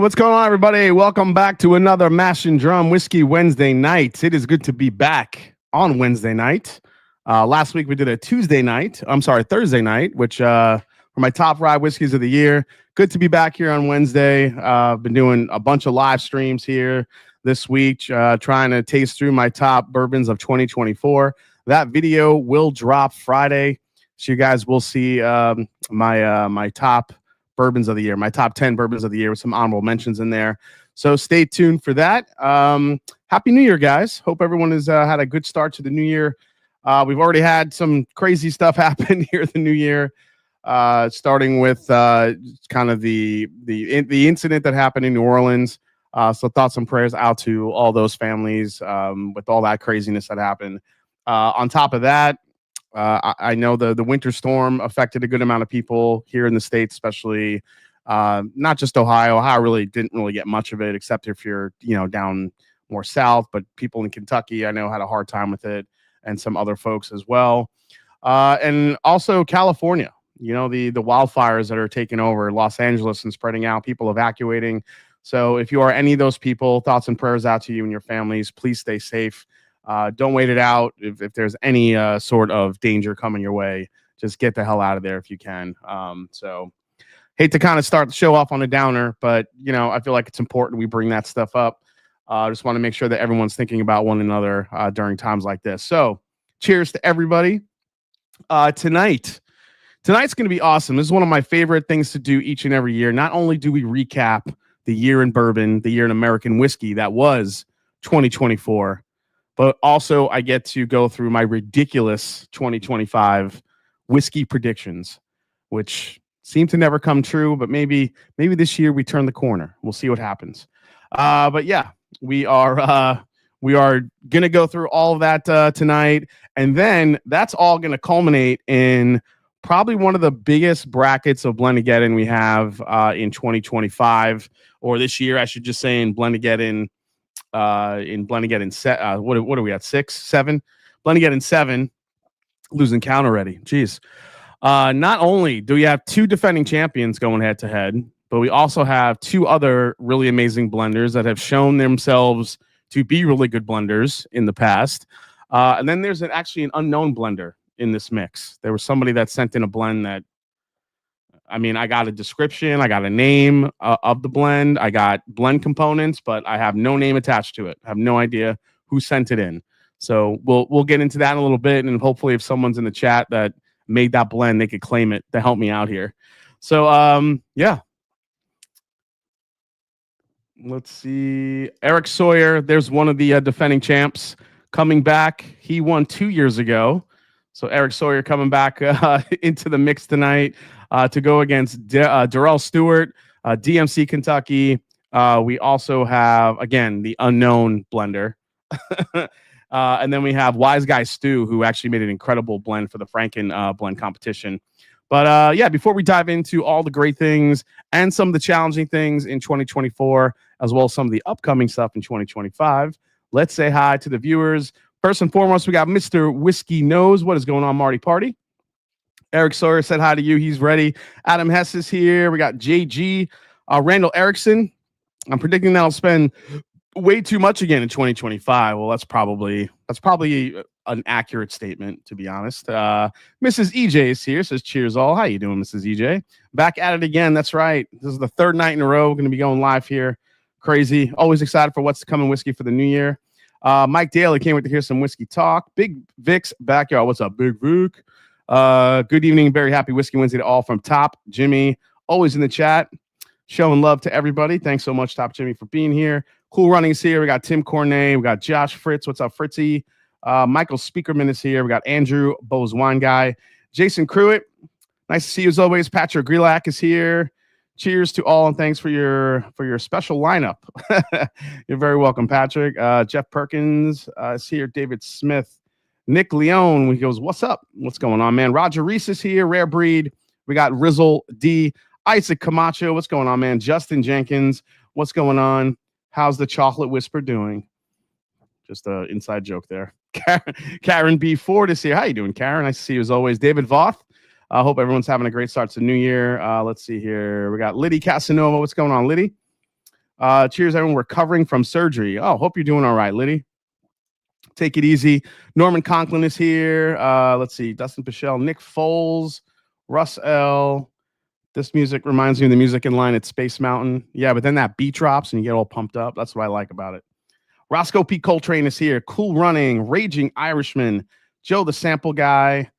What's going on, everybody? Welcome back to another Mash and Drum Whiskey Wednesday night. It is good to be back on Wednesday night. Last week we did a Thursday night, which for my top rye whiskeys of the year. Good to be back here on Wednesday. I've been doing a bunch of live streams here this week, trying to taste through my top bourbons of 2024. That video will drop Friday, so you guys will see my top bourbons of the year, my top 10 bourbons of the year with some honorable mentions in there. So stay tuned for that. Happy New Year, guys. Hope everyone has had a good start to the new year. We've already had some crazy stuff happen here the new year, starting with kind of the incident that happened in New Orleans. So thoughts and prayers out to all those families with all that craziness that happened. On top of that, I know the winter storm affected a good amount of people here in the States, especially not just Ohio. Ohio really didn't really get much of it, except if you're, down more south. But people in Kentucky, I know, had a hard time with it, and some other folks as well. And also California, the wildfires that are taking over Los Angeles and spreading out, people evacuating. So if you are any of those people, thoughts and prayers out to you and your families. Please stay safe. Don't wait it out. If there's any sort of danger coming your way, just get the hell out of there if you can. So hate to kind of start the show off on a downer, but, I feel like it's important we bring that stuff up. I just want to make sure that everyone's thinking about one another during times like this. So cheers to everybody. Tonight's going to be awesome. This is one of my favorite things to do each and every year. Not only do we recap the year in bourbon, the year in American whiskey that was 2024, but also I get to go through my ridiculous 2025 whiskey predictions, which seem to never come true, but maybe this year we turn the corner. We'll see what happens. But yeah, we are going to go through all of that tonight, and then that's all going to culminate in probably one of the biggest brackets of Blendageddon we have in 2025, or this year, I should just say, in Blendageddon. What are we at? 6, 7? Blendageddon 7, losing count already. Jeez. Not only do we have 2 defending champions going head to head, but we also have 2 other really amazing blenders that have shown themselves to be really good blenders in the past. And then there's actually an unknown blender in this mix. There was somebody that sent in a blend that, I got a description, I got a name of the blend, I got blend components, but I have no name attached to it. I have no idea who sent it in. So we'll get into that in a little bit, and hopefully if someone's in the chat that made that blend, they could claim it to help me out here. So yeah. Let's see. Eric Sawyer, there's one of the defending champs coming back. He won 2 years ago. So Eric Sawyer coming back into the mix tonight to go against Darrell Stewart, DMC Kentucky. We also have, again, the unknown blender. And then we have Wise Guy Stu, who actually made an incredible blend for the Franken blend competition. But yeah, before we dive into all the great things and some of the challenging things in 2024, as well as some of the upcoming stuff in 2025, let's say hi to the viewers. First and foremost, we got Mr. Whiskey Knows. What is going on, Marty Party? Eric Sawyer said hi to you. He's ready. Adam Hess is here. We got JG. Randall Erickson. I'm predicting that I'll spend way too much again in 2025. Well, that's probably an accurate statement, to be honest. Mrs. EJ is here. Says, cheers all. How you doing, Mrs. EJ? Back at it again. That's right. This is the 3rd night in a row. We're going to be going live here. Crazy. Always excited for what's coming whiskey for the new year. Mike Daly, can't wait to hear some whiskey talk. Big Vic's backyard. What's up, Big Vic? Good evening. Very happy Whiskey Wednesday to all from Top Jimmy. Always in the chat. Showing love to everybody. Thanks so much, Top Jimmy, for being here. Cool Runnings here. We got Tim Cornet. We got Josh Fritz. What's up, Fritzy? Michael Speakerman is here. We got Andrew, Bo's Wine Guy. Jason Cruitt. Nice to see you as always. Patrick Grelak is here. Cheers to all, and thanks for your special lineup. You're very welcome, Patrick. Jeff Perkins is here. David Smith. Nick Leone, he goes, what's up? What's going on, man? Roger Reese is here. Rare Breed. We got Rizzle D. Isaac Camacho. What's going on, man? Justin Jenkins. What's going on? How's the Chocolate Whisper doing? Just an inside joke there. Karen B. Ford is here. How you doing, Karen? Nice to see you as always. David Voth. I hope everyone's having a great start to the new year. Let's see here. We got Liddy Casanova. What's going on, Liddy? Cheers, everyone recovering from surgery. Oh, hope you're doing all right, Liddy. Take it easy. Norman Conklin is here. Let's see. Dustin Pichelle, Nick Foles, Russ L. This music reminds me of the music in line at Space Mountain. Yeah, but then that beat drops and you get all pumped up. That's what I like about it. Roscoe P. Coltrane is here. Cool Running, Raging Irishman, Joe the Sample Guy.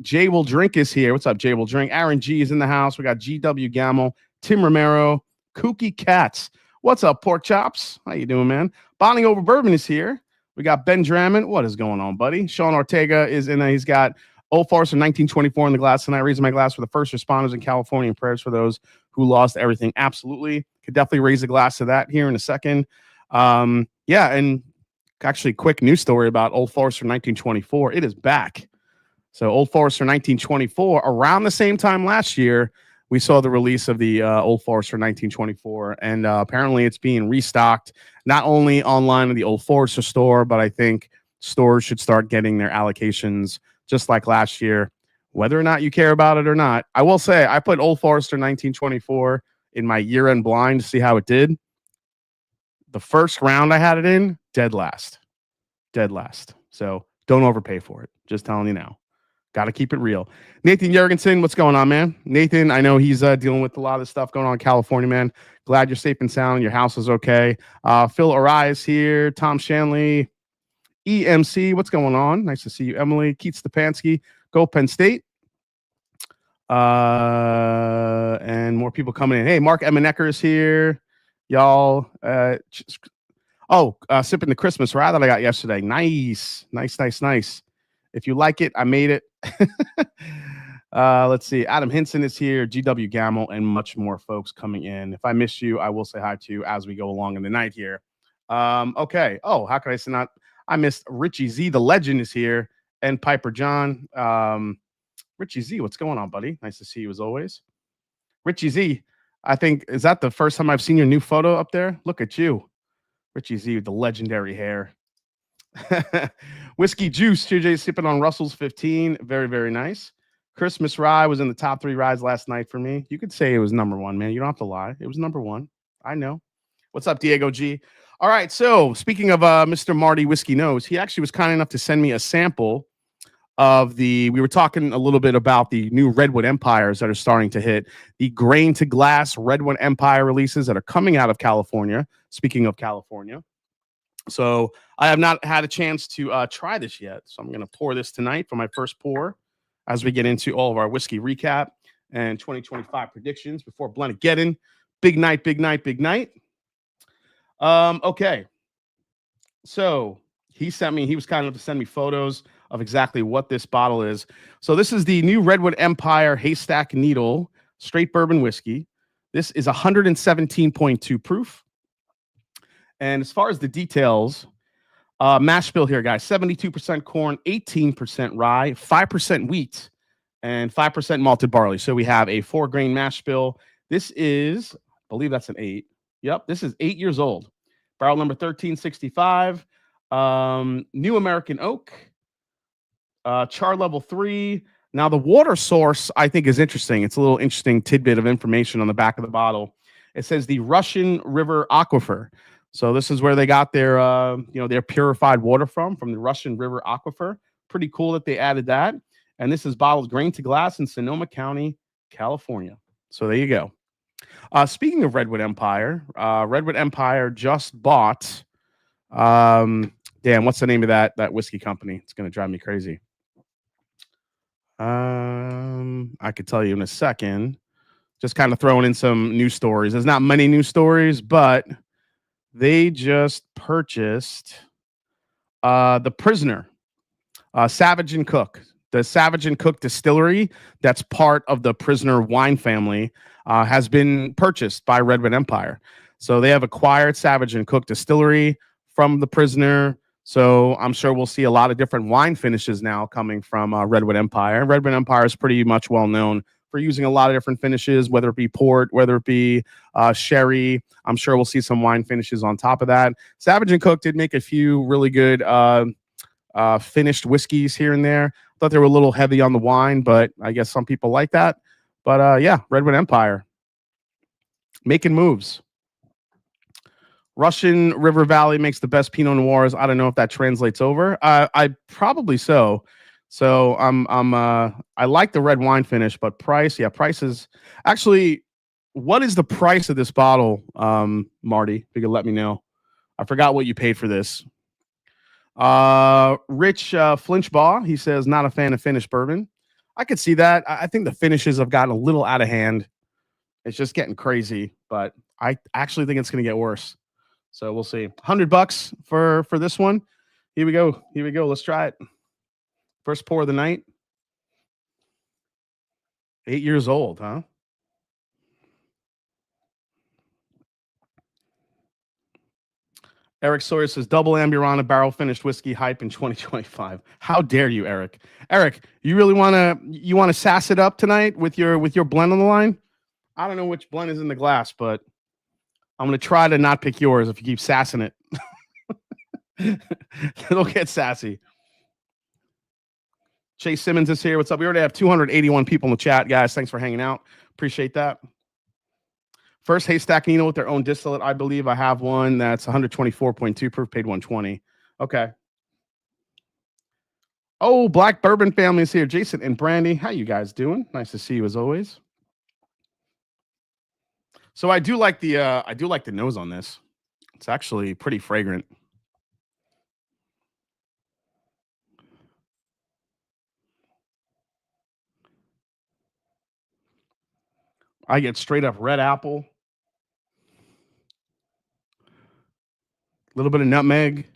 Jay Will Drink is here. What's up, Jay Will Drink? Aaron G is in the house. We got GW Gamble, Tim Romero, Kooky Cats. What's up, Pork Chops? How you doing, man? Bonding Over Bourbon is here. We got Ben Drammond. What is going on, buddy? Sean Ortega is in there. He's got Old Forester 1924 in the glass tonight. Raising my glass for the first responders in California and prayers for those who lost everything. Absolutely. Could definitely raise a glass to that here in a second. Yeah, and actually, quick news story about Old Forester 1924. It is back. So Old Forester 1924, around the same time last year, we saw the release of the Old Forester 1924, and apparently it's being restocked not only online in the Old Forester store, but I think stores should start getting their allocations just like last year, whether or not you care about it or not. I will say I put Old Forester 1924 in my year-end blind to see how it did. The first round I had it in, dead last. So don't overpay for it. Just telling you now. Got to keep it real. Nathan Jurgensen, what's going on, man? Nathan, I know he's dealing with a lot of stuff going on in California, man. Glad you're safe and sound. Your house is okay. Phil Arias here. Tom Shanley. EMC, what's going on? Nice to see you, Emily. Keith Stepanski. Go Penn State. And more people coming in. Hey, Mark Emanecker is here. Y'all. Sipping the Christmas rye that I got yesterday. Nice. If you like it, I made it. Let's see. Adam Hinson is here. GW Gamble and much more folks coming in. If I miss you, I will say hi to you as we go along in the night here. Okay. Oh, how could I say not? I missed Richie Z. The legend is here. And Piper John. Richie Z, what's going on, buddy? Nice to see you as always. Richie Z, I think, is that the first time I've seen your new photo up there? Look at you. Richie Z with the legendary hair. Whiskey Juice, TJ sipping on Russell's 15. Very, very nice. Christmas Rye was in the top 3 rides last night for me. You could say it was number 1, man. You don't have to lie. It was number 1. I know. What's up, Diego G? All right. So speaking of Mr. Marty Whiskey Nose, he actually was kind enough to send me a sample of we were talking a little bit about the new Redwood Empires that are starting to hit, the grain to glass Redwood Empire releases that are coming out of California. Speaking of California. So I have not had a chance to try this yet. So I'm going to pour this tonight for my first pour as we get into all of our whiskey recap and 2025 predictions before Blendageddon. Big night. Okay. So he was kind enough to send me photos of exactly what this bottle is. So this is the new Redwood Empire Haystack Needle straight bourbon whiskey. This is 117.2 proof. And as far as the details, mash bill here, guys, 72% corn, 18% rye, 5% wheat, and 5% malted barley. So we have a 4-grain mash bill. This is, I believe that's an 8. Yep, this is 8 years old. Barrel number 1365. New American oak. Char level 3. Now, the water source, I think, is interesting. It's a little interesting tidbit of information on the back of the bottle. It says the Russian River Aquifer. So this is where they got their, their purified water from the Russian River Aquifer. Pretty cool that they added that. And this is bottled grain to glass in Sonoma County, California. So there you go. Speaking of Redwood Empire just bought, what's the name of that whiskey company? It's going to drive me crazy. I could tell you in a second. Just kind of throwing in some news stories. There's not many news stories, but they just purchased The Prisoner, Savage and Cook. The Savage and Cook distillery that's part of the Prisoner wine family has been purchased by Redwood Empire. So they have acquired Savage and Cook distillery from the Prisoner. So I'm sure we'll see a lot of different wine finishes now coming from Redwood Empire. Redwood Empire is pretty much well known for using a lot of different finishes, whether it be port, whether it be sherry. I'm sure we'll see some wine finishes on top of that. Savage and Cook did make a few really good finished whiskeys here and there. Thought they were a little heavy on the wine, but I guess some people like that. But Redwood Empire making moves. Russian River Valley makes the best Pinot Noirs. I don't know if that translates over. I probably so. So I like the red wine finish, but price, yeah, price is actually. What is the price of this bottle, Marty? If you could let me know. I forgot what you paid for this. Rich Flinchbaugh, he says, not a fan of finished bourbon. I could see that. I think the finishes have gotten a little out of hand. It's just getting crazy, but I actually think it's going to get worse. So we'll see. $100 for this one. Here we go. Here we go. Let's try it. First pour of the night. 8 years old, huh? Eric Sawyer says double Amburana barrel finished whiskey hype in 2025. How dare you, Eric? Eric, you really want to sass it up tonight with your blend on the line? I don't know which blend is in the glass, but I'm going to try to not pick yours if you keep sassing it. It'll get sassy. Chase Simmons is here. What's up? We already have 281 people in the chat, guys. Thanks for hanging out. Appreciate that. First Haystack Nino with their own distillate. I believe I have one that's 124.2 proof, paid 120. Okay. Oh, Black Bourbon family is here. Jason and Brandy, how you guys doing? Nice to see you as always. So I do like the nose on this. It's actually pretty fragrant. I get straight up red apple. A little bit of nutmeg.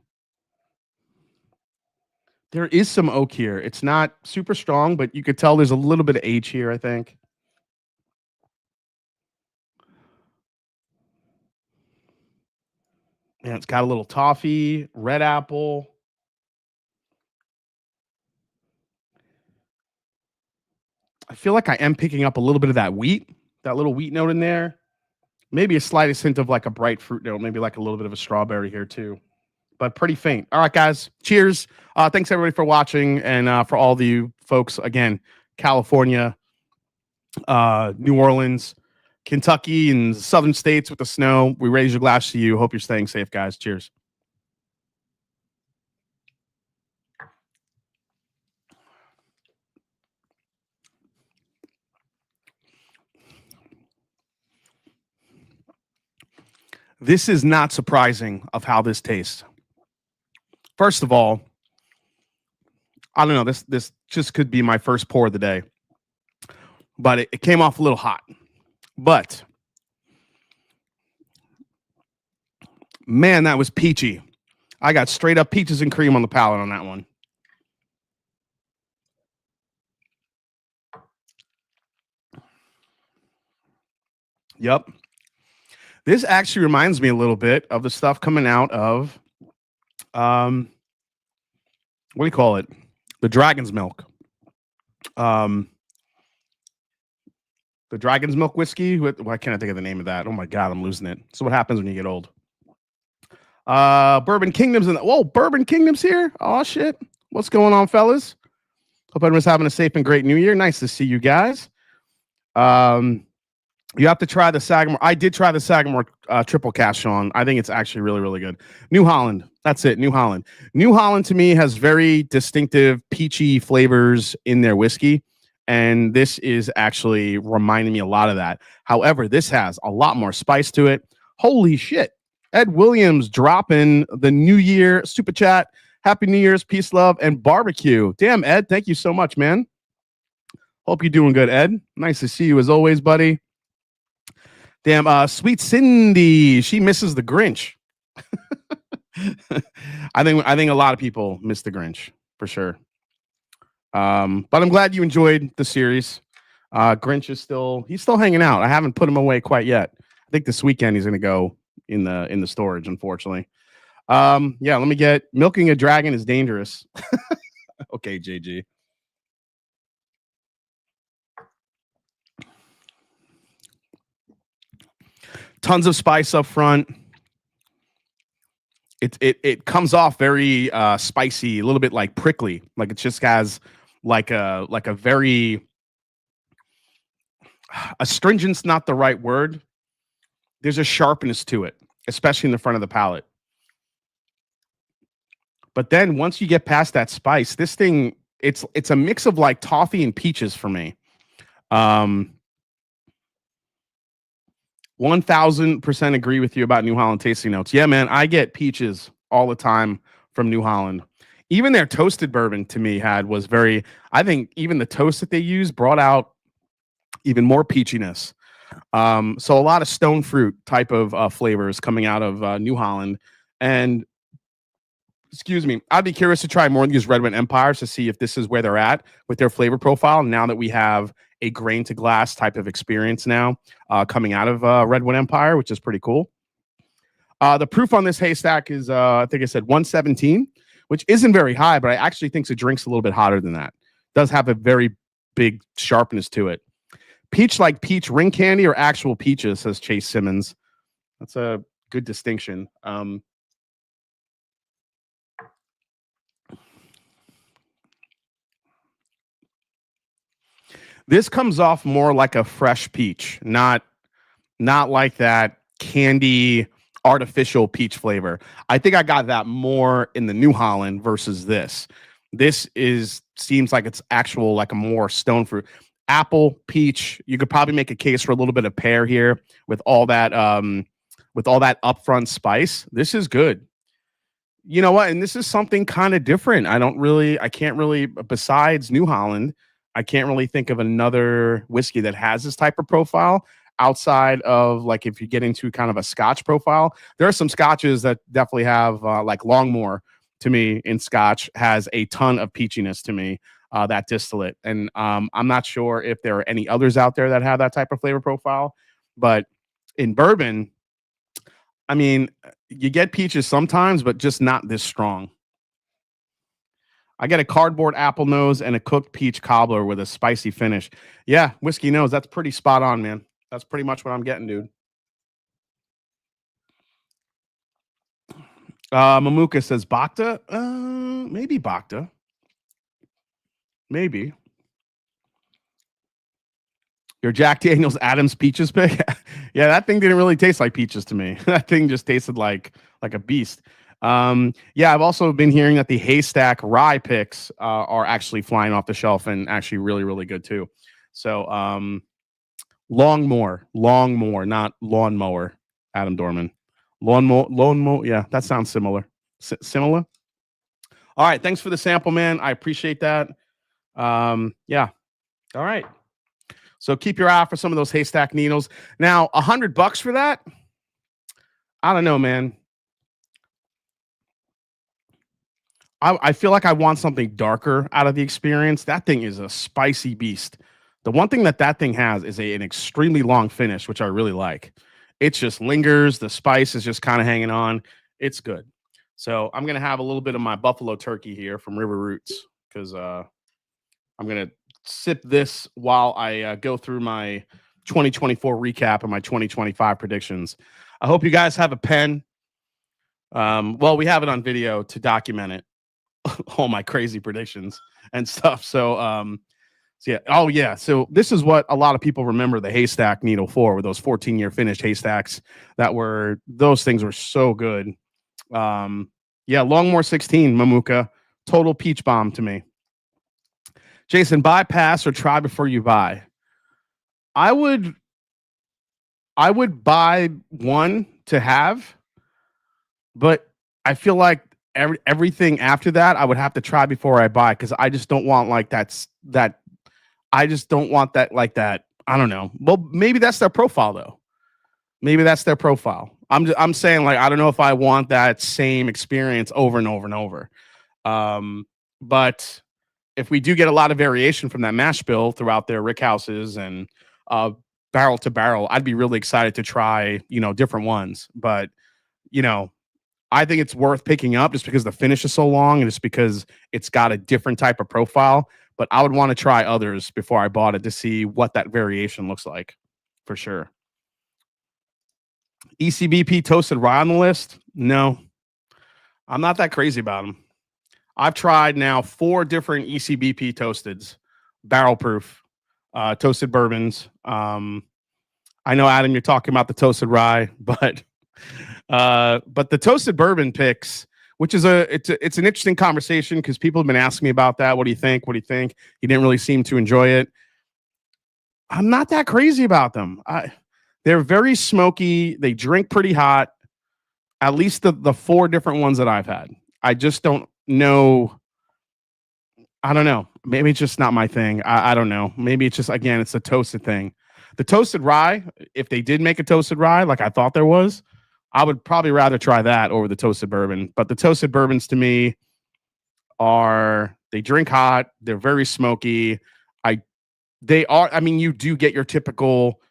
There is some oak here. It's not super strong, but you could tell there's a little bit of H here, I think. And it's got a little toffee, red apple. I feel like I am picking up a little bit of that wheat, that little wheat note in there. Maybe a slightest hint of like a bright fruit note, maybe like a little bit of a strawberry here too, but pretty faint. All right, guys, cheers. Thanks everybody for watching, and for all the you folks, again, California, New Orleans, Kentucky, and southern states with the snow. We raise your glass to you. Hope you're staying safe, guys. Cheers. This is not surprising of how this tastes. First of all, I don't know. This just could be my first pour of the day, but it came off a little hot. But man, that was peachy. I got straight up peaches and cream on the palate on that one. Yep. This actually reminds me a little bit of the stuff coming out of, what do you call it? The Dragon's Milk. The Dragon's Milk whiskey. Why can't I think of the name of that? Oh my God, I'm losing it. So what happens when you get old? Bourbon Kingdom's Bourbon Kingdom's here. Oh shit. What's going on, fellas? Hope everyone's having a safe and great new year. Nice to see you guys. You have to try the Sagamore. I did try the Sagamore triple cask, Sean. I think it's actually really, really good. New Holland. That's it. New Holland. New Holland to me has very distinctive peachy flavors in their whiskey. And this is actually reminding me a lot of that. However, this has a lot more spice to it. Holy shit. Ed Williams dropping the New Year super chat. Happy New Year's, peace, love, and barbecue. Damn, Ed. Thank you so much, man. Hope you're doing good, Ed. Nice to see you as always, buddy. Damn, Sweet Cindy, she misses the Grinch. I think a lot of people miss the Grinch for sure. But I'm glad you enjoyed the series. Grinch is still hanging out. I haven't put him away quite yet. I think this weekend he's gonna go in the storage, unfortunately. Yeah, let me get milking a dragon is dangerous. Okay, JG. Tons of spice up front. It comes off very spicy, a little bit like prickly. Like it just has like a very astringent's not the right word. There's a sharpness to it. especially in the front of the palate. But then once you get past that spice, this thing, it's a mix of like toffee and peaches for me. 1000% agree with you about New Holland tasting notes. Yeah, man, I get peaches all the time from New Holland. Even their toasted bourbon to me was very, I think even the toast that they used brought out even more peachiness. So a lot of stone fruit type of flavors coming out of New Holland. And excuse me, I'd be curious to try more of these Redwood Empires to see if this is where they're at with their flavor profile now that we have a grain to glass type of experience now coming out of Redwood Empire, which is pretty cool. The proof on this haystack is, I think I said 117, which isn't very high, but I actually think the drink's a little bit hotter than that. Does have a very big sharpness to it. Peach like peach ring candy or actual peaches, says Chase Simmons. That's a good distinction. This comes off more like a fresh peach, not like that candy artificial peach flavor. I think I got that more in the New Holland versus this. This seems like it's actual like a more stone fruit. Apple, peach. You could probably make a case for a little bit of pear here with all that upfront spice. This is good. You know what? And this is something kind of different. I can't really, besides New Holland, I can't really think of another whiskey that has this type of profile outside of like if you get into kind of a Scotch profile. There are some Scotches that definitely have like Longmore to me in Scotch has a ton of peachiness to me, that distillate. And I'm not sure if there are any others out there that have that type of flavor profile. But in bourbon, I mean, you get peaches sometimes, but just not this strong. I get a cardboard apple nose and a cooked peach cobbler with a spicy finish. Yeah, whiskey nose. That's pretty spot on, man. That's pretty much what I'm getting, dude. Mamuka says Bacta. Maybe Bacta. Maybe. Your Jack Daniels Adams peaches pick. Yeah, that thing didn't really taste like peaches to me. That thing just tasted like a beast. Yeah, I've also been hearing that the haystack rye picks are actually flying off the shelf and actually really, really good too. So Longmore, not lawnmower, Adam Dorman. Lawnmower, yeah, that sounds similar. Similar. All right, thanks for the sample, man. I appreciate that. Yeah. All right. So keep your eye out for some of those haystack needles. Now, $100 for that? I don't know, man. I feel like I want something darker out of the experience. That thing is a spicy beast. The one thing that thing has is an extremely long finish, which I really like. It just lingers. The spice is just kind of hanging on. It's good. So I'm going to have a little bit of my buffalo turkey here from River Roots because I'm going to sip this while I go through my 2024 recap and my 2025 predictions. I hope you guys have a pen. Well, we have it on video to document it. All my crazy predictions and stuff. So yeah. Oh yeah. So this is what a lot of people remember the haystack needle for, with those 14-year finished haystacks those things were so good. Yeah, Longmore 16, Mamuka, total peach bomb to me. Jason, bypass or try before you buy? I would buy one to have, but I feel like everything after that I would have to try before I buy, because I just don't want like that. I just don't want that like that. I don't know. Well, maybe that's their profile though. Maybe that's their profile. I'm saying like I don't know if I want that same experience over and over and over. But if we do get a lot of variation from that mash bill throughout their rick houses and barrel to barrel, I'd be really excited to try, different ones. But, I think it's worth picking up just because the finish is so long and just because it's got a different type of profile. But I would want to try others before I bought it to see what that variation looks like, for sure. ECBP toasted rye on the list? No, I'm not that crazy about them. I've tried now 4 different ECBP toasteds, barrel proof, toasted bourbons. I know, Adam, you're talking about the toasted rye, but But the toasted bourbon picks, which is it's an interesting conversation because people have been asking me about that. What do you think? What do you think? You didn't really seem to enjoy it. I'm not that crazy about them. They're very smoky. They drink pretty hot. At least the four different ones that I've had. I just don't know. I don't know. Maybe it's just not my thing. I don't know. Maybe it's just, again, it's a toasted thing. The toasted rye, if they did make a toasted rye like I thought there was, I would probably rather try that over the toasted bourbon. But the toasted bourbons to me they drink hot. They're very smoky. I mean, you do get your typical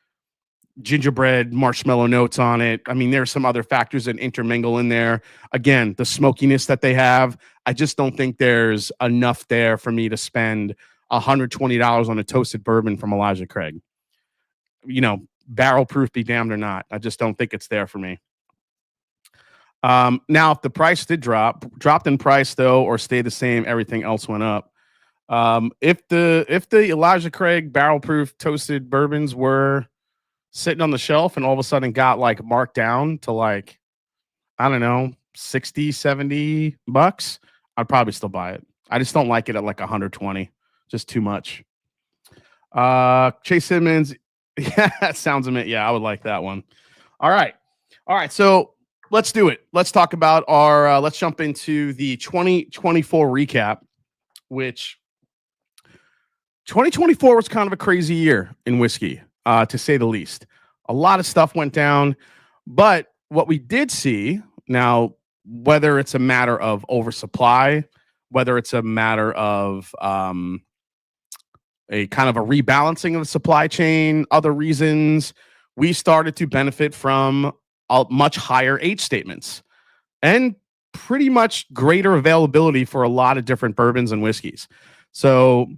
gingerbread marshmallow notes on it. I mean, there's some other factors that intermingle in there. Again, the smokiness that they have, I just don't think there's enough there for me to spend $120 on a toasted bourbon from Elijah Craig. Barrel proof be damned or not. I just don't think it's there for me. Now, if the price did dropped in price though, or stayed the same, everything else went up. If the Elijah Craig barrel proof toasted bourbons were sitting on the shelf and all of a sudden got like marked down to like, I don't know, 60, 70 bucks, I'd probably still buy it. I just don't like it at like 120, just too much. Chase Simmons. Yeah, that sounds amazing. Yeah, I would like that one. All right. So let's do it. Let's talk about let's jump into the 2024 recap, which 2024 was kind of a crazy year in whiskey, to say the least. A lot of stuff went down, but what we did see now, whether it's a matter of oversupply, whether it's a matter of a kind of a rebalancing of the supply chain, other reasons, we started to benefit from much higher age statements and pretty much greater availability for a lot of different bourbons and whiskeys. So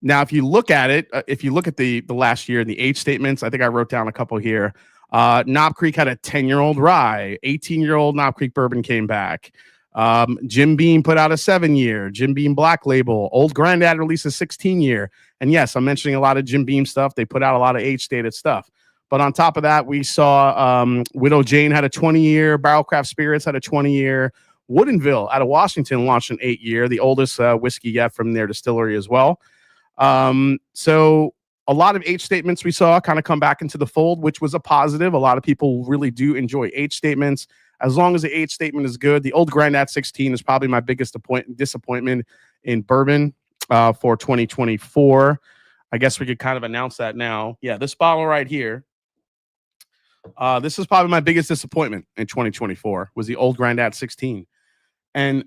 now, if you look at it, if you look at the last year and the age statements, I think I wrote down a couple here. Knob Creek had a 10-year-old rye, 18-year-old Knob Creek bourbon came back. Jim Beam put out a 7-year, Jim Beam Black Label. Old Grandad released a 16-year. And yes, I'm mentioning a lot of Jim Beam stuff. They put out a lot of age-stated stuff. But on top of that, we saw Widow Jane had a 20-year, Barrelcraft Spirits had a 20-year. Woodinville out of Washington launched an 8-year, the oldest whiskey yet from their distillery as well. So a lot of age statements we saw kind of come back into the fold, which was a positive. A lot of people really do enjoy age statements. As long as the age statement is good, the Old Grandad 16 is probably my biggest disappointment in bourbon for 2024. I guess we could kind of announce that now. Yeah, this bottle right here. This is probably my biggest disappointment in 2024 was the Old Grandad 16. And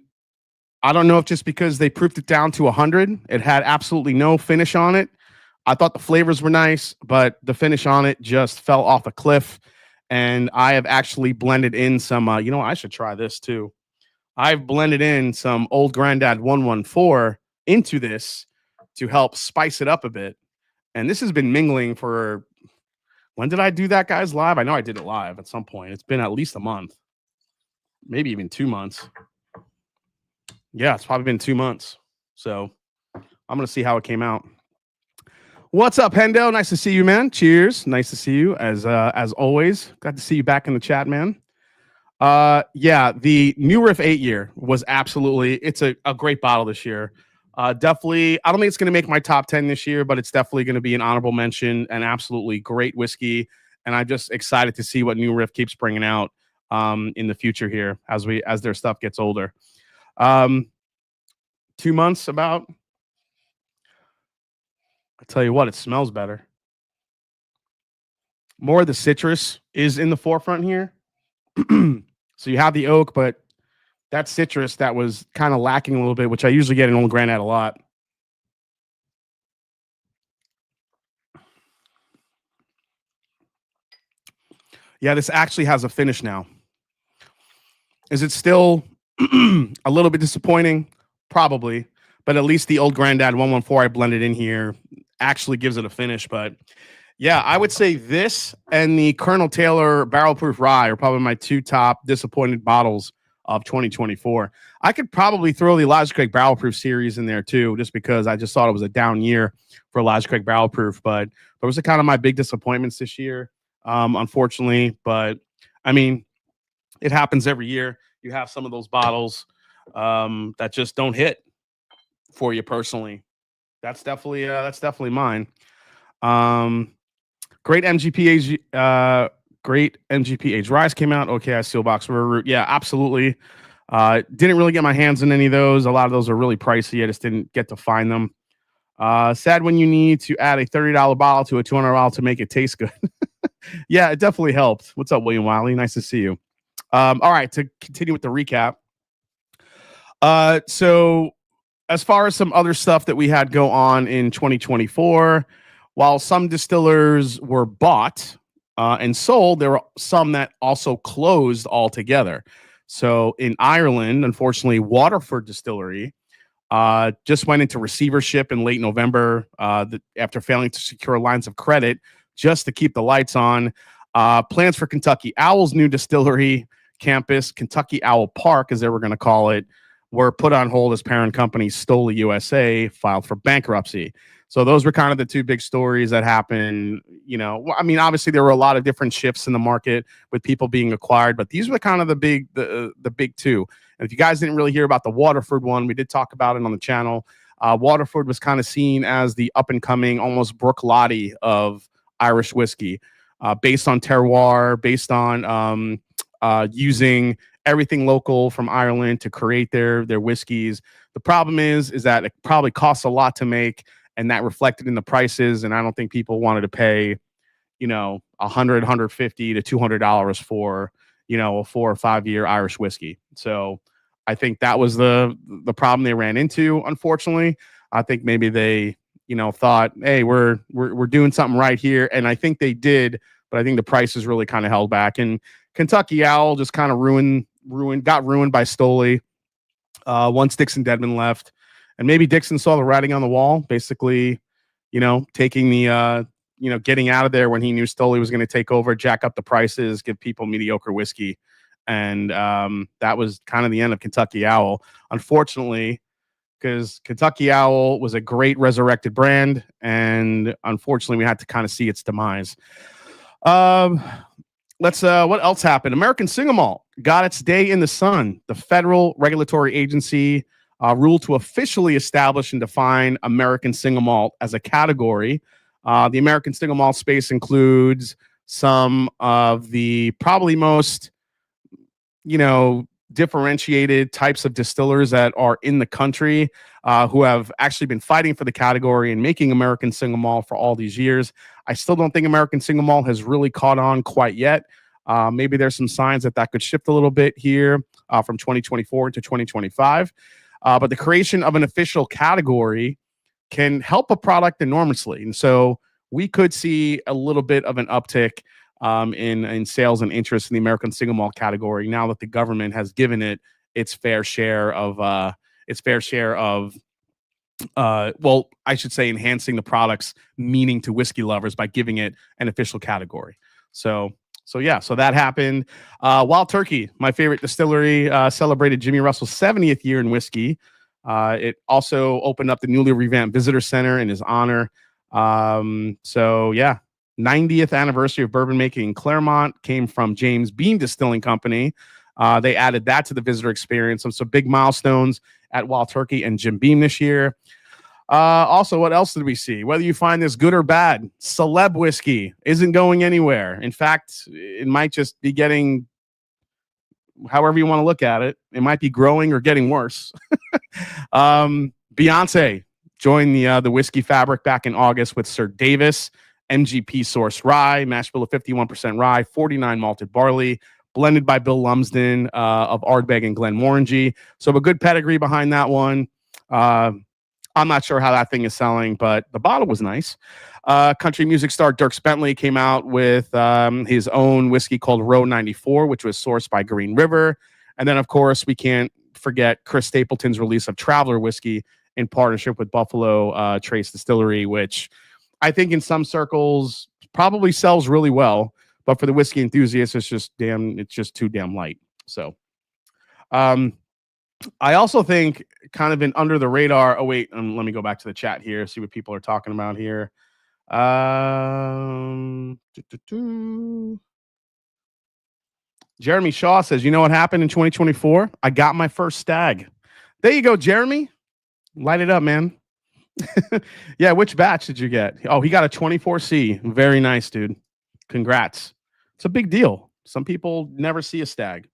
I don't know if just because they proofed it down to 100, it had absolutely no finish on it. I thought the flavors were nice, but the finish on it just fell off a cliff. And I have actually blended in some, I should try this too. I've blended in some Old Grandad 114 into this to help spice it up a bit. And this has been mingling for, when did I do that, guys, live? I know I did it live at some point. It's been at least a month, maybe even 2 months. Yeah, it's probably been 2 months. So I'm going to see how it came out. What's up, Hendo? Nice to see you, man. Cheers. Nice to see you as always. Glad to see you back in the chat, man. Yeah, the New Riff 8-year was absolutely, it's a great bottle this year. Definitely, I don't think it's going to make my top 10 this year, but it's definitely going to be an honorable mention, an absolutely great whiskey. And I'm just excited to see what New Riff keeps bringing out in the future here as their stuff gets older. 2 months about. I tell you what, it smells better. More of the citrus is in the forefront here. So you have the oak, but that citrus that was kind of lacking a little bit, which I usually get in Old Grandad a lot. Yeah, this actually has a finish now. Is it still a little bit disappointing? Probably. But at least the Old Grandad 114 I blended in here actually gives it a finish. But yeah, I would say this and the Colonel Taylor Barrel Proof Rye are probably my two top disappointed bottles of 2024. I could probably throw the Elijah Craig Barrel Proof series in there too, just because I just thought it was a down year for Elijah Craig Barrel Proof. But those are kind of my big disappointments this year, unfortunately. But I mean, It happens every year. You have some of those bottles that just don't hit for you personally. That's definitely mine. Um, great MGP great MGP age rise came out. Okay, I Steelbox River Root. Yeah, absolutely. Didn't really get my hands on any of those. A lot of those are really pricey. I just didn't get to find them. Sad when you need to add a $30 bottle to a $200 bottle to make it taste good. Yeah, it definitely helped. What's up, William Wiley? Nice to see you. All right, to continue with the recap. So as far as some other stuff that we had go on in 2024, while some distillers were bought and sold, there were some that also closed altogether. So in Ireland, unfortunately, Waterford Distillery just went into receivership in late November after failing to secure lines of credit just to keep the lights on. Plans for Kentucky Owl's new distillery campus, Kentucky Owl Park, as they were going to call it, were put on hold as parent company Stoli USA filed for bankruptcy. So those were kind of the two big stories that happened. You know, I mean, obviously there were a lot of different shifts in the market with people being acquired, but these were kind of the big two. And if you guys didn't really hear about the Waterford one, we did talk about it on the channel. Waterford was kind of seen as the up and coming, almost Brook Lottie of Irish whiskey, based on terroir, based on using everything local from Ireland to create their whiskeys. The problem is that it probably costs a lot to make, and that reflected in the prices. And I don't think people wanted to pay, you know, $100, $150 to $200 for, you know, a 4 or 5 year Irish whiskey. So I think that was the problem they ran into. Unfortunately, I think maybe they, you know, thought, hey, we're doing something right here, and I think they did. But I think the prices really kind of held back, and Kentucky Owl just kind of got ruined by Stoli. Once Dixon Dedman left, and maybe Dixon saw the writing on the wall, basically, you know, taking the, you know, getting out of there when he knew Stoli was going to take over, jack up the prices, give people mediocre whiskey. And that was kind of the end of Kentucky Owl, unfortunately, because Kentucky Owl was a great resurrected brand. And unfortunately, we had to kind of see its demise. What else happened? American Single Malt got its day in the sun. The federal regulatory agency ruled to officially establish and define American Single Malt as a category. The American Single Malt space includes some of the probably most, you know, differentiated types of distillers that are in the country, who have actually been fighting for the category and making American Single Malt for all these years. I still don't think American Single Malt has really caught on quite yet. Maybe there's some signs that could shift a little bit here from 2024 to 2025. But the creation of an official category can help a product enormously. And so we could see a little bit of an uptick in sales and interest in the American Single Malt category now that the government has given it its fair share of well, I should say enhancing the product's meaning to whiskey lovers by giving it an official category. So that happened. Wild Turkey, my favorite distillery, celebrated Jimmy Russell's 70th year in whiskey. It also opened up the newly revamped visitor center in his honor. 90th anniversary of bourbon making in Claremont came from James Beam Distilling Company. They added that to the visitor experience. Some big milestones at Wild Turkey and Jim Beam this year. Also, what else did we see? Whether you find this good or bad, celeb whiskey isn't going anywhere. In fact, it might just be getting, however you want to look at it, it might be growing or getting worse. Beyonce joined the whiskey fabric back in August with Sir Davis MGP source rye, mash bill of 51% rye, 49 malted barley, blended by Bill Lumsden of Ardbeg and Glenmorangie. So a good pedigree behind that one. I'm not sure how that thing is selling, but the bottle was nice. Country music star Dierks Bentley came out with his own whiskey called Row 94, which was sourced by Green River. And then, of course, we can't forget Chris Stapleton's release of Traveler whiskey in partnership with Buffalo Trace Distillery, which I think in some circles probably sells really well. But for the whiskey enthusiasts, it's just too damn light. So I also think kind of an under the radar. Oh, wait, let me go back to the chat here, see what people are talking about here. Jeremy Shaw says, you know what happened in 2024? I got my first stag. There you go, Jeremy. Light it up, man. Yeah, which batch did you get? Oh, he got a 24C. Very nice, dude. Congrats. It's a big deal. Some people never see a stag.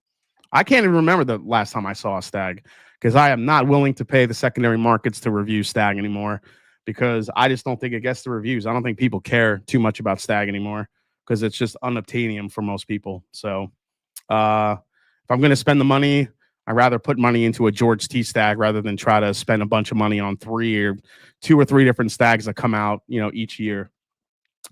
I can't even remember the last time I saw a stag because I am not willing to pay the secondary markets to review stag anymore because I just don't think it gets the reviews. I don't think people care too much about stag anymore because it's just unobtainium for most people. So if I'm going to spend the money, I'd rather put money into a George T stag rather than try to spend a bunch of money on two or three different stags that come out, each year.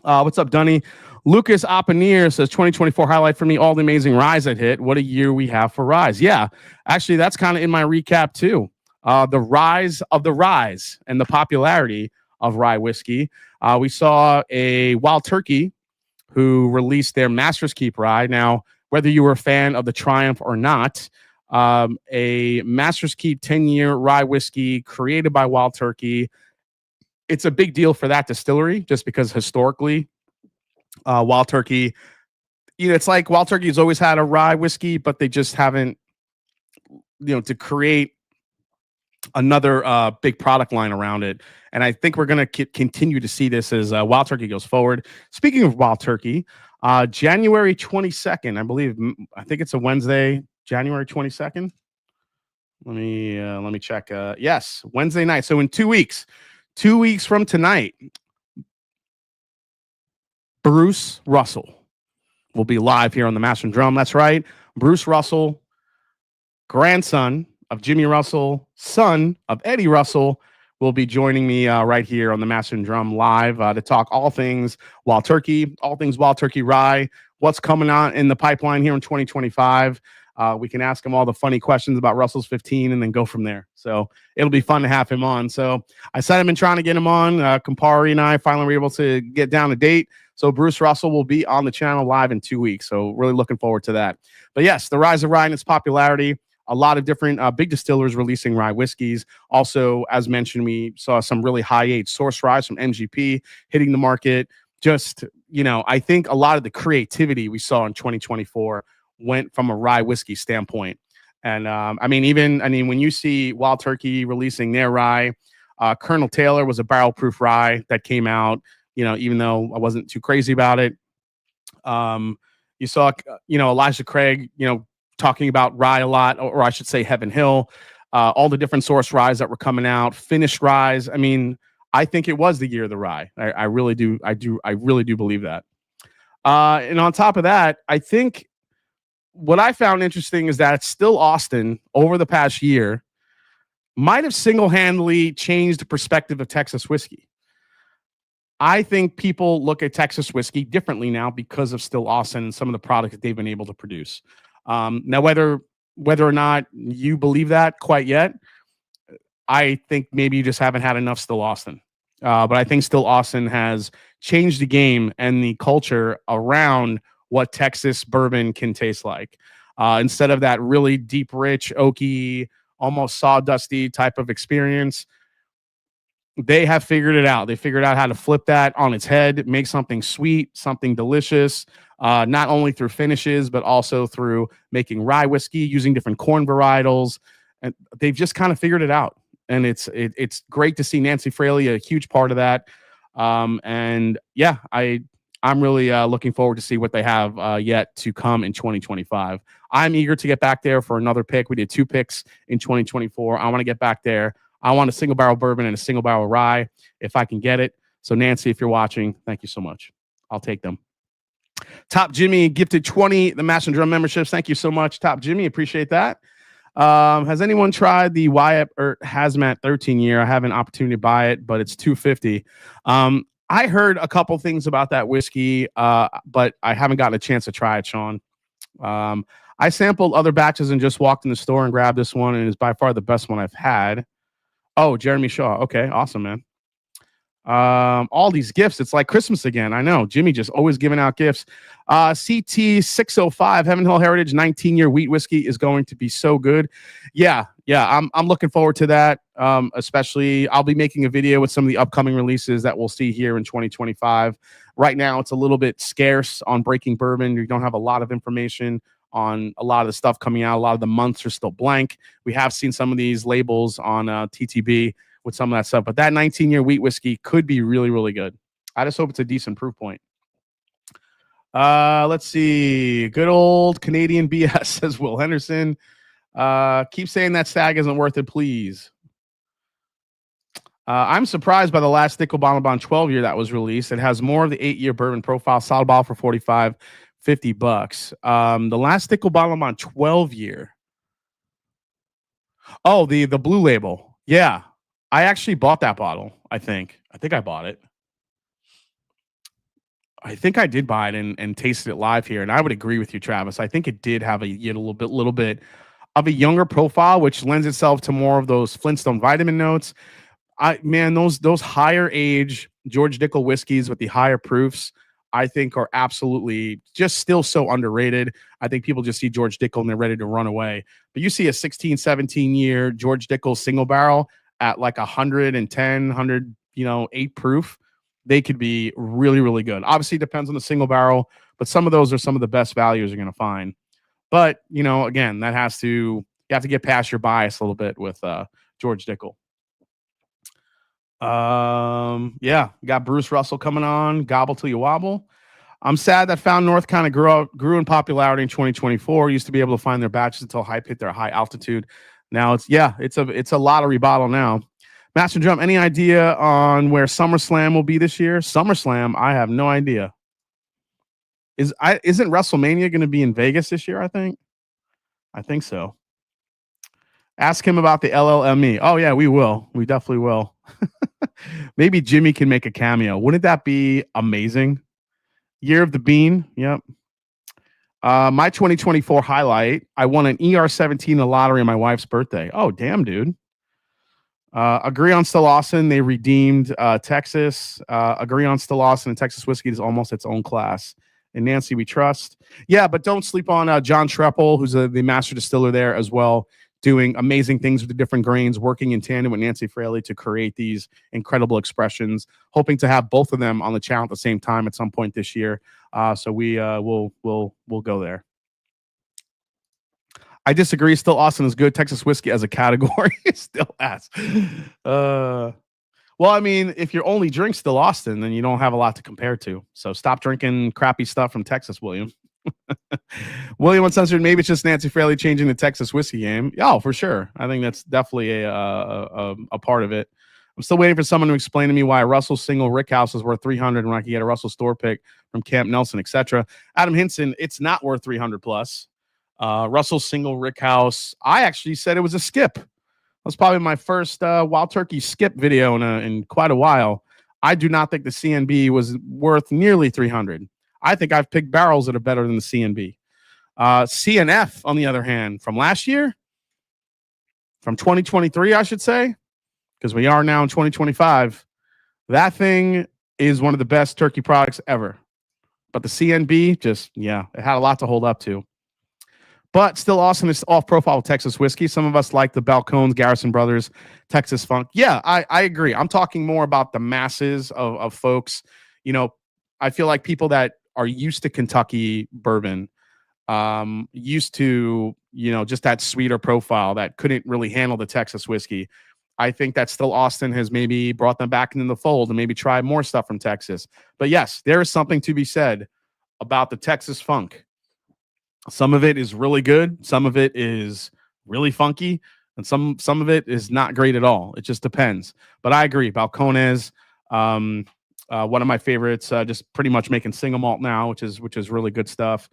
What's up, Dunny? Lucas Oppeneer says 2024 highlight for me, all the amazing ryes I'd hit. What a year we have for ryes. Yeah, actually, that's kind of in my recap too. The rise of the ryes and the popularity of rye whiskey. We saw a Wild Turkey who released their Master's Keep rye. Now, whether you were a fan of the Triumph or not, a Master's Keep 10-year rye whiskey created by Wild Turkey. It's a big deal for that distillery just because historically, Wild Turkey, it's like Wild Turkey has always had a rye whiskey, but they just haven't, to create another big product line around it. And I think we're going to continue to see this as Wild Turkey goes forward. Speaking of Wild Turkey, January 22nd, I think it's a Wednesday, January 22nd. Let me check. Yes, Wednesday night. So in 2 weeks. 2 weeks from tonight, Bruce Russell will be live here on the Master and Drum. That's right. Bruce Russell, grandson of Jimmy Russell, son of Eddie Russell, will be joining me right here on the Master and Drum live to talk all things Wild Turkey, all things Wild Turkey rye, what's coming on in the pipeline here in 2025. We can ask him all the funny questions about Russell's 15 and then go from there. So it'll be fun to have him on. So I said I've been trying to get him on. Campari and I finally were able to get down a date. So Bruce Russell will be on the channel live in 2 weeks. So really looking forward to that. But yes, the rise of rye and its popularity. A lot of different big distillers releasing rye whiskeys. Also, as mentioned, we saw some really high-age source rye from MGP hitting the market. Just, I think a lot of the creativity we saw in 2024 went from a rye whiskey standpoint. And when you see Wild Turkey releasing their rye, Colonel Taylor was a barrel proof rye that came out, even though I wasn't too crazy about it. You saw, Elijah Craig, talking about rye a lot, or I should say Heaven Hill, all the different source ryes that were coming out, finished ryes. I think it was the year of the rye. I really do. I really do believe that. And on top of that, I think what I found interesting is that Still Austin over the past year might have single-handedly changed the perspective of Texas whiskey. I think people look at Texas whiskey differently now because of Still Austin and some of the products that they've been able to produce. Now, whether or not you believe that quite yet, I think maybe you just haven't had enough Still Austin. But I think Still Austin has changed the game and the culture around what Texas bourbon can taste like. Instead of that really deep, rich, oaky, almost sawdusty type of experience, they have figured it out. They figured out how to flip that on its head, make something sweet, something delicious, not only through finishes, but also through making rye whiskey, using different corn varietals. And they've just kind of figured it out. And it's great to see Nancy Fraley, a huge part of that. And yeah, I'm really looking forward to see what they have yet to come in 2025. I'm eager to get back there for another pick. We did 2 picks in 2024. I want to get back there. I want a single barrel bourbon and a single barrel rye if I can get it. So Nancy, if you're watching, thank you so much. I'll take them. Top Jimmy gifted 20 the Master and Drum memberships. Thank you so much, Top Jimmy. Appreciate that. Has anyone tried the Wyatt or Hazmat 13 year? I have an opportunity to buy it, but it's $250. I heard a couple things about that whiskey, but I haven't gotten a chance to try it, Sean. I sampled other batches and just walked in the store and grabbed this one, and it's by far the best one I've had. Oh, Jeremy Shaw. Okay, awesome, man. All these gifts. It's like Christmas again. I know. Jimmy just always giving out gifts. CT 605 Heaven Hill Heritage 19-year wheat whiskey is going to be so good. Yeah. I'm looking forward to that. Especially, I'll be making a video with some of the upcoming releases that we'll see here in 2025. Right now, it's a little bit scarce on Breaking Bourbon. You don't have a lot of information on a lot of the stuff coming out. A lot of the months are still blank. We have seen some of these labels on TTB with some of that stuff, but that 19-year wheat whiskey could be really, really good. I just hope it's a decent proof point. Let's see. Good old Canadian BS, says Will Henderson. Keep saying that stag isn't worth it, please. I'm surprised by the last Stickle Bond 12 year that was released. It has more of the 8-year bourbon profile, solid bottle for $45, $50. The last Stickle Bond 12 year. Oh, the blue label. Yeah. I actually bought that bottle, I think. I think I bought it. I think I did buy it and tasted it live here, and I would agree with you, Travis. I think it did have a little bit of a younger profile, which lends itself to more of those Flintstone vitamin notes. Those higher age George Dickel whiskeys with the higher proofs, I think are absolutely just still so underrated. I think people just see George Dickel and they're ready to run away. But you see a 16, 17-year George Dickel single barrel at like 110, 108 proof. They could be really, really good. Obviously, it depends on the single barrel, but some of those are some of the best values you're going to find. But, again, you have to get past your bias a little bit with George Dickel. Yeah, got Bruce Russell coming on. Gobble till you wobble. I'm sad that Found North kind of grew in popularity in 2024. Used to be able to find their batches until hype hit their high altitude. Now it's a lottery bottle now. Master Drum, any idea on where SummerSlam will be this year? SummerSlam, I have no idea. Isn't WrestleMania going to be in Vegas this year? I think so. Ask him about the LLME. Oh yeah, we will. We definitely will. Maybe Jimmy can make a cameo. Wouldn't that be amazing? Year of the Bean. Yep. My 2024 highlight. I won an ER17 in the lottery on my wife's birthday. Oh damn, dude. Agree on Still Austin. They redeemed Texas. Agree on Still Austin, and Texas whiskey is almost its own class. And Nancy, we trust. Yeah, but don't sleep on John Treppel, who's the master distiller there as well, doing amazing things with the different grains, working in tandem with Nancy Fraley to create these incredible expressions. Hoping to have both of them on the channel at the same time at some point this year. So we'll go there. I disagree. Still Austin is good. Texas whiskey as a category still ass. Well, I mean, if you only drink Still Austin, then you don't have a lot to compare to. So stop drinking crappy stuff from Texas, William. William Uncensored, maybe it's just Nancy Fraley changing the Texas whiskey game. Yeah, for sure. I think that's definitely a part of it. I'm still waiting for someone to explain to me why a Russell single Rickhouse is worth $300 when I can get a Russell store pick from Camp Nelson, etc. Adam Hinson, it's not worth $300 plus. Russell single Rickhouse. I actually said it was a skip. That's probably my first Wild Turkey skip video in quite a while. I do not think the CNB was worth nearly $300. I think I've picked barrels that are better than the CNB. CNF, on the other hand, from last year, from 2023, I should say, because we are now in 2025, that thing is one of the best turkey products ever. But the CNB, it had a lot to hold up to. But Still Austin is off-profile Texas whiskey. Some of us like the Balcones, Garrison Brothers, Texas Funk. Yeah, I agree. I'm talking more about the masses of folks. I feel like people that are used to Kentucky bourbon, used to, just that sweeter profile that couldn't really handle the Texas whiskey. I think that Still Austin has maybe brought them back into the fold and maybe try more stuff from Texas. But yes, there is something to be said about the Texas Funk. Some of it is really good. Some of it is really funky. And some of it is not great at all. It just depends. But I agree. Balcones, one of my favorites, just pretty much making single malt now, which is really good stuff.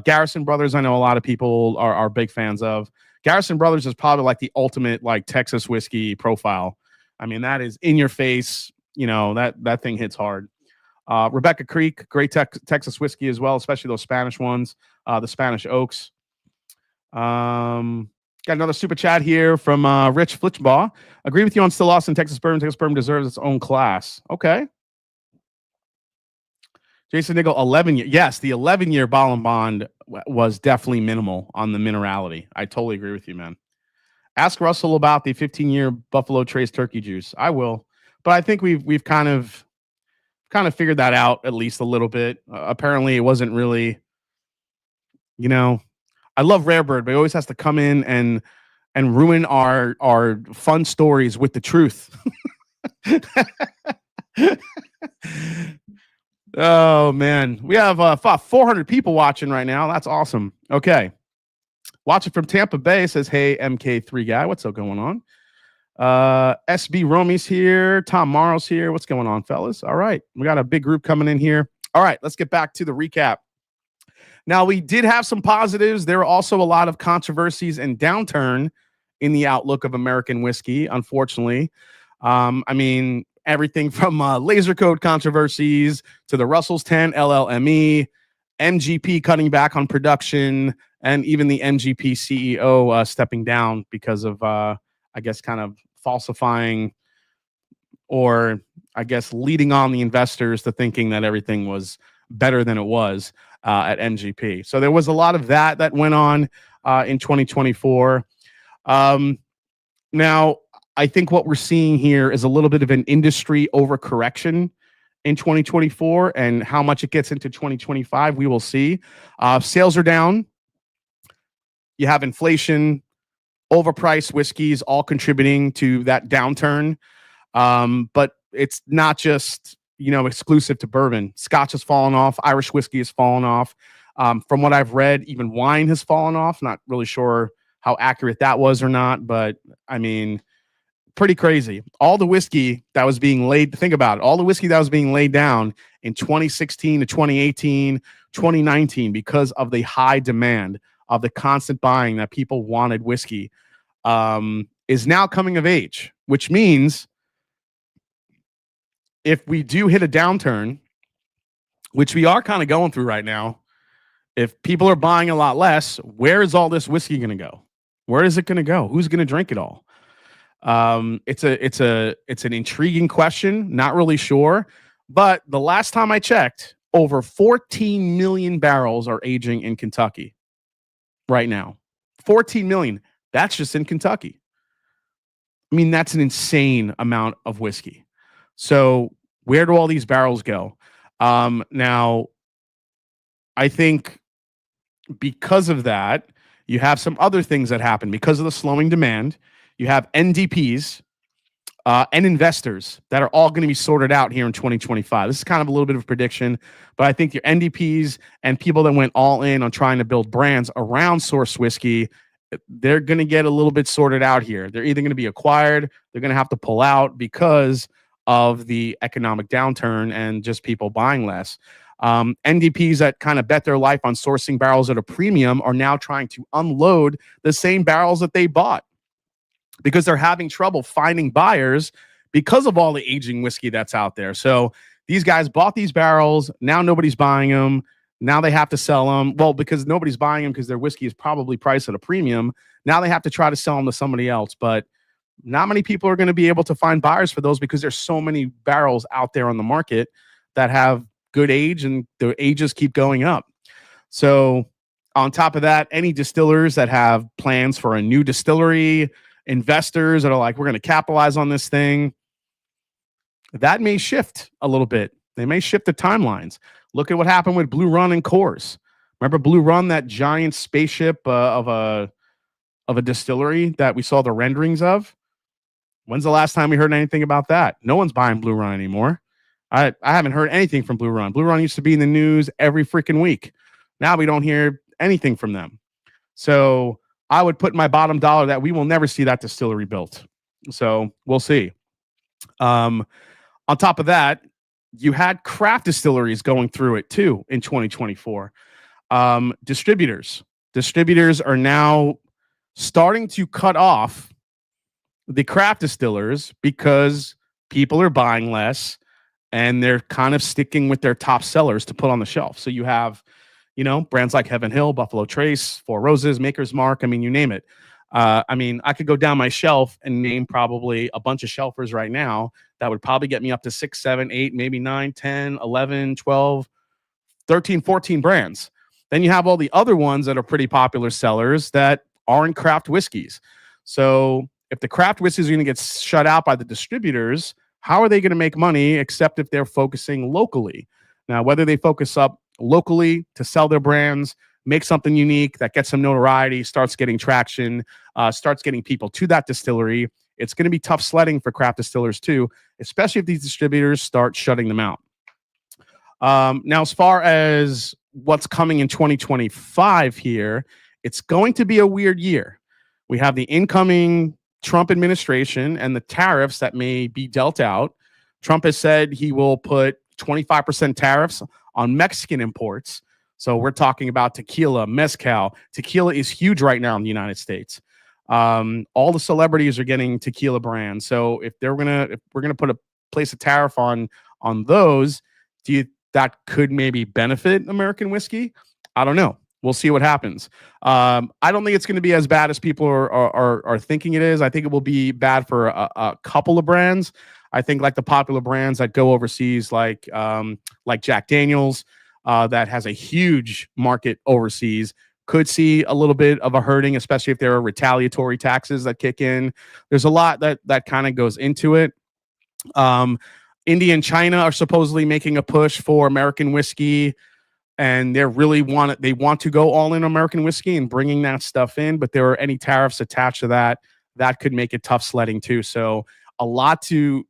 Garrison Brothers, I know a lot of people are big fans of. Garrison Brothers is probably like the ultimate like Texas whiskey profile. I mean, that is in your face. That thing hits hard. Rebecca Creek, great Texas whiskey as well, especially those Spanish ones, the Spanish Oaks. Got another super chat here from Rich Flitchbaugh. Agree with you on Still Austin, Texas bourbon. Texas bourbon deserves its own class. Okay. Jason Niggle, 11 year. Yes, the 11-year bottle and bond was definitely minimal on the minerality. I totally agree with you, man. Ask Russell about the 15-year Buffalo Trace turkey juice. I will, but I think we've kind of figured that out at least a little bit. Apparently, it wasn't really, I love Rare Bird, but he always has to come in and ruin our fun stories with the truth. Oh man, we have 400 people watching right now. That's awesome. Okay, watching from Tampa Bay says, "Hey MK3 guy, what's up going on?" SB Romy's here. Tom Morrow's here. What's going on, fellas? All right, we got a big group coming in here. All right, let's get back to the recap. Now, we did have some positives. There are also a lot of controversies and downturn in the outlook of American whiskey, unfortunately. I mean, everything from laser code controversies to the Russell's 10 LLME, MGP cutting back on production, and even the MGP CEO stepping down because of, I guess, kind of falsifying or, I guess, leading on the investors to thinking that everything was better than it was at MGP. So there was a lot of that went on in 2024. Now, I think what we're seeing here is a little bit of an industry overcorrection in 2024, and how much it gets into 2025, we will see. Sales are down. You have inflation, overpriced whiskeys, all contributing to that downturn. But it's not just, exclusive to bourbon. Scotch has fallen off. Irish whiskey has fallen off. From what I've read, even wine has fallen off. Not really sure how accurate that was or not, but I mean, pretty crazy. All the whiskey that was being laid, think about it, all the whiskey that was being laid down in 2016 to 2018, 2019, because of the high demand of the constant buying that people wanted whiskey, is now coming of age, which means if we do hit a downturn, which we are kind of going through right now, if people are buying a lot less, where is all this whiskey going to go? Where is it going to go? Who's going to drink it all? It's an intriguing question. Not really sure, but the last time I checked, over 14 million barrels are aging in Kentucky right now. 14 million. That's just in Kentucky. I mean, that's an insane amount of whiskey. So where do all these barrels go? Now, I think because of that, you have some other things that happen because of the slowing demand. You have NDPs and investors that are all going to be sorted out here in 2025. This is kind of a little bit of a prediction, but I think your NDPs and people that went all in on trying to build brands around source whiskey, they're going to get a little bit sorted out here. They're either going to be acquired, they're going to have to pull out because of the economic downturn and just people buying less. NDPs that kind of bet their life on sourcing barrels at a premium are now trying to unload the same barrels that they bought because they're having trouble finding buyers because of all the aging whiskey that's out there. So these guys bought these barrels. Now nobody's buying them. Now they have to sell them. Well, because nobody's buying them because their whiskey is probably priced at a premium. Now they have to try to sell them to somebody else. But not many people are going to be able to find buyers for those because there's so many barrels out there on the market that have good age and the ages keep going up. So on top of that, any distillers that have plans for a new distillery, investors that are like, we're going to capitalize on this thing, that may shift a little bit. They may shift the timelines. Look at what happened with Blue Run and Coors. Remember Blue Run, that giant spaceship of a distillery that we saw the renderings of? When's the last time we heard anything about that? No one's buying Blue Run anymore. I haven't heard anything from Blue Run. Blue Run used to be in the news every freaking week. Now we don't hear anything from them. So I would put my bottom dollar that we will never see that distillery built. So we'll see. On top of that, you had craft distilleries going through it too in 2024. Distributors are now starting to cut off the craft distillers because people are buying less and they're kind of sticking with their top sellers to put on the shelf. So you have, brands like Heaven Hill, Buffalo Trace, Four Roses, Maker's Mark. I mean, you name it. I could go down my shelf and name probably a bunch of shelfers right now that would probably get me up to 6, 7, 8, maybe 9, 10, 11, 12, 13, 14 brands. Then you have all the other ones that are pretty popular sellers that aren't craft whiskeys. So if the craft whiskeys are going to get shut out by the distributors, how are they going to make money except if they're focusing locally? Now, whether they focus up locally to sell their brands, make something unique that gets some notoriety, starts getting traction, starts getting people to that distillery. It's going to be tough sledding for craft distillers too, especially if these distributors start shutting them out. Now, as far as what's coming in 2025 here, it's going to be a weird year. We have the incoming Trump administration and the tariffs that may be dealt out. Trump has said he will put 25% tariffs on Mexican imports. So we're talking about tequila, mezcal. Tequila is huge right now in the United States. All the celebrities are getting tequila brands. So if we're gonna put a place a tariff on those, that could maybe benefit American whiskey? I don't know. We'll see what happens. I don't think it's going to be as bad as people are thinking it is. I think it will be bad for a couple of brands. I think like the popular brands that go overseas, like Jack Daniels, that has a huge market overseas, could see a little bit of a hurting, especially if there are retaliatory taxes that kick in. There's a lot that kind of goes into it. India and China are supposedly making a push for American whiskey, and they want to go all in American whiskey and bringing that stuff in. But there are any tariffs attached to that could make it tough sledding too. So a lot to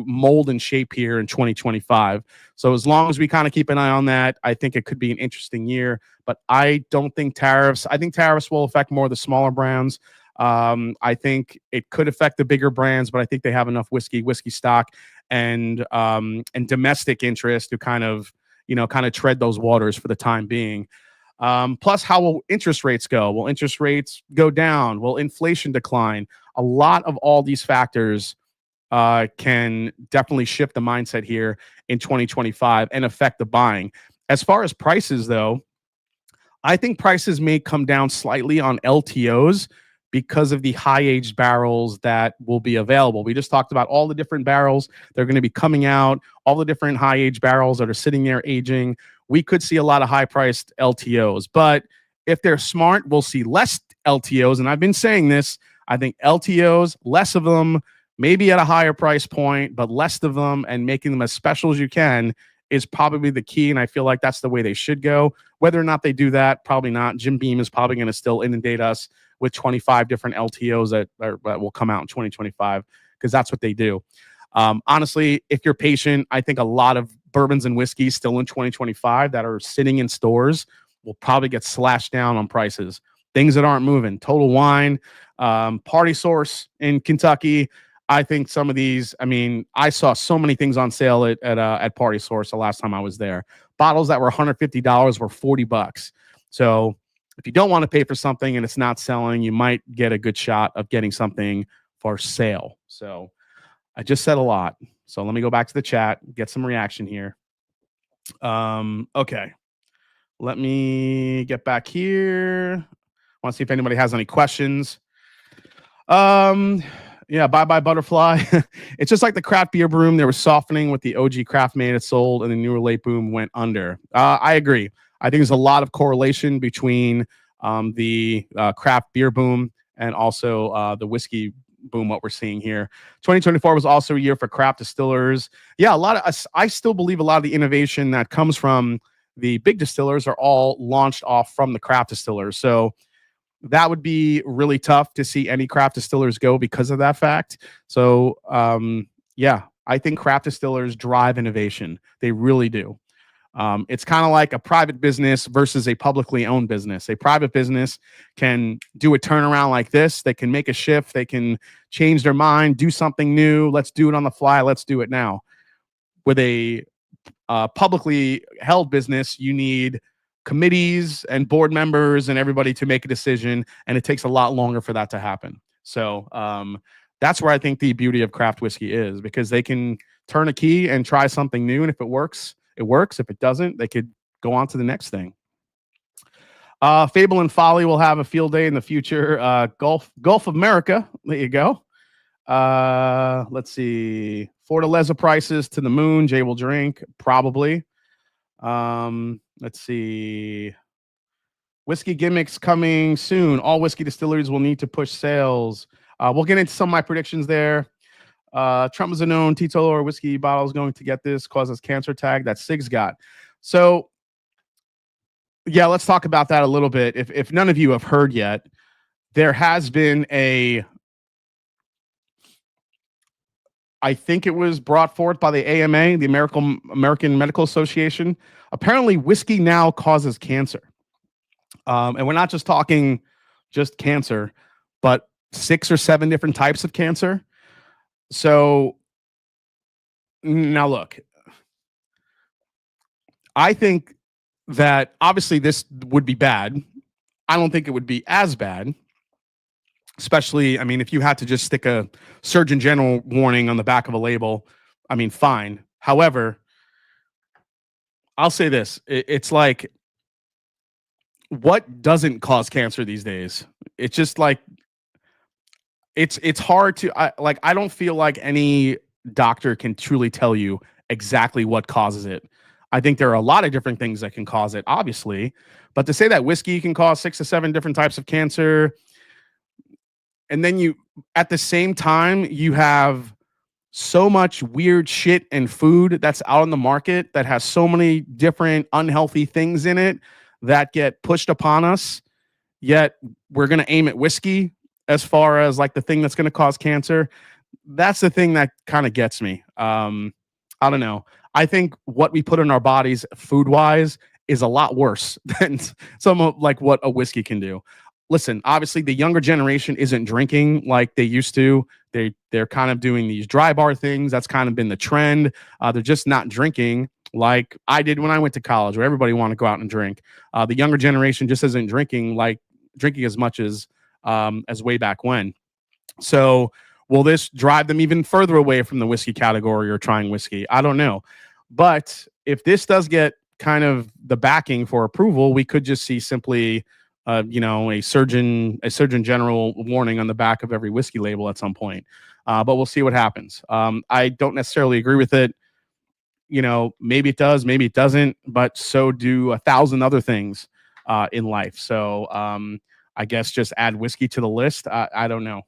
mold and shape here in 2025. So as long as we kind of keep an eye on that, I think it could be an interesting year. But I think tariffs will affect more of the smaller brands. I think it could affect the bigger brands, but I think they have enough whiskey stock and domestic interest to kind of tread those waters for the time being. Plus, how will interest rates go? Will interest rates go down? Will inflation decline? A lot of all these factors can definitely shift the mindset here in 2025 and affect the buying. As far as prices, though, I think prices may come down slightly on LTOs because of the high-aged barrels that will be available. We just talked about all the different barrels that are going to be coming out, all the different high-aged barrels that are sitting there aging. We could see a lot of high-priced LTOs. But if they're smart, we'll see less LTOs. And I've been saying this. I think LTOs, less of them, maybe at a higher price point, but less of them and making them as special as you can is probably the key. And I feel like that's the way they should go. Whether or not they do that, probably not. Jim Beam is probably going to still inundate us with 25 different LTOs that will come out in 2025 because that's what they do. Honestly, if you're patient, I think a lot of bourbons and whiskeys still in 2025 that are sitting in stores will probably get slashed down on prices. Things that aren't moving. Total Wine, Party Source in Kentucky. I think some of these, I saw so many things on sale at Party Source the last time I was there. Bottles that were $150 were $40. So if you don't want to pay for something and it's not selling, you might get a good shot of getting something for sale. So I just said a lot. So let me go back to the chat, get some reaction here. Okay. Let me get back here. I want to see if anybody has any questions. Yeah, bye-bye Butterfly. It's just like the craft beer boom. There was softening with the OG craft made it sold and the newer late boom went under. I agree. I think there's a lot of correlation between the craft beer boom and also the whiskey boom, what we're seeing here. 2024 was also a year for craft distillers. Yeah, I still believe a lot of the innovation that comes from the big distillers are all launched off from the craft distillers. So that would be really tough to see any craft distillers go because of that fact. So, yeah, I think craft distillers drive innovation. They really do. It's kind of like a private business versus a publicly owned business. A private business can do a turnaround like this. They can make a shift. They can change their mind, do something new. Let's do it on the fly. Let's do it now. With a publicly held business, you need committees and board members and everybody to make a decision, and it takes a lot longer for that to happen. So that's where I think the beauty of craft whiskey is, because they can turn a key and try something new, and if it works, it works. If it doesn't, they could go on to the next thing. Fable and Folly will have a field day in the future. Gulf of America, there you go. Let's see. Fortaleza prices to the moon. Jay will drink, probably. Let's see. Whiskey gimmicks coming soon. All whiskey distilleries will need to push sales. We'll get into some of my predictions there. Trump is a known teetotaler. Whiskey bottles going to get this, causes cancer tag that SIG's got. So Yeah, let's talk about that a little bit. If none of you have heard yet, there has been I think it was brought forth by the AMA, the American Medical Association. Apparently, whiskey now causes cancer. And we're not just talking just cancer, but 6 or 7 different types of cancer. So now look, I think that obviously this would be bad. I don't think it would be as bad, especially, I mean, if you had to just stick a Surgeon General warning on the back of a label, I mean, fine. However, I'll say this. It's like, what doesn't cause cancer these days? It's just like, it's hard to, I don't feel like any doctor can truly tell you exactly what causes it. I think there are a lot of different things that can cause it, obviously, but to say that whiskey can cause 6 to 7 different types of cancer, and then you, at the same time, you have so much weird shit and food that's out on the market that has so many different unhealthy things in it that get pushed upon us, yet we're going to aim at whiskey as far as like the thing that's going to cause cancer. That's the thing that kind of gets me. I don't know. I think what we put in our bodies food wise is a lot worse than some of like what a whiskey can do. Listen, obviously the younger generation isn't drinking like they used to. They're kind of doing these dry bar things. That's kind of been the trend. They're just not drinking like I did when I went to college, where everybody wanted to go out and drink. The younger generation just isn't drinking as much as way back when. So will this drive them even further away from the whiskey category or trying whiskey? I don't know. But if this does get kind of the backing for approval, we could just see simply, a surgeon general warning on the back of every whiskey label at some point. But we'll see what happens. I don't necessarily agree with it. Maybe it does, maybe it doesn't, but so do 1,000 other things in life. So I guess just add whiskey to the list. I don't know.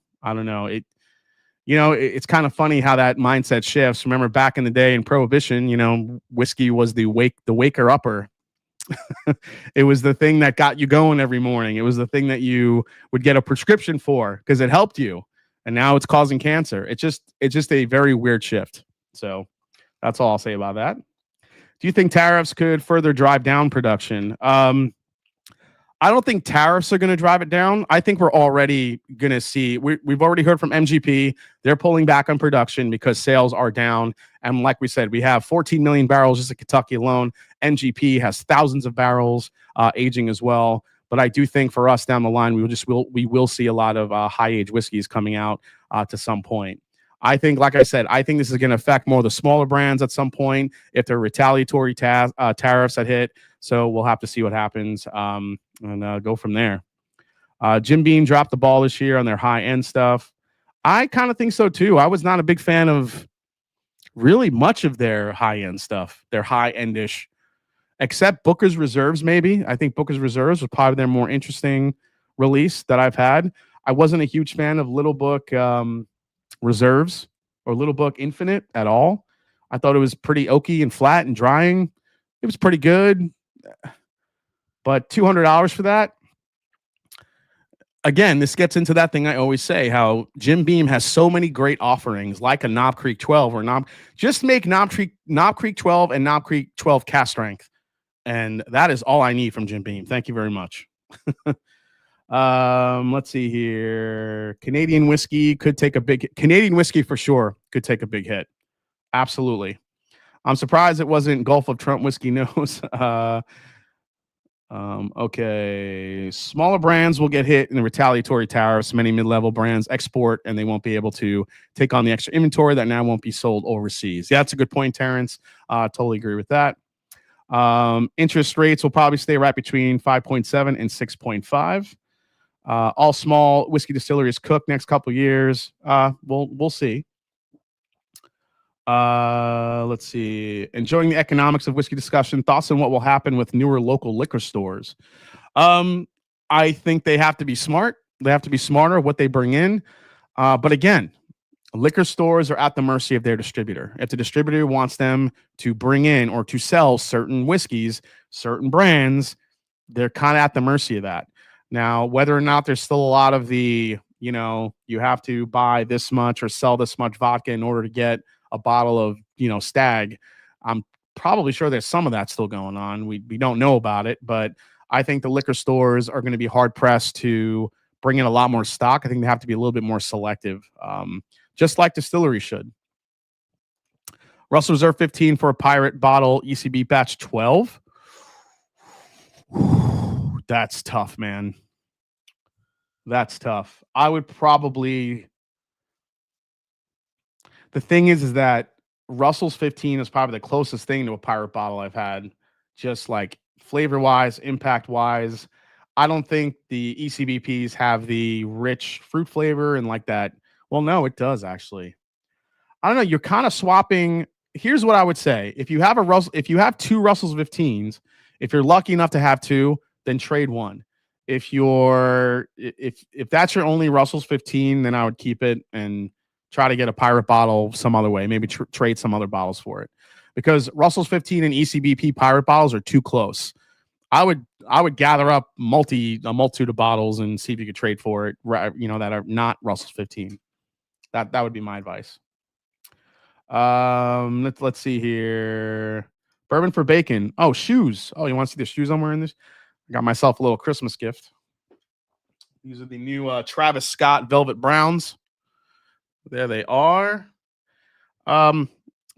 It's kind of funny how that mindset shifts. Remember back in the day in Prohibition, whiskey was the waker upper. It was the thing that got you going every morning. It was the thing that you would get a prescription for because it helped you. And now it's causing cancer. It's just a very weird shift. So that's all I'll say about that. Do you think tariffs could further drive down production? I don't think tariffs are going to drive it down. I think we're already going to see, we've already heard from MGP. They're pulling back on production because sales are down. And like we said, we have 14 million barrels just in Kentucky alone. MGP has thousands of barrels aging as well. But I do think for us down the line, we will see a lot of high age whiskeys coming out to some point. I think, like I said, I think this is going to affect more of the smaller brands at some point if there are retaliatory tariffs that hit. So we'll have to see what happens and go from there. Jim Beam dropped the ball this year on their high-end stuff. I kind of think so, too. I was not a big fan of really much of their high-end stuff, their high-end-ish, except Booker's Reserves, maybe. I think Booker's Reserves was probably their more interesting release that I've had. I wasn't a huge fan of Little Book Reserves or Little Book Infinite at all. I thought it was pretty oaky and flat and drying. It was pretty good. But $200 for that? Again, this gets into that thing I always say, how Jim Beam has so many great offerings, like a Knob Creek 12 or just make Knob Creek 12 and Knob Creek 12 cast strength. And that is all I need from Jim Beam. Thank you very much. Let's see here. Canadian whiskey for sure could take a big hit. Absolutely. I'm surprised it wasn't Gulf of Trump whiskey nose. Okay. Smaller brands will get hit in the retaliatory tariffs. Many mid-level brands export and they won't be able to take on the extra inventory that now won't be sold overseas. Yeah, that's a good point, Terrence. Totally agree with that. Interest rates will probably stay right between 5.7 and 6.5. All small whiskey distilleries cook next couple of years. We'll see. Let's see. Enjoying the economics of whiskey discussion. Thoughts on what will happen with newer local liquor stores? I think they have to be smart. They have to be smarter what they bring in. But again, liquor stores are at the mercy of their distributor. If the distributor wants them to bring in or to sell certain whiskeys, certain brands, they're kind of at the mercy of that. Now, whether or not there's still a lot of the, you have to buy this much or sell this much vodka in order to get a bottle of, Stag. I'm probably sure there's some of that still going on. We don't know about it, but I think the liquor stores are going to be hard pressed to bring in a lot more stock. I think they have to be a little bit more selective, just like distilleries should. Russell Reserve 15 for a pirate bottle, ECB batch 12. That's tough, man. That's tough. I would probably. The thing is that Russell's 15 is probably the closest thing to a pirate bottle I've had, just like flavor wise, impact wise. I don't think the ECBPs have the rich fruit flavor and like that. Well, no, it does actually. I don't know. You're kind of swapping. Here's what I would say: if you have if you have two Russell's 15s, if you're lucky enough to have two, then trade one. If that's your only Russell's 15, then I would keep it and try to get a pirate bottle some other way. Maybe trade some other bottles for it, because Russell's 15 and ECBP pirate bottles are too close. I would gather up a multitude of bottles and see if you could trade for it. That are not Russell's 15. That would be my advice. Let's see here. Bourbon for bacon. Oh, shoes. Oh, you want to see the shoes I'm wearing? This. I got myself a little Christmas gift. These are the new Travis Scott Velvet Browns. There they are. Not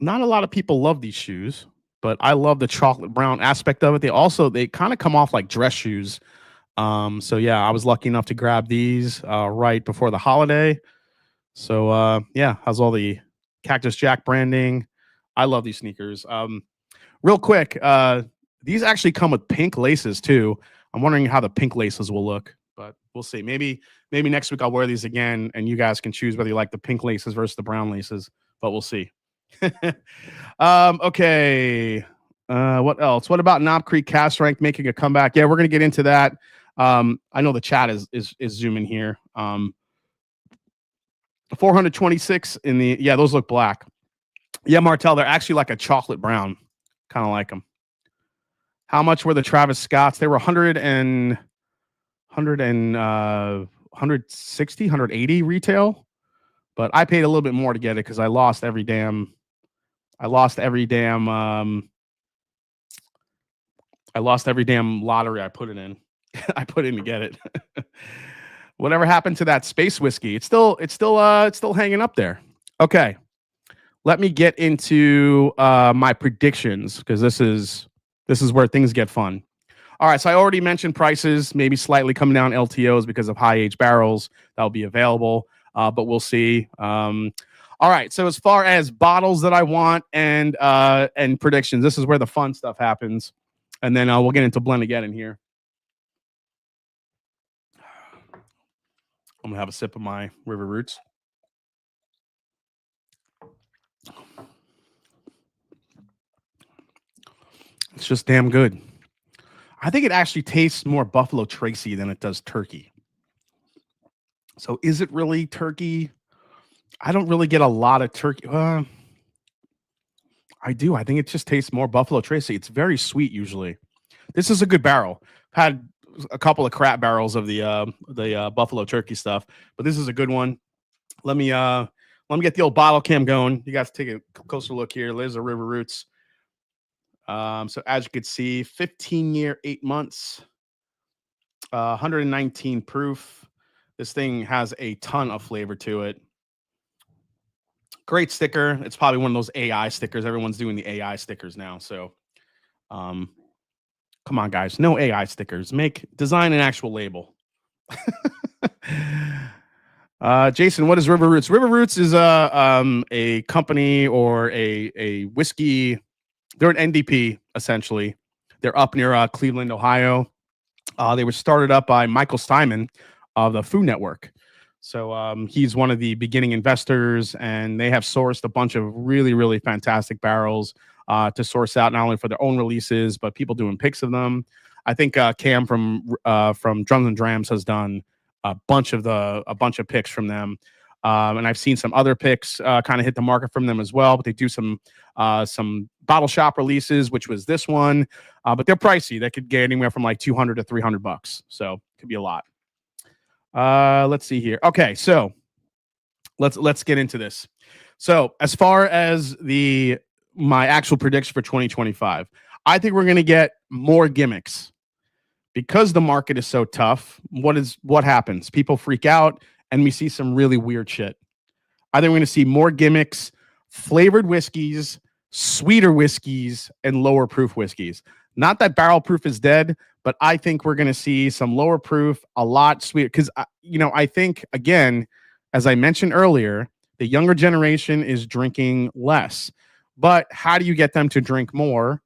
a lot of people love these shoes, but I love the chocolate brown aspect of it. They kind of come off like dress shoes. So yeah, I was lucky enough to grab these right before the holiday. So yeah, how's all the Cactus Jack branding? I love these sneakers. Real quick, these actually come with pink laces too. I'm wondering how the pink laces will look, but we'll see. Maybe next week I'll wear these again, and you guys can choose whether you like the pink laces versus the brown laces. But we'll see. Okay. What else? What about Knob Creek Cask Strength making a comeback? Yeah, we're gonna get into that. I know the chat is zooming here. 426 in the those look black. Yeah, Martel, they're actually like a chocolate brown. Kind of like them. How much were the Travis Scotts? They were 160, 180 retail, but I paid a little bit more to get it because I lost every damn lottery I put it in. I put in to get it. Whatever happened to that space whiskey? It's still hanging up there. Okay. Let me get into my predictions, because this is where things get fun. All right, so I already mentioned prices, maybe slightly coming down LTOs because of high age barrels that'll be available, but we'll see. All right, so as far as bottles that I want and predictions, this is where the fun stuff happens, and then we'll get into Blendageddon here. I'm gonna have a sip of my River Roots. It's just damn good. I think it actually tastes more Buffalo Tracy than it does turkey. So is it really turkey? I don't really get a lot of turkey. I do. I think it just tastes more Buffalo Tracy. It's very sweet usually. This is a good barrel. I've had a couple of crap barrels of the Buffalo Turkey stuff, but this is a good one. Let me get the old bottle cam going. You guys take a closer look here. There's the River Roots. So as you can see, 15-year, 8 months, 119 proof. This thing has a ton of flavor to it. Great sticker. It's probably one of those AI stickers. Everyone's doing the AI stickers now. So, come on, guys. No AI stickers. Design an actual label. Jason, what is River Roots? River Roots is a company or a whiskey. They're an NDP, essentially. They're up near Cleveland, Ohio. They were started up by Michael Simon of the Food Network. So he's one of the beginning investors, and they have sourced a bunch of really, really fantastic barrels to source out, not only for their own releases, but people doing picks of them. I think Cam from Drums and Drams has done a bunch of picks from them. And I've seen some other picks kind of hit the market from them as well, but they do some bottle shop releases, which was this one, but they're pricey. They could get anywhere from like $200 to $300, so it could be a lot. Let's see here. Okay, so let's get into this. So as far as my actual prediction for 2025, I think we're going to get more gimmicks because the market is so tough. What happens? People freak out, and we see some really weird shit. I think we're going to see more gimmicks, flavored whiskeys, sweeter whiskeys, and lower proof whiskeys. Not that barrel proof is dead, but I think we're going to see some lower proof, a lot sweeter. Because, I think, again, as I mentioned earlier, the younger generation is drinking less. But how do you get them to drink more?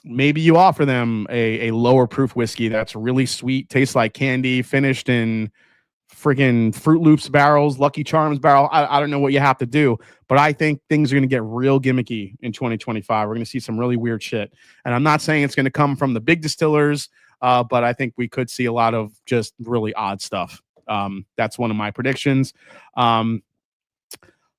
Maybe you offer them a lower proof whiskey that's really sweet, tastes like candy, finished in friggin' Fruit Loops barrels, Lucky Charms barrel. I don't know what you have to do, but I think things are going to get real gimmicky in 2025. We're going to see some really weird shit. And I'm not saying it's going to come from the big distillers, but I think we could see a lot of just really odd stuff. That's one of my predictions.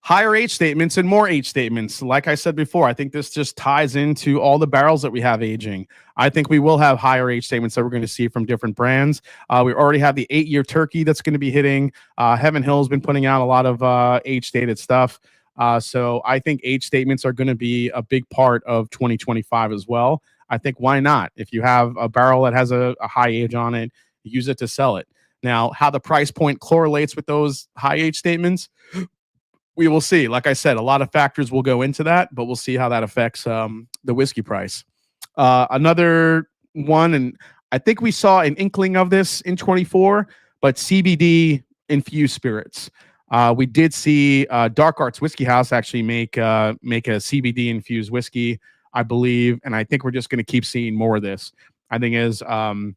Higher age statements and more age statements. Like I said before, I think this just ties into all the barrels that we have aging. I think we will have higher age statements that we're going to see from different brands. We already have the 8-year turkey that's going to be hitting. Heaven Hill's been putting out a lot of age-stated stuff. So I think age statements are going to be a big part of 2025 as well. I think why not? If you have a barrel that has a high age on it, use it to sell it. Now, how the price point correlates with those high age statements, we will see. Like I said, a lot of factors will go into that, but we'll see how that affects the whiskey price. Another one, and I think we saw an inkling of this in 24, but CBD infused spirits. We did see Dark Arts Whiskey House actually make a CBD infused whiskey, I believe, and I think we're just going to keep seeing more of this. I think as the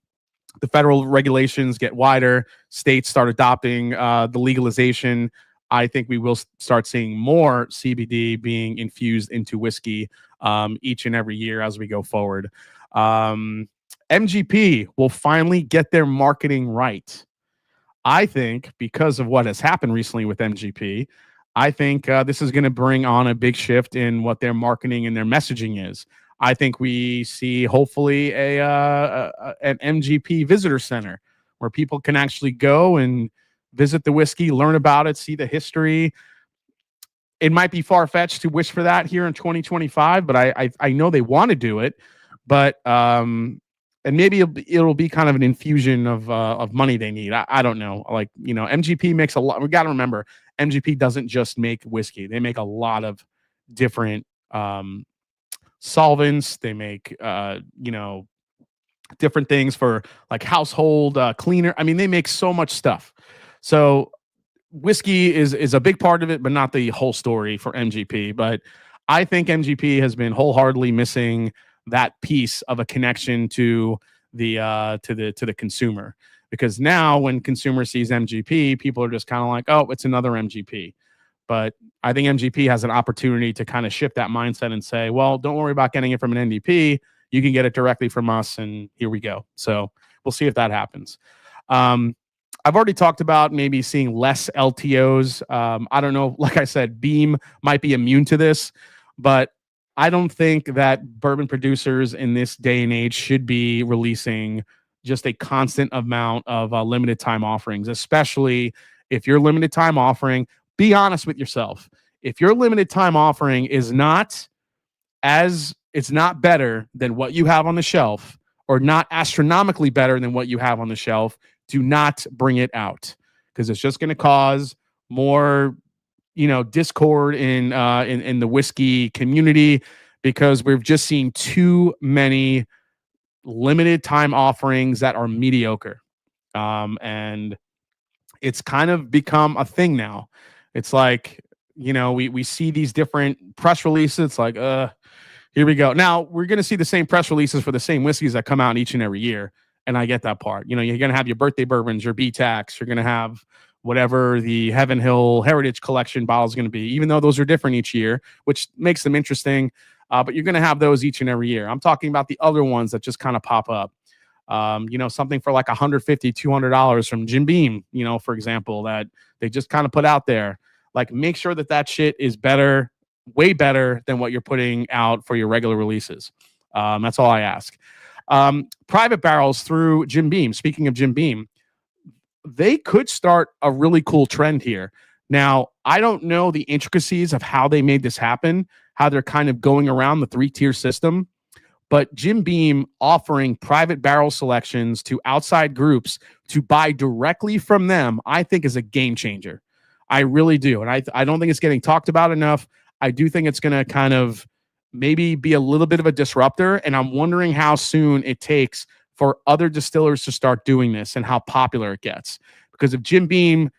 federal regulations get wider, states start adopting the legalization, I think we will start seeing more CBD being infused into whiskey each and every year as we go forward. MGP will finally get their marketing right. I think because of what has happened recently with MGP, I think this is going to bring on a big shift in what their marketing and their messaging is. I think we see hopefully an MGP visitor center where people can actually go and visit the whiskey, learn about it, see the history. It might be far-fetched to wish for that here in 2025, but I know they want to do it. But and maybe it'll be kind of an infusion of money they need. I don't know. Like, MGP makes a lot. We got to remember, MGP doesn't just make whiskey. They make a lot of different solvents. They make different things for like household cleaner. I mean, they make so much stuff. So whiskey is a big part of it, but not the whole story for MGP. But I think MGP has been wholeheartedly missing that piece of a connection to the consumer, because now when consumer sees MGP, people are just kind of like, oh, it's another MGP. But I think MGP has an opportunity to kind of shift that mindset and say, well, don't worry about getting it from an NDP. You can get it directly from us, and here we go. So we'll see if that happens. I've already talked about maybe seeing less LTOs. I don't know. Like I said, Beam might be immune to this, but I don't think that bourbon producers in this day and age should be releasing just a constant amount of limited time offerings, especially if your limited time offering, be honest with yourself. If your limited time offering is not it's not better than what you have on the shelf, or not astronomically better than what you have on the shelf, do not bring it out, because it's just going to cause more, discord in the whiskey community, because we've just seen too many limited time offerings that are mediocre. And it's kind of become a thing now. It's like, we see these different press releases. It's like, here we go. Now we're going to see the same press releases for the same whiskeys that come out each and every year. And I get that part. You're going to have your birthday bourbons, your BTACs. You're going to have whatever the Heaven Hill Heritage Collection bottle is going to be, even though those are different each year, which makes them interesting. But you're going to have those each and every year. I'm talking about the other ones that just kind of pop up. Something for like $150, $200 from Jim Beam, for example, that they just kind of put out there. Like, make sure that shit is better way better than what you're putting out for your regular releases. That's all I ask. Private barrels through Jim Beam. Speaking of Jim Beam, they could start a really cool trend here. Now, I don't know the intricacies of how they made this happen, how they're kind of going around the 3-tier system, but Jim Beam offering private barrel selections to outside groups to buy directly from them, I think is a game changer. I really do. And I don't think it's getting talked about enough. I do think it's going to kind of maybe be a little bit of a disruptor. And I'm wondering how soon it takes for other distillers to start doing this and how popular it gets. Because if Jim Beam,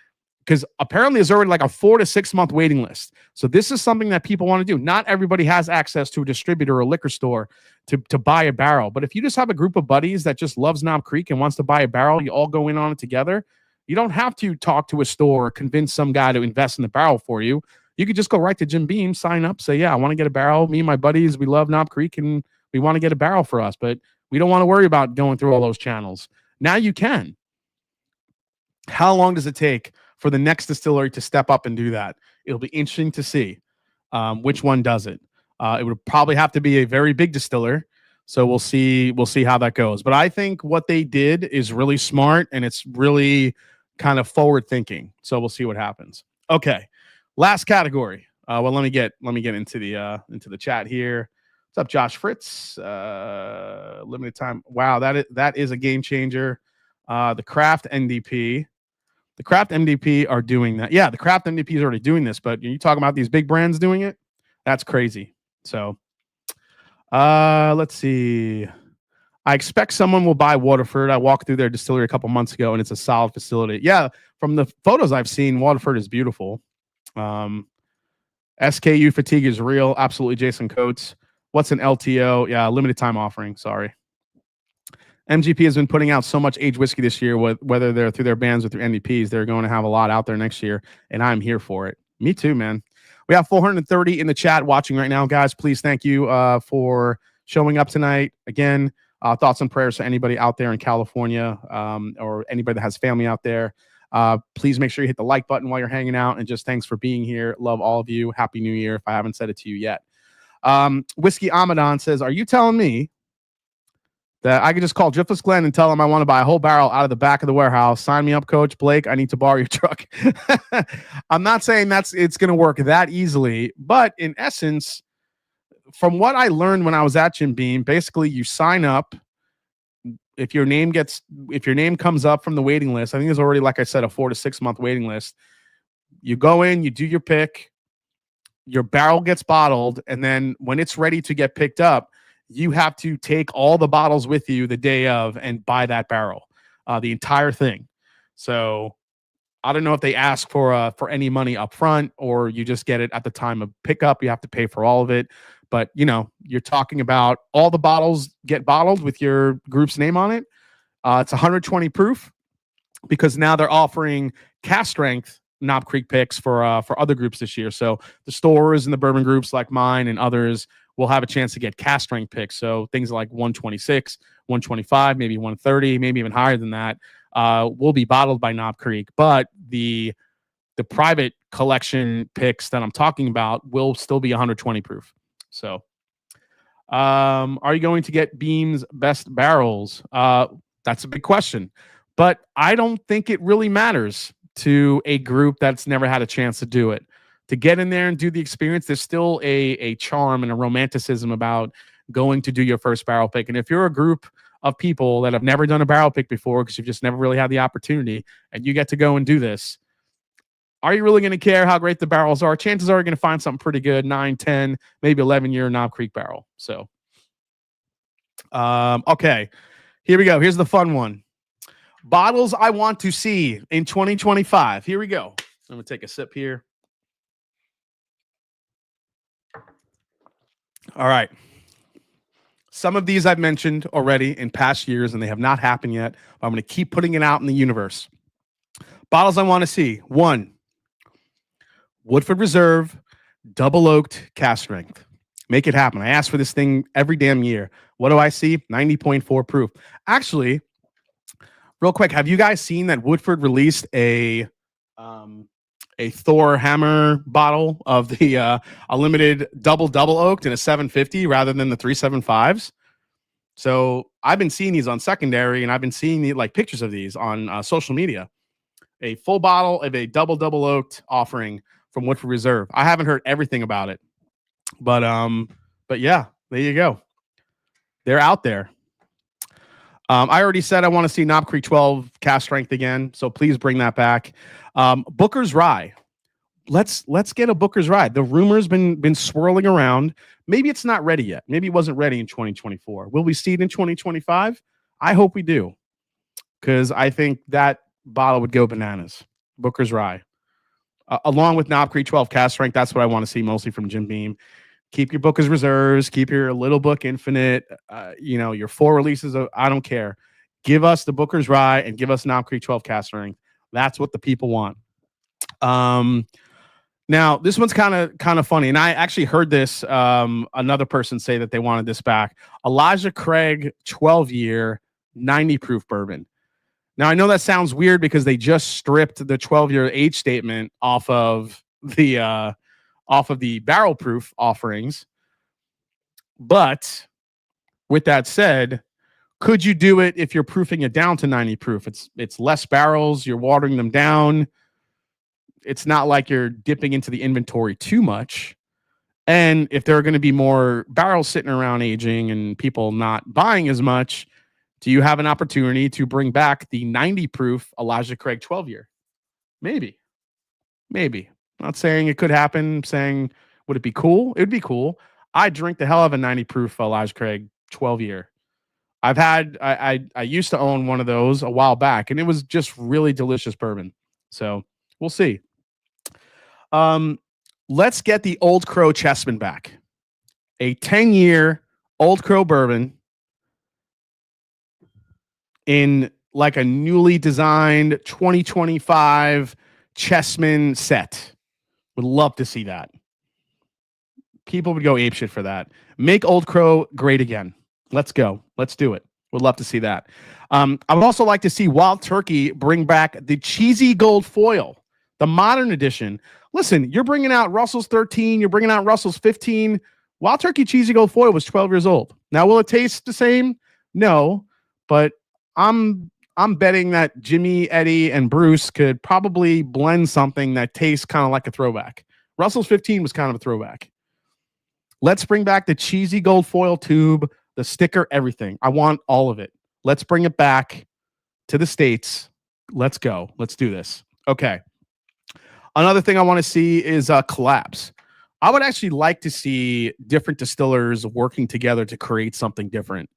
because apparently there's already like a 4 to 6 month waiting list. So this is something that people want to do. Not everybody has access to a distributor or a liquor store to buy a barrel. But if you just have a group of buddies that just loves Knob Creek and wants to buy a barrel, you all go in on it together. You don't have to talk to a store or convince some guy to invest in the barrel for you. You could just go right to Jim Beam, sign up, say, yeah, I want to get a barrel. Me and my buddies, we love Knob Creek and we want to get a barrel for us. But we don't want to worry about going through all those channels. Now you can. How long does it take for the next distillery to step up and do that? It'll be interesting to see which one does it. It would probably have to be a very big distiller. So we'll see how that goes. But I think what they did is really smart and it's really kind of forward thinking. So we'll see what happens. Okay. Last category. Well, let me get into the chat here. What's up, Josh Fritz? Limited time. Wow, that is a game changer. The Craft NDP. The Craft MDP are doing that. Yeah, the Craft MDP is already doing this, but you talking about these big brands doing it? That's crazy. So, let's see. I expect someone will buy Waterford. I walked through their distillery a couple months ago, and it's a solid facility. Yeah, from the photos I've seen, Waterford is beautiful. SKU fatigue is real. Absolutely, Jason Coates. What's an LTO? Yeah, limited time offering. Sorry. MGP has been putting out so much aged whiskey this year, whether they're through their bands or through NDPs. They're going to have a lot out there next year, and I'm here for it. Me too, man. We have 430 in the chat watching right now, guys. Please, thank you for showing up tonight. Again, thoughts and prayers to anybody out there in California or anybody that has family out there. Please make sure you hit the like button while you're hanging out, and just thanks for being here. Love all of you. Happy New Year if I haven't said it to you yet. Whiskey Amadon says, are you telling me that I could just call Driftless Glen and tell him I want to buy a whole barrel out of the back of the warehouse? Sign me up, Coach Blake. I need to borrow your truck. I'm not saying it's going to work that easily, but in essence, from what I learned when I was at Jim Beam, basically you sign up. If your name comes up from the waiting list, I think there's already, like I said, a 4 to 6 month waiting list. You go in, you do your pick, your barrel gets bottled, and then when it's ready to get picked up, you have to take all the bottles with you the day of and buy that barrel, the entire thing. So I don't know if they ask for any money up front or you just get it at the time of pickup. You have to pay for all of it. But, you're talking about all the bottles get bottled with your group's name on it. It's 120 proof because now they're offering cask strength Knob Creek picks for other groups this year. So the stores and the bourbon groups like mine and others will have a chance to get cask strength picks. So things like 126, 125, maybe 130, maybe even higher than that, will be bottled by Knob Creek. But the private collection picks that I'm talking about will still be 120 proof. So are you going to get Beam's best barrels? That's a big question. But I don't think it really matters to a group that's never had a chance to do it. To get in there and do the experience, there's still a charm and a romanticism about going to do your first barrel pick. And if you're a group of people that have never done a barrel pick before because you've just never really had the opportunity and you get to go and do this, are you really going to care how great the barrels are? Chances are you're going to find something pretty good, 9, 10, maybe 11-year Knob Creek barrel. So, okay, here we go. Here's the fun one. Bottles I want to see in 2025. Here we go. I'm going to take a sip here. All right. Some of these I've mentioned already in past years, and they have not happened yet. I'm going to keep putting it out in the universe. Bottles I want to see. 1, Woodford Reserve, double oaked cask strength. Make it happen. I ask for this thing every damn year. What do I see? 90.4 proof. Actually, real quick, have you guys seen that Woodford released a a Thor Hammer bottle of the a limited double oaked in a 750 rather than the 375s. So I've been seeing these on secondary, and I've been seeing like pictures of these on social media. A full bottle of a double oaked offering from Woodford Reserve. I haven't heard everything about it, but yeah, there you go. They're out there. I already said I want to see Knob Creek 12 cast strength again, so please bring that back. Booker's Rye. Let's get a Booker's Rye. The rumor's been swirling around. Maybe it's not ready yet. Maybe it wasn't ready in 2024. Will we see it in 2025? I hope we do, because I think that bottle would go bananas. Booker's Rye. Along with Knob Creek 12 cast strength, that's what I want to see mostly from Jim Beam. Keep your Booker's Reserves, keep your Little Book Infinite, your 4 releases of, I don't care. Give us the Booker's Rye and give us Knob Creek 12 cast strength. That's what the people want. Now this one's kind of funny, and I actually heard this another person say that they wanted this back. Elijah Craig 12-year 90 proof bourbon. Now I know that sounds weird because they just stripped the 12-year age statement off of the barrel proof offerings. But with that said, could you do it if you're proofing it down to 90 proof? It's less barrels, you're watering them down. It's not like you're dipping into the inventory too much. And if there are going to be more barrels sitting around aging and people not buying as much, do you have an opportunity to bring back the 90 proof Elijah Craig 12-year? Maybe. Not saying it could happen. I'm saying, would it be cool? It would be cool. I drink the hell of a 90 proof Elijah Craig 12-year. I used to own one of those a while back, and it was just really delicious bourbon. So we'll see. Let's get the Old Crow Chessman back. A 10-year Old Crow bourbon in like a newly designed 2025 Chessman set. Would love to see that. People would go apeshit for that. Make Old Crow great again. Let's go. Let's do it. Would love to see that. I would also like to see Wild Turkey bring back the cheesy gold foil, the modern edition. Listen, you're bringing out Russell's 13. You're bringing out Russell's 15. Wild Turkey cheesy gold foil was 12 years old. Now, will it taste the same? No, but I'm betting that Jimmy, Eddie, and Bruce could probably blend something that tastes kind of like a throwback. Russell's 15 was kind of a throwback. Let's bring back the cheesy gold foil tube, the sticker, everything. I want all of it. Let's bring it back to the States. Let's go. Let's do this. Okay. Another thing I want to see is collabs. I would actually like to see different distillers working together to create something different.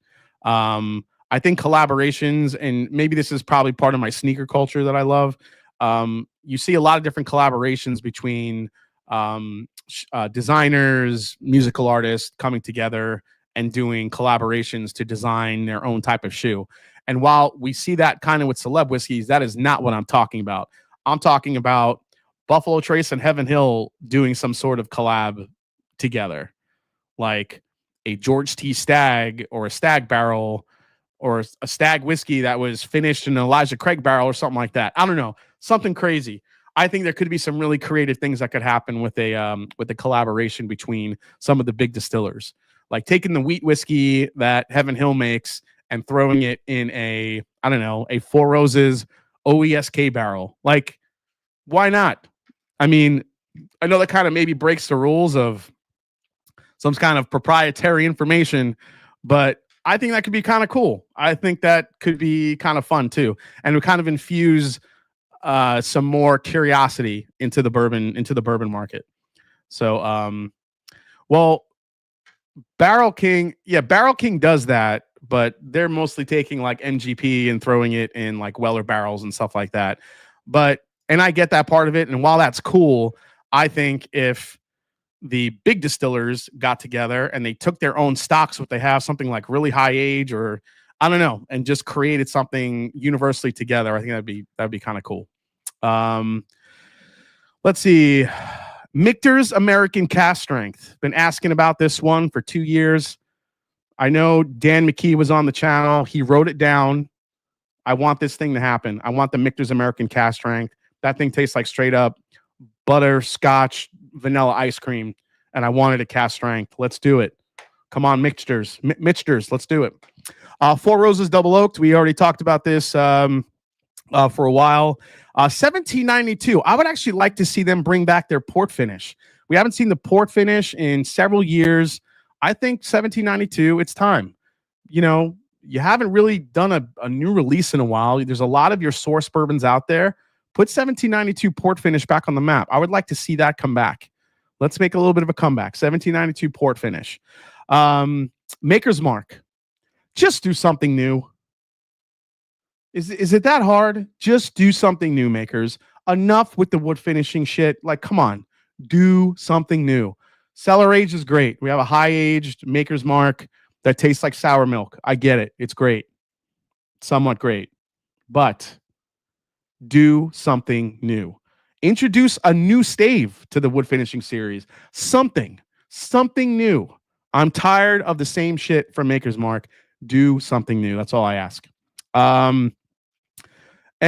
I think collaborations, and maybe this is probably part of my sneaker culture that I love. You see a lot of different collaborations between designers, musical artists coming together and doing collaborations to design their own type of shoe. And while we see that kind of with celeb whiskeys, that is not what I'm talking about. I'm talking about Buffalo Trace and Heaven Hill doing some sort of collab together, like a George T. Stag or a Stag barrel, or a Stag whiskey that was finished in an Elijah Craig barrel or something like that. I don't know, something crazy. I think there could be some really creative things that could happen with a collaboration between some of the big distillers, like taking the wheat whiskey that Heaven Hill makes and throwing it in a Four Roses OESK barrel. Like, why not? I mean, I know that kind of maybe breaks the rules of some kind of proprietary information, but I think that could be kind of cool. I think that could be kind of fun too, and would kind of infuse some more curiosity into the bourbon market. So, well, Barrel King does that, but they're mostly taking like MGP and throwing it in like Weller barrels and stuff like that. And I get that part of it. And while that's cool, I think if the big distillers got together and they took their own stocks, what they have, something like really high age, or I don't know, and just created something universally together, I think that'd be kind of cool. Let's see. Michter's American Cast Strength. Been asking about this one for 2 years. I know Dan McKee was on the channel. He wrote it down. I want this thing to happen. I want the Michter's American Cast Strength. That thing tastes like straight up butterscotch vanilla ice cream, and I wanted a cast strength. Let's do it. Come on, mixtures. Let's do it. Four Roses Double Oaked. We already talked about this for a while. 1792. I would actually like to see them bring back their port finish. We haven't seen the port finish in several years. I think 1792, it's time. You know, you haven't really done a new release in a while. There's a lot of your source bourbons out there. Put 1792 port finish back on the map. I would like to see that come back. Let's make a little bit of a comeback. 1792 port finish. Maker's Mark. Just do something new. Is it that hard? Just do something new, makers. Enough with the wood finishing shit. Like, come on. Do something new. Cellar age is great. We have a high-aged Maker's Mark that tastes like sour milk. I get it. It's great. Somewhat great. But do something new. Introduce a new stave to the wood finishing series. Something new. I'm tired of the same shit from Maker's Mark. Do something new. That's all I ask. And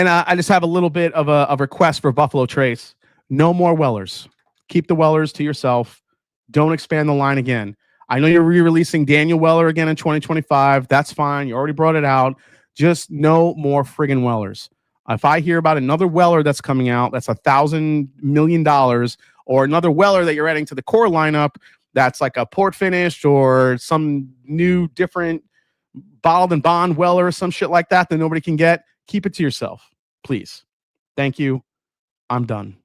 I just have a little bit of a request for Buffalo Trace. No more Wellers. Keep the Wellers to yourself. Don't expand the line again. I know you're re-releasing Daniel Weller again in 2025. That's fine. You already brought it out. Just no more friggin' Wellers. If I hear about another Weller that's coming out, that's $1,000 million, or another Weller that you're adding to the core lineup, that's like a port finish or some new different bottled and bond Weller or some shit like that nobody can get, keep it to yourself, please. Thank you. I'm done.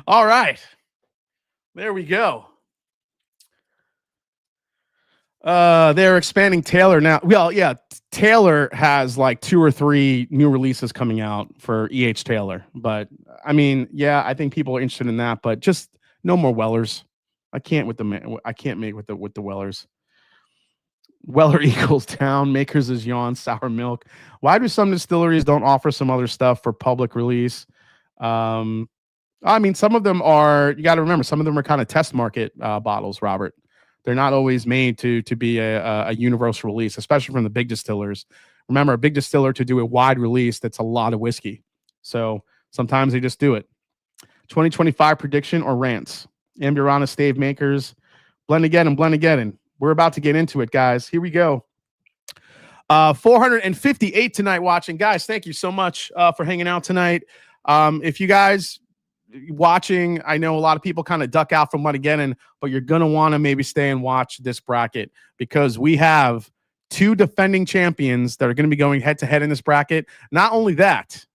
All right. There we go. They're expanding Taylor now. Well, yeah, Taylor has like 2 or 3 new releases coming out for EH Taylor. But I mean, yeah, I think people are interested in that, but just no more Wellers. I can't make with the Wellers. Weller equals down. Makers is yawn. Sour milk. Why do some distilleries don't offer some other stuff for public release? I mean, some of them are. You got to remember, some of them are kind of test market bottles, Robert. They're not always made to be a universal release, especially from the big distillers. Remember, a big distiller to do a wide release, that's a lot of whiskey. So sometimes they just do it. 2025 prediction or rants? Amburana stave makers. Blendageddon. We're about to get into it, guys. Here we go. 458 tonight watching. Guys, thank you so much for hanging out tonight. If you guys watching, I know a lot of people kind of duck out from Blendageddon, but you're going to want to maybe stay and watch this bracket because we have 2 defending champions that are going to be going head-to-head in this bracket. Not only that,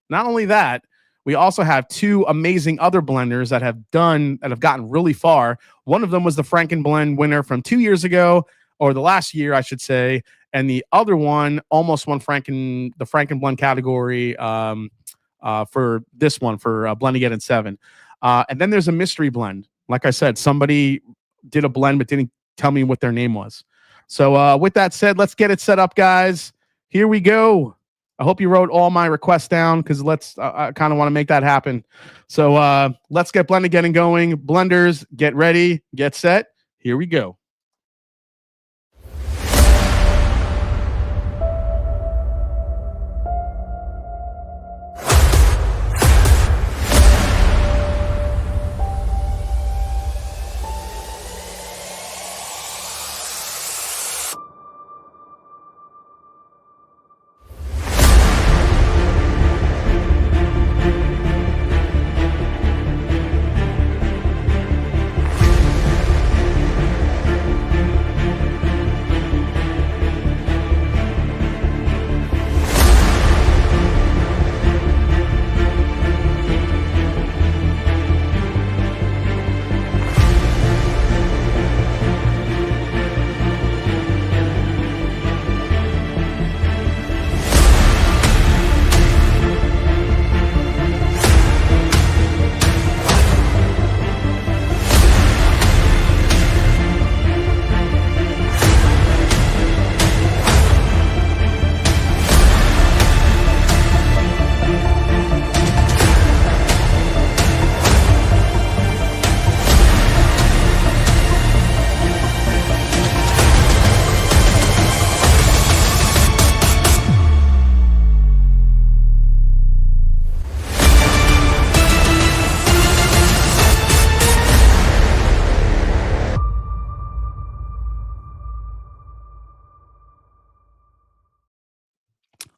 we also have 2 amazing other blenders that have gotten really far. One of them was the Frankenblend winner from 2 years ago, or the last year, I should say, and the other one almost won the Frankenblend category for this one, for Blendageddon 7. And then there's a mystery blend. Like I said, somebody did a blend but didn't tell me what their name was. So with that said, let's get it set up, guys. Here we go. I hope you wrote all my requests down because I kind of want to make that happen. So let's get Blendageddon going. Blenders, get ready, get set. Here we go.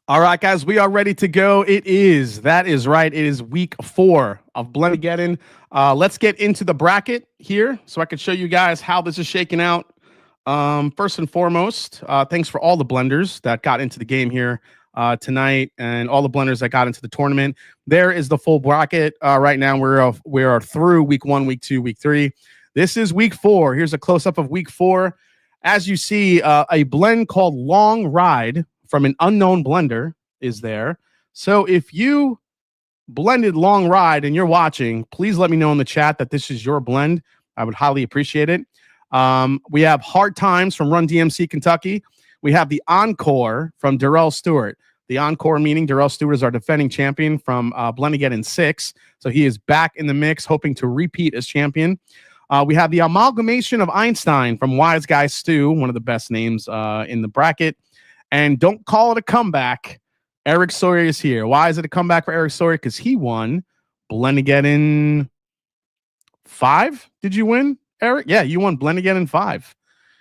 All right, guys, we are ready to go. That is right. It is week 4 of Blendageddon. Let's get into the bracket here so I can show you guys how this is shaking out. First and foremost, thanks for all the blenders that got into the game here tonight and all the blenders that got into the tournament. There is the full bracket. Right now, we are through week 1, week 2, week 3. This is week 4. Here's a close-up of week 4. As you see, a blend called Long Ride from an unknown blender is there. So if you blended Long Ride and you're watching, please let me know in the chat that this is your blend. I would highly appreciate it. We have Hard Times from Run DMC Kentucky. We have the Encore from Darrell Stewart. The Encore meaning Darrell Stewart is our defending champion from Blendageddon 6. So he is back in the mix, hoping to repeat as champion. We have the Amalgamation of Einstein from Wise Guy Stu, one of the best names in the bracket. And don't call it a comeback. Eric Sawyer is here. Why is it a comeback for Eric Sawyer? Because he won Blendageddon 5. Did you win, Eric? Yeah, you won Blendageddon 5.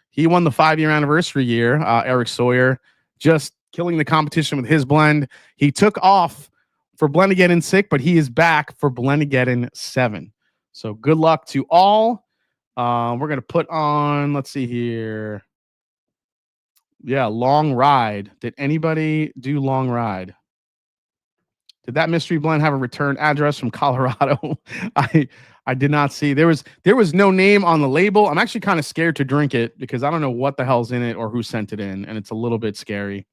He won the 5-year anniversary year. Eric Sawyer just killing the competition with his blend. He took off for Blendageddon 6, but he is back for Blendageddon 7. So good luck to all. We're going to put on, let's see here. Yeah, Long Ride. Did anybody do Long Ride? Did that mystery blend have a return address from Colorado? I did not see. There was no name on the label. I'm actually kind of scared to drink it because I don't know what the hell's in it or who sent it in, and it's a little bit scary.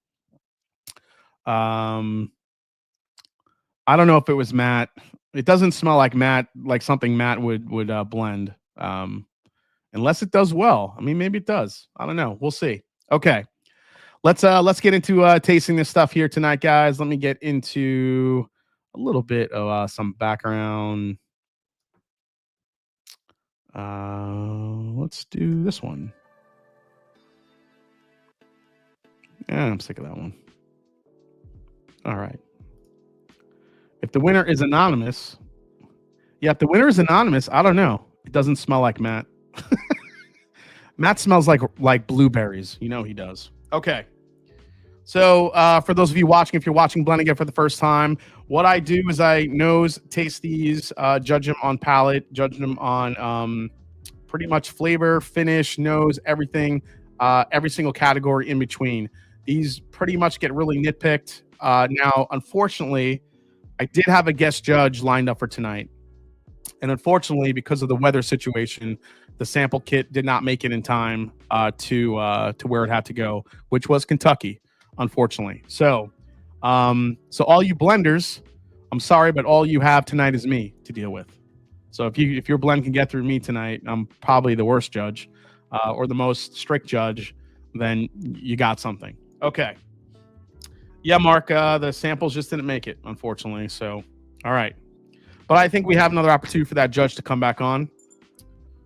I don't know if it was Matt. It doesn't smell like Matt, like something Matt would blend. Unless it does well. I mean, maybe it does. I don't know. We'll see. Okay. Let's get into tasting this stuff here tonight, guys. Let me get into a little bit of some background. Let's do this one. Yeah, I'm sick of that one. All right. If the winner is anonymous, yeah, if the winner is anonymous, I don't know. It doesn't smell like Matt. Matt smells like blueberries. You know he does. Okay. So for those of you watching, if you're watching Blendageddon for the first time, what I do is I nose taste these, judge them on palate, judge them on pretty much flavor, finish, nose, everything, every single category in between. These pretty much get really nitpicked. Now, unfortunately, I did have a guest judge lined up for tonight. And unfortunately, because of the weather situation, the sample kit did not make it in time to where it had to go, which was Kentucky, unfortunately. So all you blenders, I'm sorry, but all you have tonight is me to deal with. So if your blend can get through me tonight, I'm probably the worst judge or the most strict judge, then you got something. Okay. Yeah, Mark, the samples just didn't make it, unfortunately. So, all right. But I think we have another opportunity for that judge to come back on.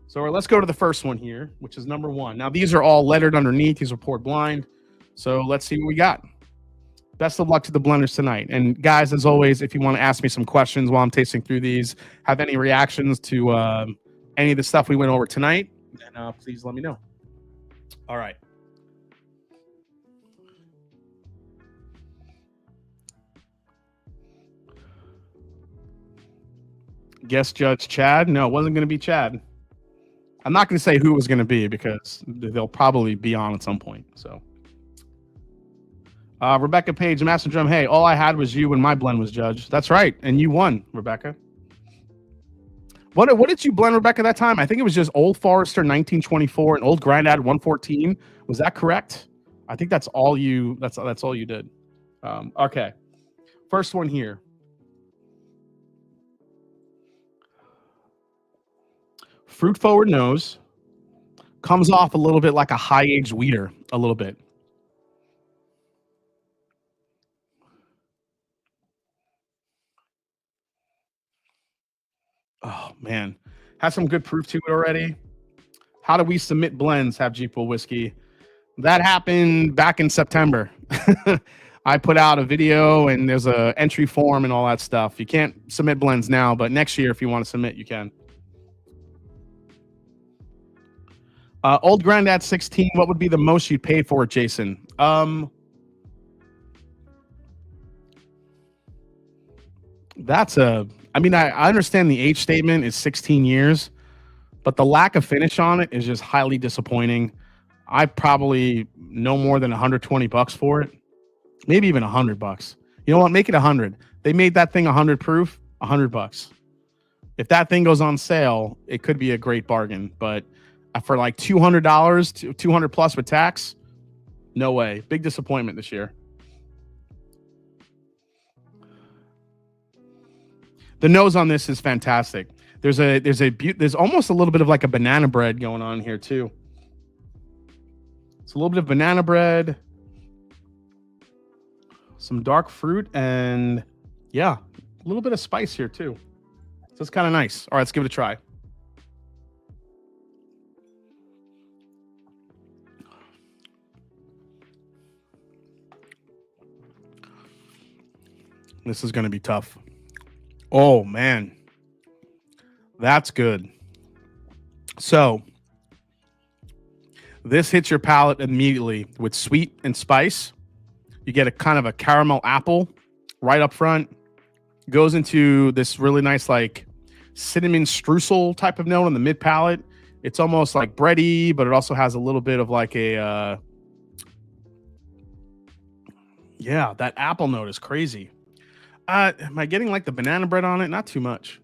So let's go to the first one here, which is number 1. Now, these are all lettered underneath. These are poured blind. So let's see what we got. Best of luck to the blenders tonight. And guys, as always, if you want to ask me some questions while I'm tasting through these, have any reactions to any of the stuff we went over tonight, then please let me know. All right. Guest judge Chad? No, it wasn't going to be Chad. I'm not going to say who it was going to be because they'll probably be on at some point. So, Rebecca Page, Master Drum. Hey, all I had was you when my blend was judged. That's right, and you won, Rebecca. What did you blend, Rebecca, that time? I think it was just Old Forester 1924 and Old Grandad 114. Was that correct? I think that's all you. That's all you did. Okay, first one here. Fruit forward nose, comes off a little bit like a high-aged weeder, a little bit. Oh, man. Has some good proof to it already. How do we submit blends, have G-Pool Whiskey? That happened back in September. I put out a video, and there's a entry form and all that stuff. You can't submit blends now, but next year, if you want to submit, you can. Old Grandad 16, what would be the most you'd pay for it, Jason? I mean, I understand the age statement is 16 years, but the lack of finish on it is just highly disappointing. I probably no more than $120 for it, maybe even $100. You know what? Make it 100. They made that thing 100 proof, $100. If that thing goes on sale, it could be a great bargain. But for like $200, 200 plus with tax, no way. Big disappointment this year. The nose on this is fantastic. There's almost a little bit of like a banana bread going on here too. It's a little bit of banana bread, some dark fruit, and yeah, a little bit of spice here too. So it's kind of nice. All right, let's give it a try. This is going to be tough. Oh man, that's good. So this hits your palate immediately with sweet and spice. You get a kind of a caramel apple right up front. Goes into this really nice like cinnamon streusel type of note on the mid palate. It's almost like bready, but it also has a little bit of like a yeah, that apple note is crazy. Am I getting like the banana bread on it? Not too much.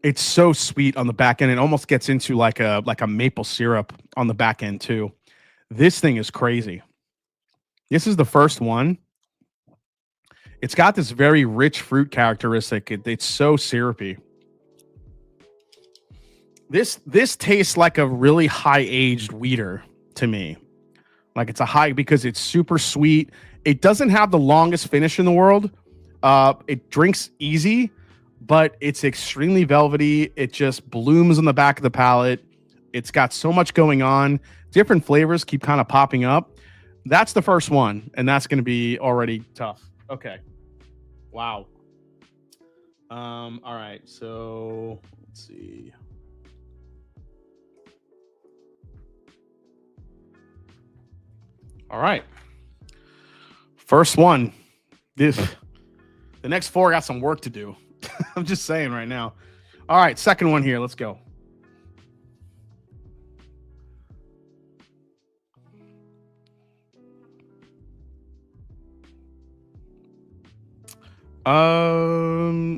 It's so sweet on the back end. It almost gets into like a maple syrup on the back end too. This thing is crazy. This is the first one. It's got this very rich fruit characteristic. It's so syrupy. This tastes like a really high aged wheater to me. Like it's a high because it's super sweet. It doesn't have the longest finish in the world. It drinks easy, but it's extremely velvety. It just blooms on the back of the palate. It's got so much going on. Different flavors keep kind of popping up. That's the first one, and that's going to be already tough. Okay. Wow. All right. So let's see. All right. First one. The next four got some work to do. I'm just saying right now. All right, second one here. Let's go.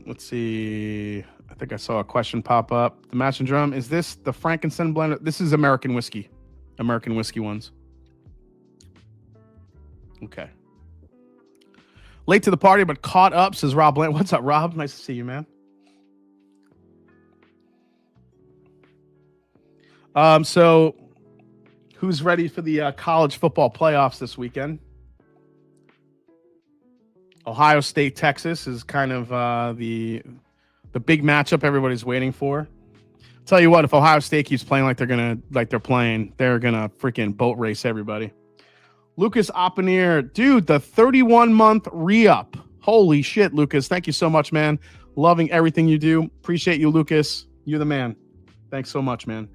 Let's see. I think I saw a question pop up. The Mash and Drum. Is this the Frankenstein blend? This is American whiskey. American whiskey ones. Okay. Late to the party, but caught up, says Rob Bland. What's up, Rob? Nice to see you, man. So who's ready for the college football playoffs this weekend? Ohio State, Texas is kind of the big matchup everybody's waiting for. Tell you what, if Ohio State keeps playing like they're gonna freaking boat race everybody. Lucas Oppenir, dude, the 31-month re-up. Holy shit, Lucas. Thank you so much, man. Loving everything you do. Appreciate you, Lucas. You're the man. Thanks so much, man.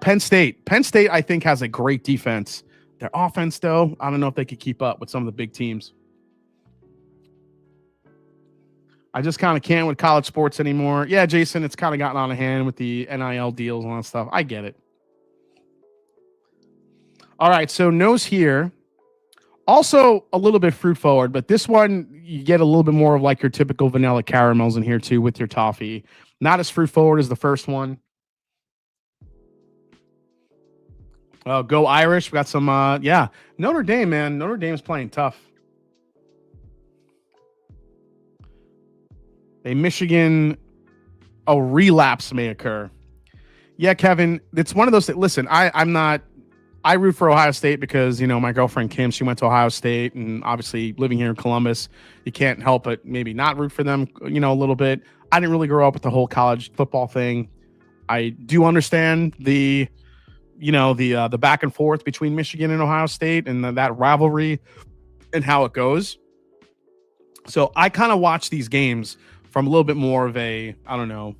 Penn State. Penn State, I think, has a great defense. Their offense, though, I don't know if they could keep up with some of the big teams. I just kind of can't with college sports anymore. Yeah, Jason, it's kind of gotten out of hand with the NIL deals and all that stuff. I get it. All right, so nose here. Also a little bit fruit forward, but this one, you get a little bit more of like your typical vanilla caramels in here too with your toffee. Not as fruit forward as the first one. Go Irish. We got some, yeah. Notre Dame, man. Notre Dame's playing tough. A Michigan, a relapse may occur. Yeah, Kevin, it's one of those that, listen, I root for Ohio State because, you know, my girlfriend Kim, she went to Ohio State, and obviously living here in Columbus, you can't help but maybe not root for them, you know, a little bit. I didn't really grow up with the whole college football thing. I do understand the back and forth between Michigan and Ohio State and that rivalry and how it goes. So I kind of watch these games from a little bit more of a, I don't know,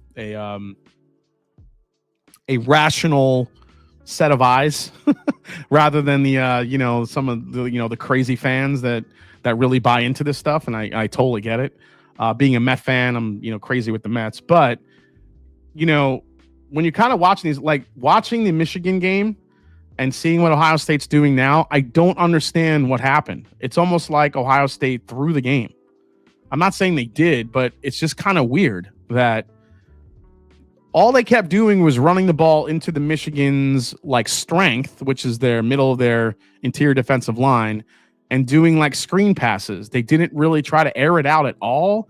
a rational set of eyes rather than the some of the the crazy fans that really buy into this stuff. And I totally get it. Being a Met fan, I'm crazy with the Mets, but when you're kind of watching these, like watching the Michigan game and seeing what Ohio State's doing now, I don't understand what happened. It's almost like Ohio State threw the game. I'm not saying they did, but it's just kind of weird that all they kept doing was running the ball into the Michigan's like strength, which is their middle of their interior defensive line, and doing like screen passes. They didn't really try to air it out at all.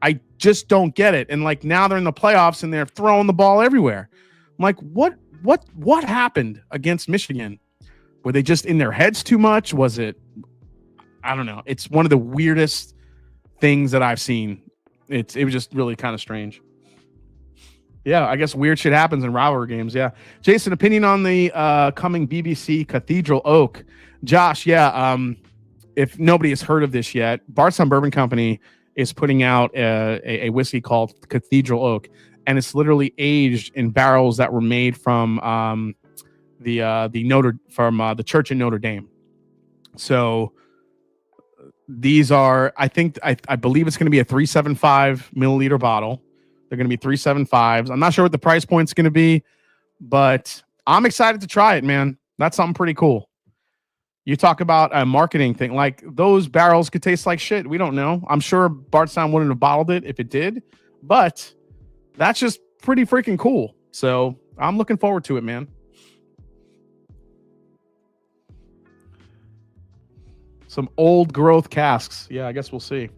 I just don't get it. And like now they're in the playoffs and they're throwing the ball everywhere. I'm like, what happened against Michigan? Were they just in their heads too much? Was it? I don't know. It's one of the weirdest things that I've seen. It was just really kind of strange. Yeah, I guess weird shit happens in rivalry games. Yeah. Jason, opinion on the coming BBC Cathedral Oak. Josh, yeah. If nobody has heard of this yet, Bardstown Bourbon Company is putting out a whiskey called Cathedral Oak, and it's literally aged in barrels that were made from the church in Notre Dame. So these are, I believe it's going to be a 375 milliliter bottle. They're going to be 375s. I'm not sure what the price point's going to be, but I'm excited to try it, man. That's something pretty cool. You talk about a marketing thing. Like, those barrels could taste like shit. We don't know. I'm sure Bardstown wouldn't have bottled it if it did, but that's just pretty freaking cool. So I'm looking forward to it, man. Some old growth casks. Yeah, I guess we'll see.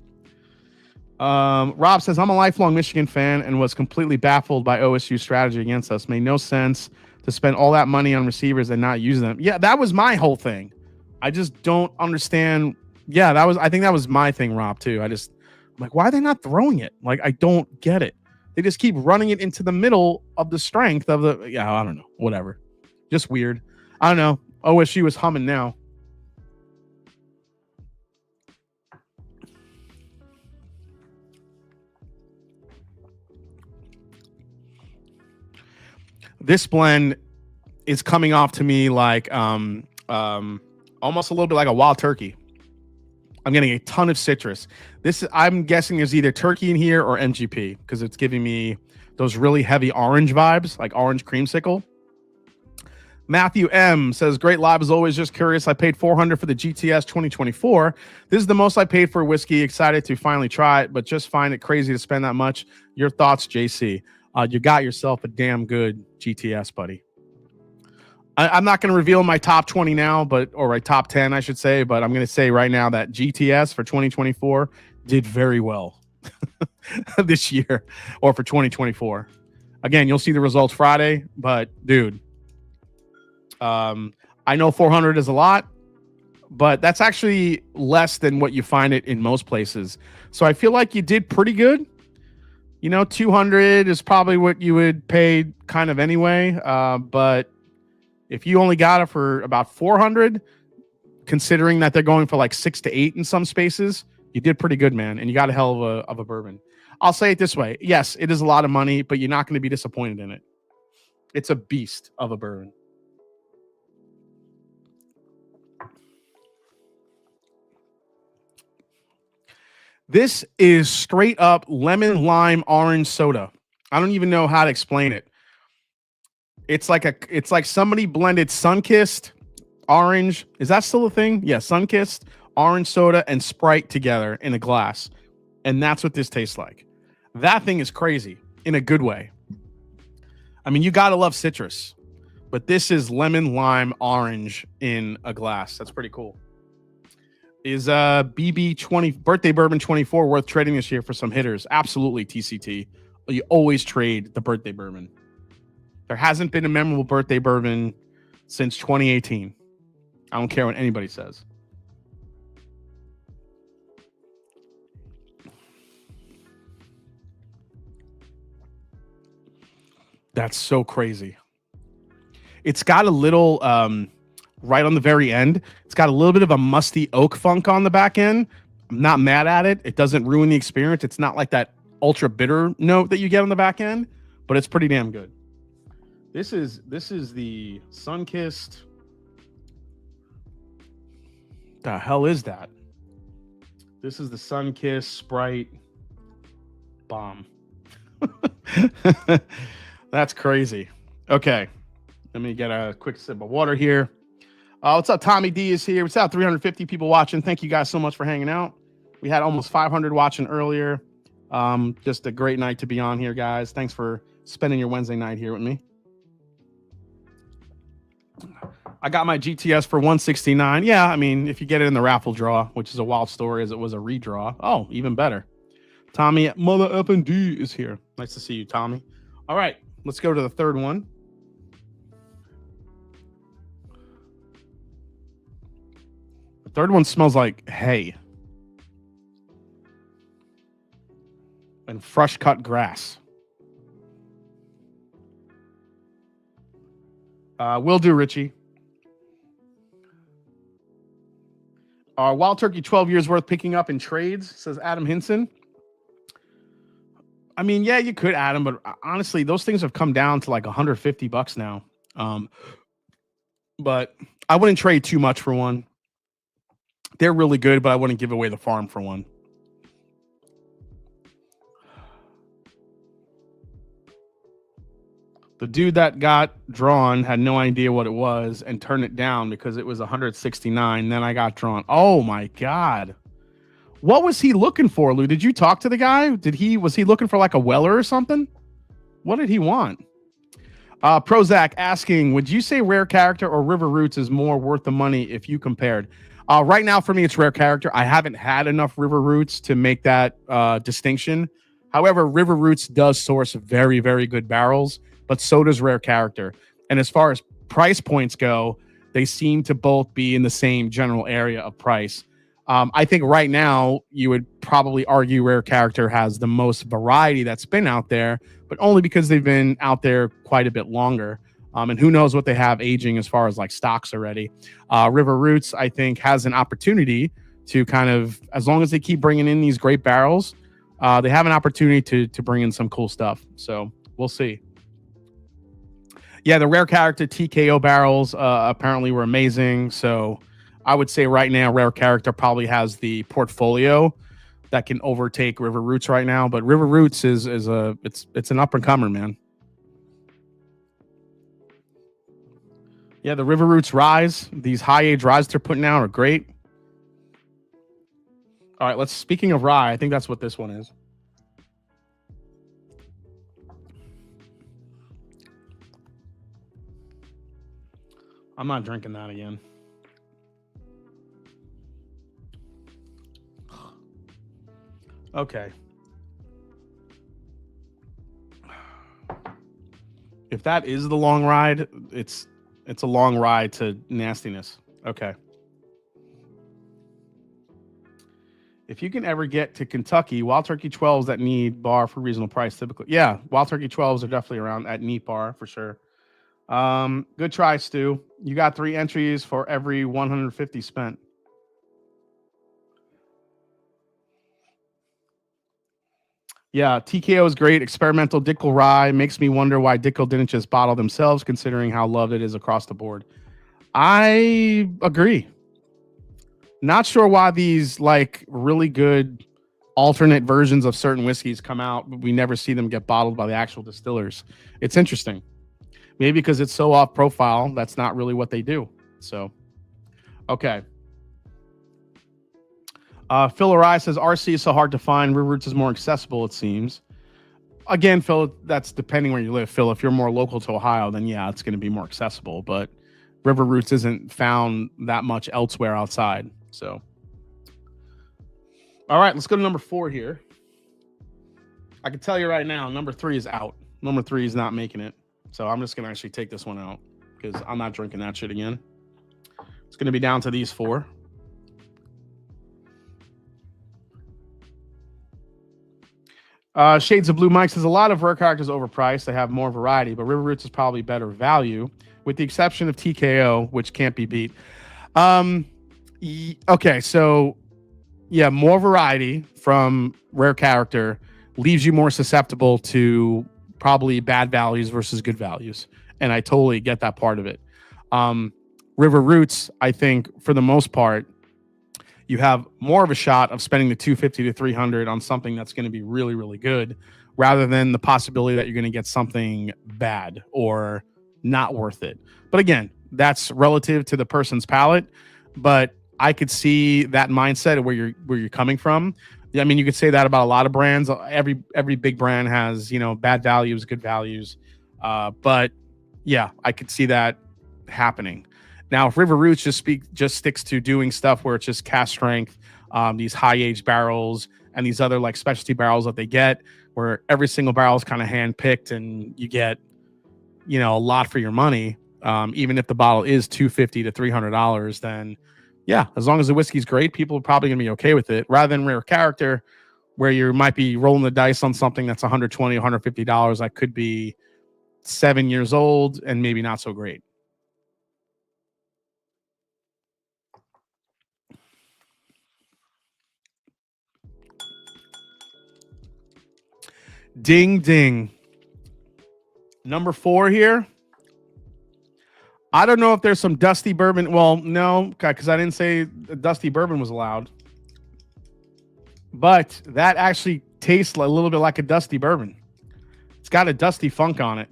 Rob says, I'm a lifelong Michigan fan and was completely baffled by OSU's strategy against us. Made no sense to spend all that money on receivers and not use them. Yeah, that was my whole thing. I just don't understand. Yeah, I think that was my thing, Rob, too. I'm like, why are they not throwing it? Like, I don't get it. They just keep running it into the middle of the strength of the, I don't know, whatever. Just weird. I don't know. OSU is humming now. This blend is coming off to me like almost a little bit like a wild turkey. I'm getting a ton of citrus. I'm guessing there's either turkey in here or MGP because it's giving me those really heavy orange vibes, like orange creamsicle. Matthew M says, great live as always. Just curious. I paid $400 for the GTS 2024. This is the most I paid for whiskey. Excited to finally try it, but just find it crazy to spend that much. Your thoughts, JC? You got yourself a damn good GTS, buddy. I'm not going to reveal my top 20 now, or my top 10, I should say, but I'm going to say right now that GTS for 2024 did very well this year, or for 2024. Again, you'll see the results Friday, but dude, I know 400 is a lot, but that's actually less than what you find it in most places. So I feel like you did pretty good. 200 is probably what you would pay kind of anyway. But if you only got it for about 400, considering that they're going for like 6 to 8 in some spaces, you did pretty good, man. And you got a hell of a bourbon. I'll say it this way. Yes, it is a lot of money, but you're not going to be disappointed in it. It's a beast of a bourbon. This is straight up lemon lime orange soda. I don't even know how to explain it. It's like somebody blended Sunkissed orange. Is that still a thing? Yeah, Sunkissed orange soda and Sprite together in a glass. And that's what this tastes like. That thing is crazy in a good way. I mean, you got to love citrus, but this is lemon lime orange in a glass. That's pretty cool. Is BB20 birthday bourbon 24 worth trading this year for some hitters? Absolutely, TCT. You always trade the birthday bourbon. There hasn't been a memorable birthday bourbon since 2018. I don't care what anybody says. That's so crazy. It's got a little right on the very end. It's got a little bit of a musty oak funk on the back end. I'm not mad at it. It doesn't ruin the experience. It's not like that ultra bitter note that you get on the back end, but it's pretty damn good. This is the Sunkissed. The hell is that? This is the Sunkissed Sprite Bomb. That's crazy. Okay, let me get a quick sip of water here. What's up? Tommy D is here. What's up? 350 people watching. Thank you guys so much for hanging out. We had almost 500 watching earlier. Just a great night to be on here, guys. Thanks for spending your Wednesday night here with me. I got my GTS for 169. Yeah, I mean, if you get it in the raffle draw, which is a wild story as it was a redraw. Oh, even better. Tommy at Mother Effing D is here. Nice to see you, Tommy. All right, let's go to the third one. The third one smells like hay and fresh cut grass. Will do, Richie. Wild Turkey 12 years worth picking up in trades, says Adam Hinson. I mean, yeah, you could add them, but honestly, those things have come down to like $150 now. But I wouldn't trade too much for one. They're really good, but I wouldn't give away the farm for one. The dude that got drawn had no idea what it was and turned it down because it was 169. Then I got drawn. Oh my God. What was he looking for, Lou? Did you talk to the guy? Was he looking for like a Weller or something? What did he want? Prozac asking, would you say Rare Character or River Roots is more worth the money if you compared? Right now, for me, it's Rare Character. I haven't had enough River Roots to make that distinction. However, River Roots does source very, very good barrels, but so does Rare Character. And as far as price points go, they seem to both be in the same general area of price. I think right now you would probably argue Rare Character has the most variety that's been out there, but only because they've been out there quite a bit longer. And who knows what they have aging as far as like stocks already. River Roots, I think, has an opportunity to kind of, as long as they keep bringing in these great barrels, they have an opportunity to bring in some cool stuff. So we'll see. Yeah, the Rare Character TKO barrels apparently were amazing. So I would say right now, Rare Character probably has the portfolio that can overtake River Roots right now. But River Roots it's an up and comer, man. Yeah, the River Roots Rise, these high age Rise they're putting out are great. All right, speaking of rye, I think that's what this one is. I'm not drinking that again. Okay. If that is the long ride, it's a long ride to nastiness. Okay. If you can ever get to Kentucky, Wild Turkey 12s that need bar for reasonable price typically. Yeah, Wild Turkey 12s are definitely around at neat bar for sure. Good try, Stu. You got 3 entries for every 150 spent. Yeah, TKO is great. Experimental Dickel Rye makes me wonder why Dickel didn't just bottle themselves, considering how loved it is across the board. I agree. Not sure why these like really good alternate versions of certain whiskeys come out, but we never see them get bottled by the actual distillers. It's interesting. Maybe because it's so off profile, that's not really what they do. So, okay. Phil Arai says RC is so hard to find. River Roots is more accessible, it seems. Again, Phil, that's depending where you live. Phil, if you're more local to Ohio, then yeah, it's going to be more accessible. But River Roots isn't found that much elsewhere outside. So, all right, let's go to number 4 here. I can tell you right now, number 3 is out. Number 3 is not making it. So I'm just going to actually take this one out because I'm not drinking that shit again. It's going to be down to these 4. Shades of Blue Mike says a lot of Rare Characters overpriced. They have more variety, but River Roots is probably better value, with the exception of TKO, which can't be beat. Okay, so Yeah, more variety from rare character leaves you more susceptible to probably bad values versus good values. And I totally get that part of it. Um, River Roots, I think, for the most part, you have more of a shot of spending the 250 to 300 on something that's going to be really, really good rather than the possibility that you're going to get something bad or not worth it. But again, that's relative to the person's palate. But I could see that mindset of where you're coming from. I mean, you could say that about a lot of brands. Every big brand has, you know, bad values, good values. But yeah, I could see that happening. Now, if River Roots just sticks to doing stuff where it's just cast strength, these high age barrels and these other like specialty barrels that they get, where every single barrel is kind of hand picked and you get, you know, a lot for your money. Even if the bottle is $250 to $300, then yeah, as long as the whiskey's great, people are probably gonna be okay with it. Rather than rare character, where you might be rolling the dice on something that's $120, $150 that could be 7 years old and maybe not so great. Ding ding. Number 4 here. I don't know if there's some dusty bourbon. Well, no, because I didn't say dusty bourbon was allowed. But that actually tastes a little bit like a dusty bourbon. It's got a dusty funk on it.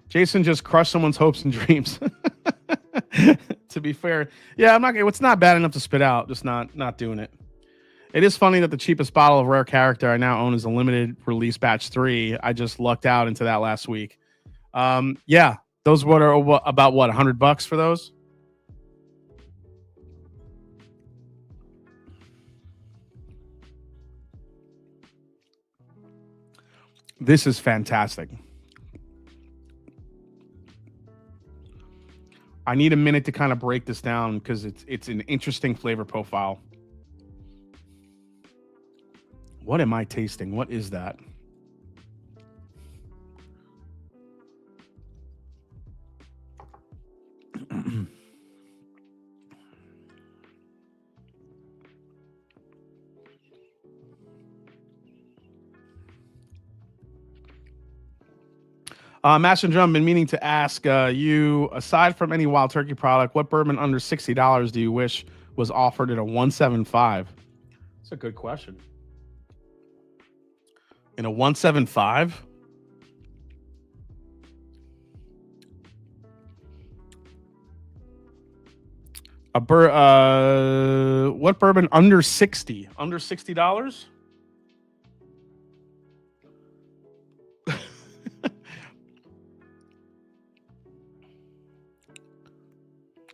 Jason just crushed someone's hopes and dreams. To be fair, yeah, I'm not. It's not bad enough to spit out, just not doing it. It is funny that the cheapest bottle of rare character I now own is a limited release batch 3. I just lucked out into that last week. Yeah, those are about what, $100 for those. This is fantastic. I need a minute to kind of break this down because it's an interesting flavor profile. What am I tasting? What is that? Master Drum, been meaning to ask you, aside from any Wild Turkey product, what bourbon under $60 do you wish was offered in a 175? That's a good question. In a 175? What bourbon under 60? Under $60?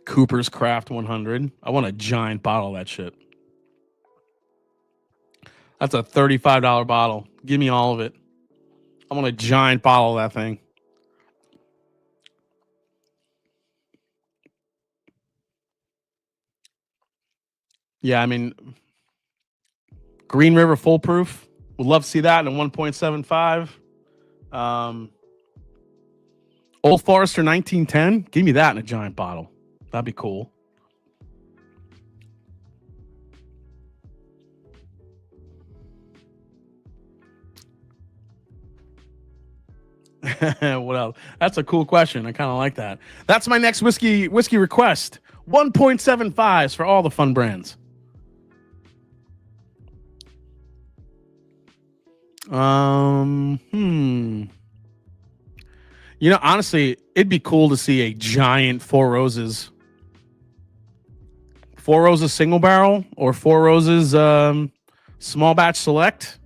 Cooper's Craft 100. I want a giant bottle of that shit. That's a $35 bottle. Give me all of it. I want a giant bottle of that thing. Yeah, I mean, Green River Foolproof. Would love to see that in a 1.75. Old Forester 1910. Give me that in a giant bottle. That'd be cool. What else? That's a cool question. I kind of like that. That's my next whiskey request. 1.75s for all the fun brands. You know, honestly, it'd be cool to see a giant Four Roses single barrel or Four Roses small batch select.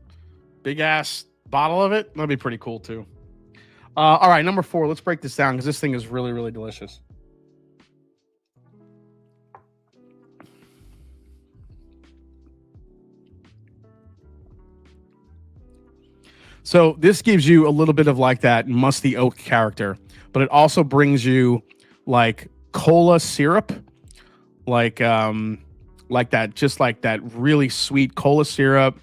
Big ass bottle of it. That'd be pretty cool too. All right, number 4. Let's break this down because this thing is really, really delicious. So this gives you a little bit of like that musty oak character, but it also brings you like cola syrup, like that, just like that really sweet cola syrup.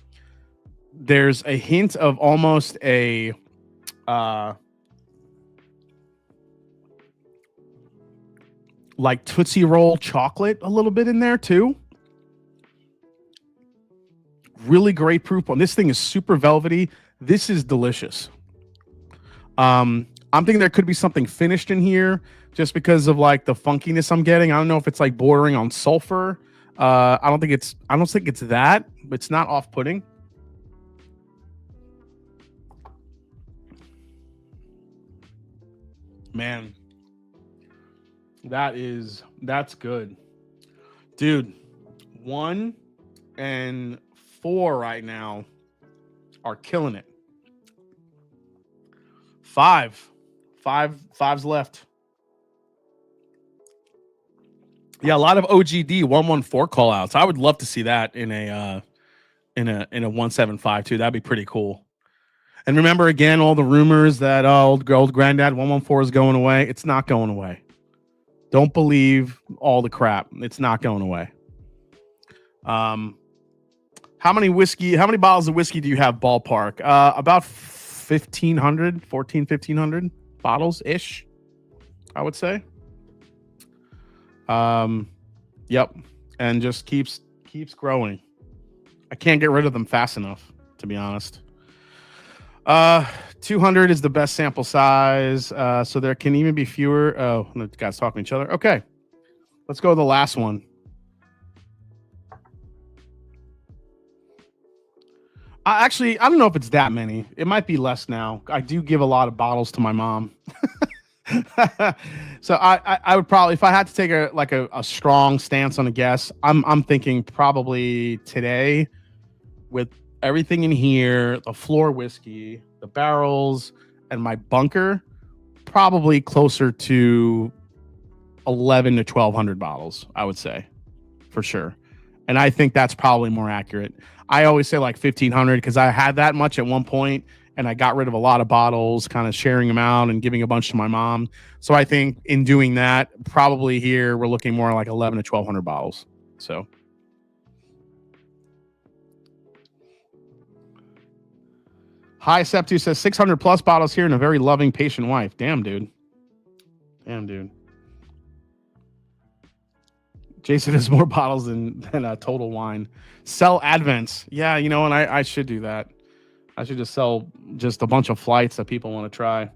There's a hint of almost a like Tootsie Roll chocolate a little bit in there too. Really great proof point. This thing is super velvety. This is delicious. I'm thinking there could be something finished in here just because of like the funkiness I'm getting. I don't know if it's like bordering on sulfur. I don't think it's that, but it's not off-putting. Man, that's good. Dude, 1 and 4 right now are killing it. 5's left. Yeah, a lot of OGD 114 call outs. I would love to see that in a 175 too. That'd be pretty cool. And remember again, all the rumors that old granddad 114 is going away. It's not going away. Don't believe all the crap. It's not going away. How many bottles of whiskey do you have ballpark? About 1,500 bottles ish, I would say. Yep. And just keeps growing. I can't get rid of them fast enough, to be honest. 200 is the best sample size. So there can even be fewer. Oh, the guys talking to each other. Okay. Let's go to the last one. Actually, I don't know if it's that many. It might be less now. I do give a lot of bottles to my mom. So I would probably, if I had to take a strong stance on a guess, I'm thinking probably today, with everything in here, the floor whiskey, the barrels, and my bunker, probably closer to 1,100 to 1,200 bottles, I would say, for sure. And I think that's probably more accurate. I always say like 1,500 because I had that much at one point and I got rid of a lot of bottles, kind of sharing them out and giving a bunch to my mom. So I think in doing that, probably here we're looking more like 1,100 to 1,200 bottles. So. Hi, Septu says 600 plus bottles here and a very loving, patient wife. Damn, dude. Jason has more bottles than Total Wine. Sell Advents. Yeah, you know, and I should do that. I should just sell just a bunch of flights that people want to try.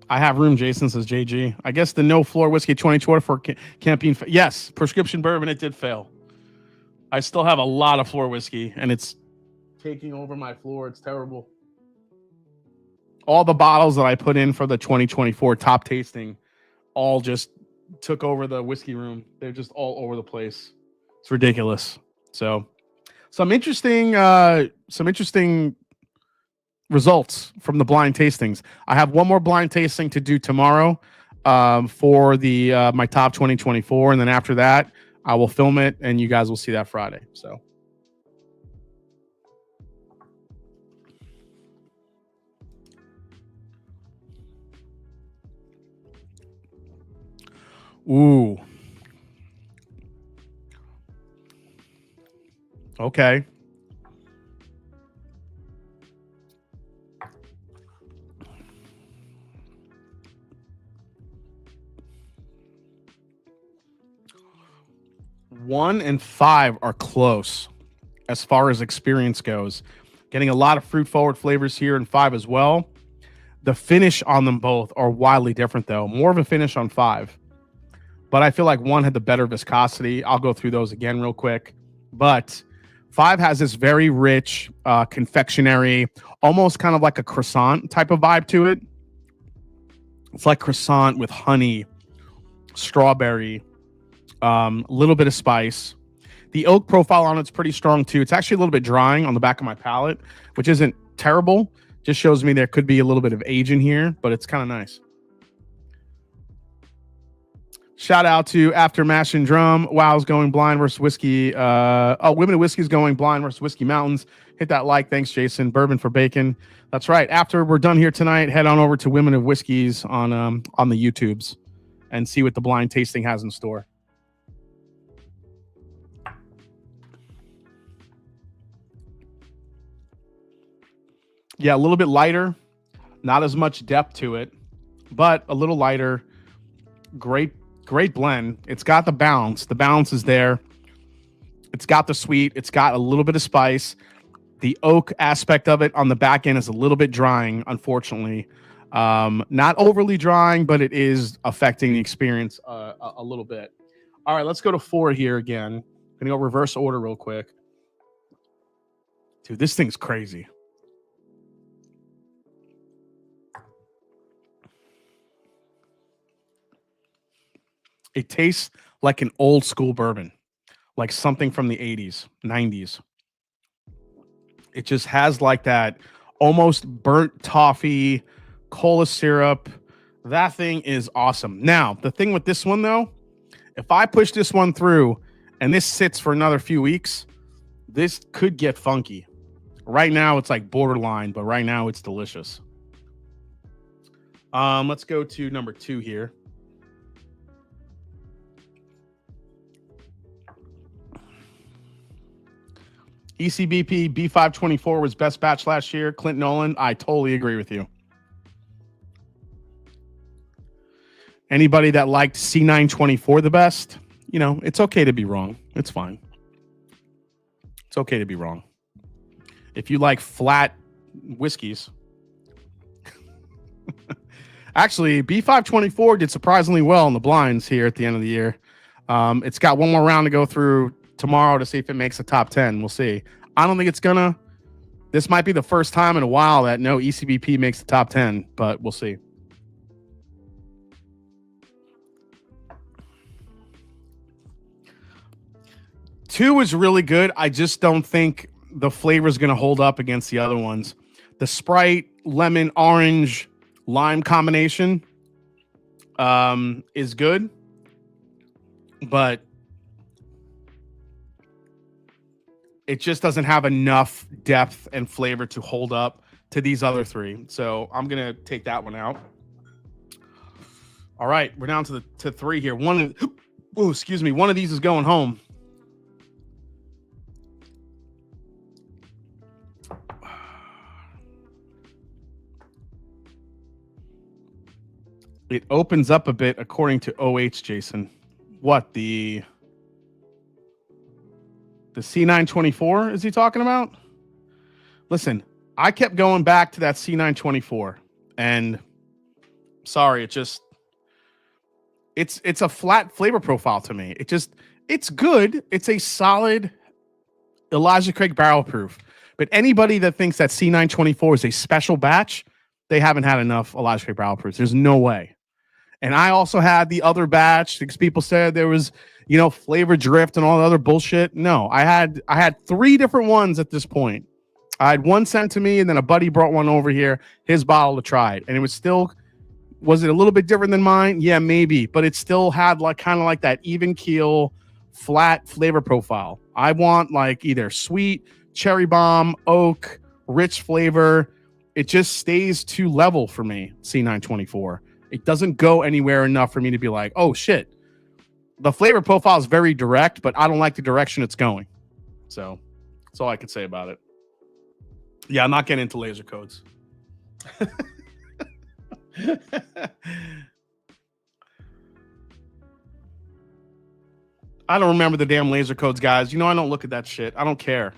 I have room, Jason, says JG. I guess the no floor whiskey 2024 campaign. Yes, prescription bourbon, it did fail. I still have a lot of floor whiskey, and it's taking over my floor. It's terrible. All the bottles that I put in for the 2024 top tasting all just took over the whiskey room. They're just all over the place. It's ridiculous. So some interesting results from the blind tastings. I have one more blind tasting to do tomorrow for the my top 2024, and then after that I will film it and you guys will see that Friday. So ooh. Okay. One and 5 are close as far as experience goes. Getting a lot of fruit forward flavors here in 5 as well. The finish on them both are wildly different though. More of a finish on 5. But I feel like 1 had the better viscosity. I'll go through those again real quick. But 5 has this very rich confectionery, almost kind of like a croissant type of vibe to it. It's like croissant with honey, strawberry, a little bit of spice. The oak profile on it's pretty strong too. It's actually a little bit drying on the back of my palate, which isn't terrible. Just shows me there could be a little bit of age in here, but it's kind of nice. Shout out to After Mash and Drum. Wow's going blind versus whiskey. Women of Whiskey's going blind versus Whiskey Mountains. Hit that like. Thanks, Jason. Bourbon for Bacon. That's right. After we're done here tonight, head on over to Women of Whiskey's on the YouTubes and see what the blind tasting has in store. Yeah, a little bit lighter, not as much depth to it, but a little lighter. Great, great blend. It's got the balance. The balance is there. It's got the sweet. It's got a little bit of spice. The oak aspect of it on the back end is a little bit drying, unfortunately. Not overly drying, but it is affecting the experience a little bit. All right, let's go to 4 here again. I'm gonna go reverse order real quick. Dude, this thing's crazy. It tastes like an old school bourbon, like something from the 80s, 90s. It just has like that almost burnt toffee, cola syrup. That thing is awesome. Now, the thing with this one, though, if I push this one through and this sits for another few weeks, this could get funky. Right now, it's like borderline, but right now it's delicious. Let's go to number 2 here. ECBP B524 was best batch last year. Clint Nolan, I totally agree with you. Anybody that liked C924 the best, you know, it's okay to be wrong. It's fine. It's okay to be wrong. If you like flat whiskeys. Actually, B524 did surprisingly well in the blinds here at the end of the year. It's got one more round to go through tomorrow to see if it makes the top 10. We'll see. I don't think it's gonna. This might be the first time in a while that no ECBP makes the top 10, but we'll see. Two is really good. I just don't think the flavor is going to hold up against the other ones. The Sprite, lemon, orange, lime combination is good, but it just doesn't have enough depth and flavor to hold up to these other 3. So I'm going to take that one out. All right, we're down to 3 here. One of these is going home. It opens up a bit according to OH, Jason. What, the C924 is he talking about? Listen, I kept going back to that C924 and sorry, it's a flat flavor profile to me. It's good. It's a solid Elijah Craig barrel proof. But anybody that thinks that C924 is a special batch, they haven't had enough Elijah Craig barrel proofs. There's no way. And I also had the other batch because people said there was, you know, flavor drift and all the other bullshit. No, I had 3 different ones at this point. I had one sent to me and then a buddy brought one over here, his bottle to try it. And it was still, was it a little bit different than mine? Yeah, maybe. But it still had like kind of like that even keel, flat flavor profile. I want like either sweet, cherry bomb, oak, rich flavor. It just stays too level for me, C924. It doesn't go anywhere enough for me to be like, oh shit. The flavor profile is very direct, but I don't like the direction it's going. So that's all I can say about it. Yeah, I'm not getting into laser codes. I don't remember the damn laser codes, guys. You know, I don't look at that shit. I don't care.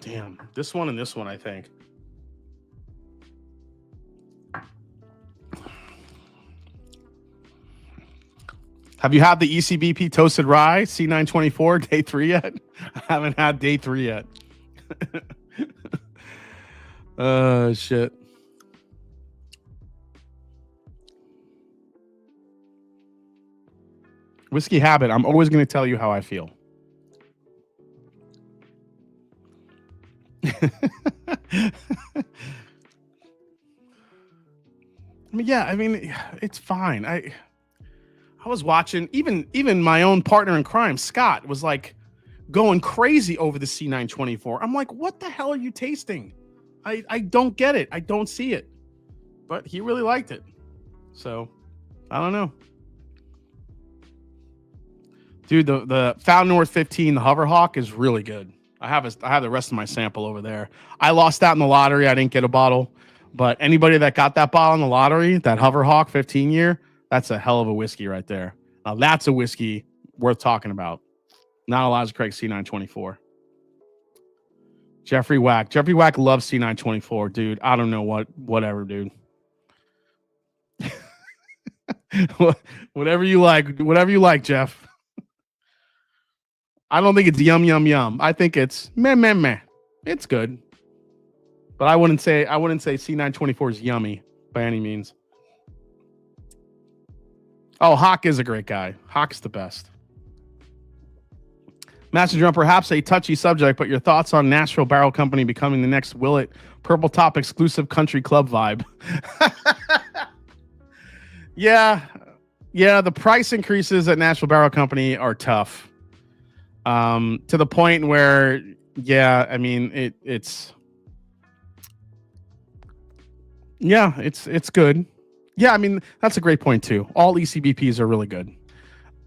Damn, this one and this one, I think. Have you had the ECBP Toasted Rye C924 day 3 yet? I haven't had day 3 yet. Shit. Whiskey Habit, I'm always going to tell you how I feel. I mean, it's fine. I was watching, even my own partner in crime, Scott, was like going crazy over the C924. I'm like, what the hell are you tasting? I don't get it. I don't see it. But he really liked it. So, I don't know. Dude, the Fountain North 15, the Hoverhawk is really good. I have the rest of my sample over there. I lost out in the lottery. I didn't get a bottle, but anybody that got that bottle in the lottery, that Hoverhawk 15 year, that's a hell of a whiskey right there. Now that's a whiskey worth talking about. Not Elijah Craig C924. Jeffrey Wack. Jeffrey Wack loves C924, dude. I don't know whatever, dude. Whatever you like, Jeff. I don't think it's yum yum yum. I think it's meh meh meh. It's good, but I wouldn't say C924 is yummy by any means. Oh, Hawk is a great guy. Hawk's the best. Master Drum, perhaps a touchy subject, but your thoughts on Nashville Barrel Company becoming the next Willet Purple Top exclusive country club vibe? Yeah, the price increases at Nashville Barrel Company are tough. To the point where, yeah, I mean, it's good. Yeah, I mean, that's a great point too. All ECBPs are really good.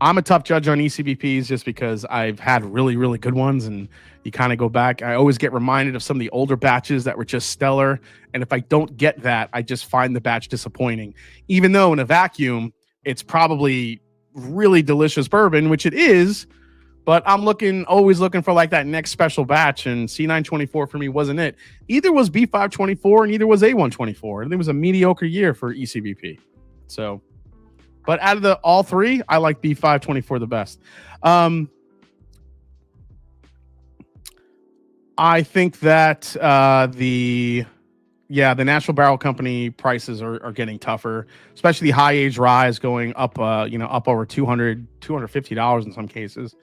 I'm a tough judge on ECBPs just because I've had really, really good ones, and you kind of go back. I always get reminded of some of the older batches that were just stellar, and if I don't get that, I just find the batch disappointing. Even though in a vacuum, it's probably really delicious bourbon, which it is. But I'm always looking for like that next special batch, and C924 for me wasn't it. Either was B524 and either was A124. And it was a mediocre year for ECBP. So, but out of all three, I like B524 the best. I think that the Nashville Barrel Company prices are getting tougher, especially the high age rye going up, up over $200, $250 in some cases.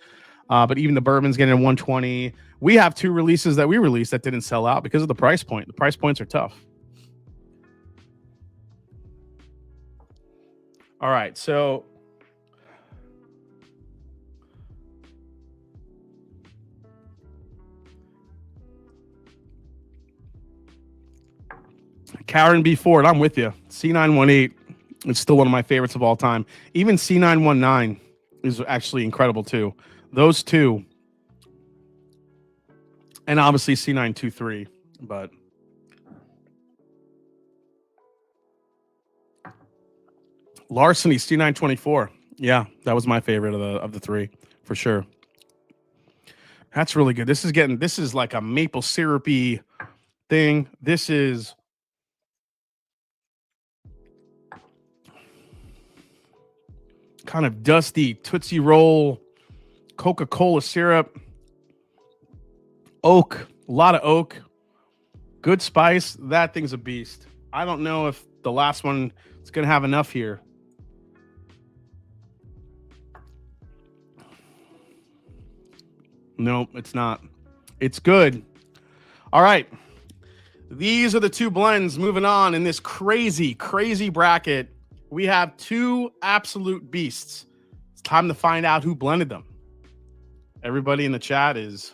But even the bourbon's getting 120. We have two releases that we released that didn't sell out because of the price point. The price points are tough. All right, so Karen B. Ford, I'm with you. C918 is still one of my favorites of all time. Even C919 is actually incredible too. Those two, and obviously C923, but Larceny C924. Yeah, that was my favorite of the three for sure. That's really good. This is like a maple syrupy thing. This is kind of dusty Tootsie Roll, Coca-Cola syrup, oak, a lot of oak, good spice. That thing's a beast. I don't know if the last one is going to have enough here. Nope, it's not. It's good. All right. These are the two blends moving on in this crazy, crazy bracket. We have two absolute beasts. It's time to find out who blended them. Everybody in the chat is...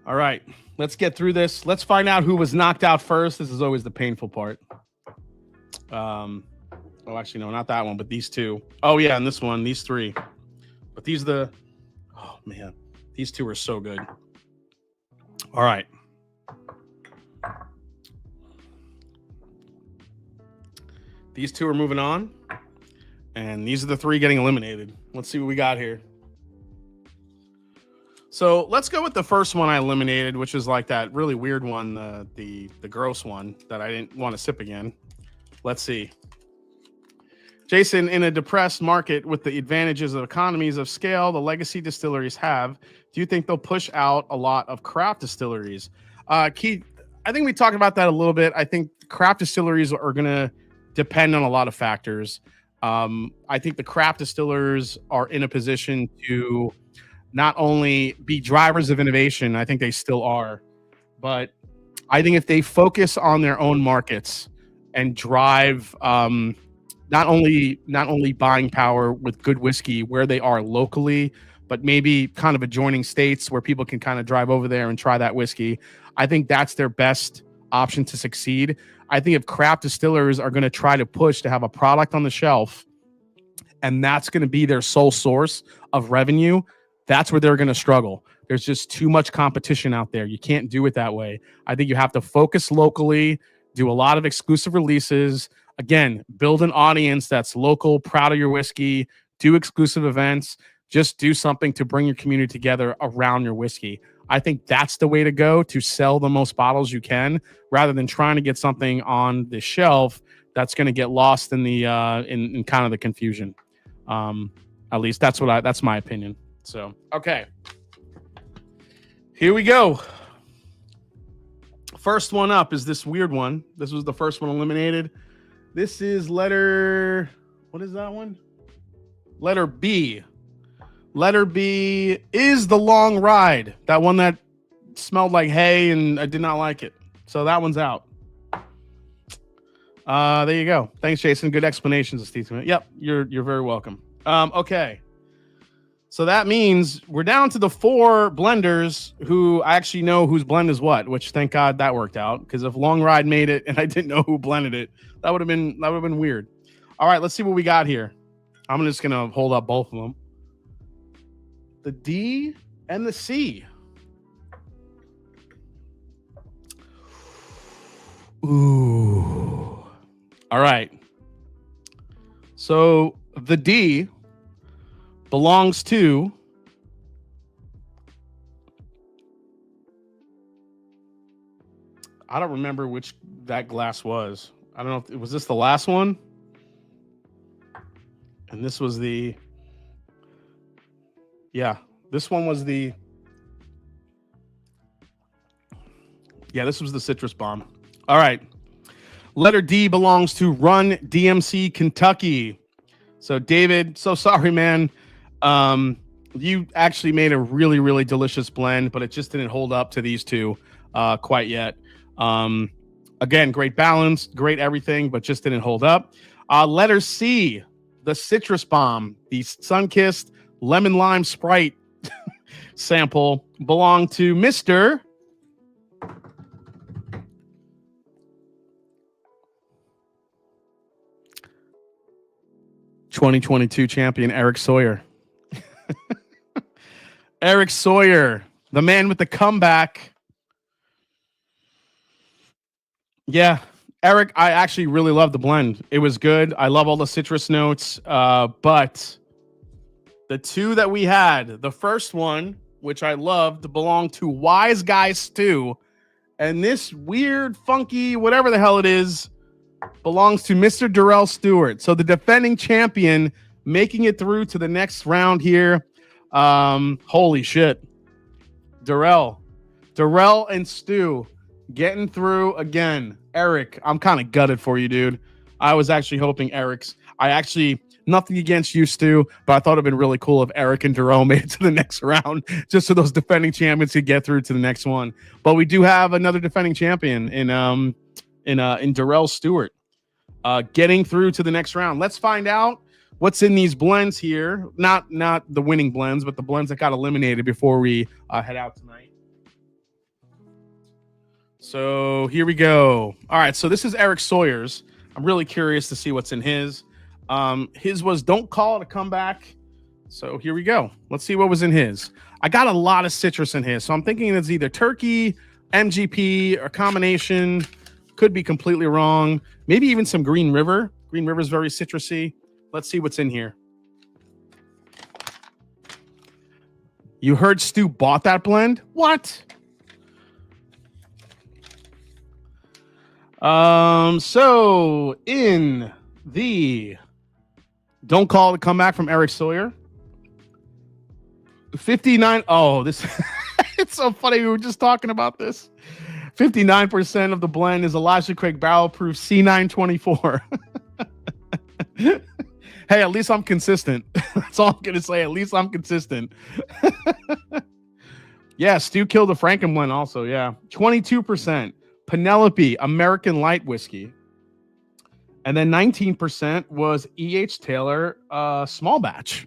All right, let's get through this. Let's find out who was knocked out first. This is always the painful part. Oh, actually, no, not that one, but these two. Oh, yeah, and this one, these three. But these are the... Oh, man. These two are so good. All right. These two are moving on. And these are the three getting eliminated. Let's see what we got here. So let's go with the first one I eliminated, which is like that really weird one, the gross one that I didn't want to sip again. Let's see. Jason, in a depressed market with the advantages of economies of scale the legacy distilleries have, do you think they'll push out a lot of craft distilleries? Keith, I think we talked about that a little bit. I think craft distilleries are going to depend on a lot of factors. I think the craft distillers are in a position to not only be drivers of innovation, I think they still are, but I think if they focus on their own markets and drive not only buying power with good whiskey where they are locally, but maybe kind of adjoining states where people can kind of drive over there and try that whiskey, I think that's their best option to succeed. I think if craft distillers are going to try to push to have a product on the shelf and that's going to be their sole source of revenue, that's where they're going to struggle. There's just too much competition out there. You can't do it that way. I think you have to focus locally, do a lot of exclusive releases. Again, build an audience that's local, proud of your whiskey, do exclusive events, just do something to bring your community together around your whiskey. I think that's the way to go to sell the most bottles you can, rather than trying to get something on the shelf that's going to get lost in the in kind of the confusion. At least that's my opinion. So, okay. Here we go. First one up is this weird one. This was the first one eliminated. This is letter, what is that one? Letter B. Letter B is the long ride. That one that smelled like hay and I did not like it. So that one's out. There you go. Thanks, Jason. Good explanations, Steve. Yep, you're very welcome. Okay. So that means we're down to the 4 blenders who I actually know whose blend is what, which thank God that worked out, because if Long Ride made it and I didn't know who blended it, that would have been weird. All right, let's see what we got here. I'm just gonna hold up both of them. The D and the C. Ooh. All right. So the D belongs to I don't remember which that glass was. I don't know if was this the last one? And this was the this one was the this was the citrus bomb. All right. Letter D belongs to Run DMC Kentucky. So David, so sorry, man. You actually made a really, really delicious blend, but it just didn't hold up to these two quite yet. Again, great balance, great everything, but just didn't hold up. Letter C, the citrus bomb, the sun-kissed lemon lime Sprite sample belonged to Mr. 2022 champion Eric Sawyer. Eric Sawyer, the man with the comeback. Yeah, Eric, I actually really love the blend. It was good. I love all the citrus notes. But the two that we had, the first one, which I loved, belonged to Wise Guy Stew. And this weird, funky, whatever the hell it is, belongs to Mr. Darrell Stewart. So the defending champion making it through to the next round here. Holy shit. Darrell and Stu getting through again. Eric, I'm kind of gutted for you, dude. I was actually hoping nothing against you, Stu, but I thought it'd been really cool if Eric and Darrell made it to the next round, just so those defending champions could get through to the next one. But we do have another defending champion in Darrell Stewart getting through to the next round. Let's find out what's in these blends here. Not the winning blends, but the blends that got eliminated before we head out tonight. So here we go. All right, so this is Eric Sawyer's. I'm really curious to see what's in his. His was Don't Call It a Comeback. So here we go. Let's see what was in his. I got a lot of citrus in his, so I'm thinking it's either turkey, MGP, or combination. Could be completely wrong. Maybe even some Green River. Green River is very citrusy. Let's see what's in here. You heard Stu bought that blend? What? So in the Don't Call It a Comeback from Eric Sawyer. 59. Oh, this it's so funny. We were just talking about this. 59% of the blend is Elijah Craig Barrel Proof C924. Hey, at least I'm consistent. That's all I'm gonna say. At least I'm consistent. Yeah, Stu killed the Franken blend also. Yeah, 22%. Penelope American Light Whiskey. And then 19% was E.H. Taylor small batch.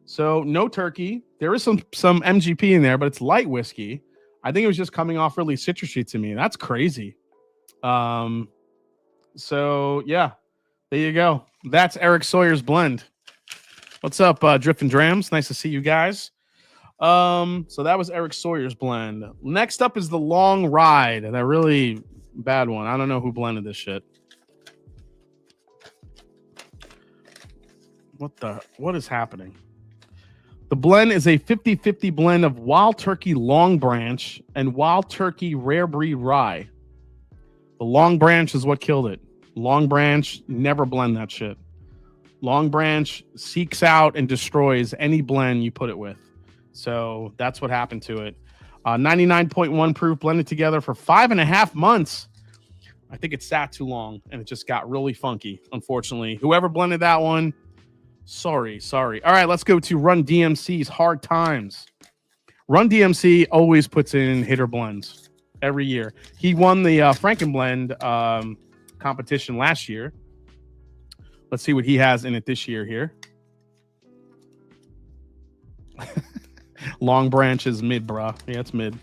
So no turkey. There is some MGP in there, but it's light whiskey. I think it was just coming off really citrusy to me. That's crazy. So yeah, there you go. That's Eric Sawyer's blend. What's up, Drift and Drams? Nice to see you guys. So that was Eric Sawyer's blend. Next up is the Long Ride, that really bad one. I don't know who blended this shit. What is happening? The blend is a 50-50 blend of Wild Turkey Long Branch and Wild Turkey Rare Breed Rye. The Long Branch is what killed it. Long Branch, never blend that shit. Long Branch seeks out and destroys any blend you put it with. So that's what happened to it. 99.1 proof, blended together for 5.5 months. I think it sat too long and it just got really funky, unfortunately. Whoever blended that one, sorry. All right, let's go to Run DMC's Hard Times. Run DMC always puts in hitter blends every year. He won the Frankenblend competition last year. Let's see what he has in it this year here. Long Branch is mid, bruh. Yeah, it's mid.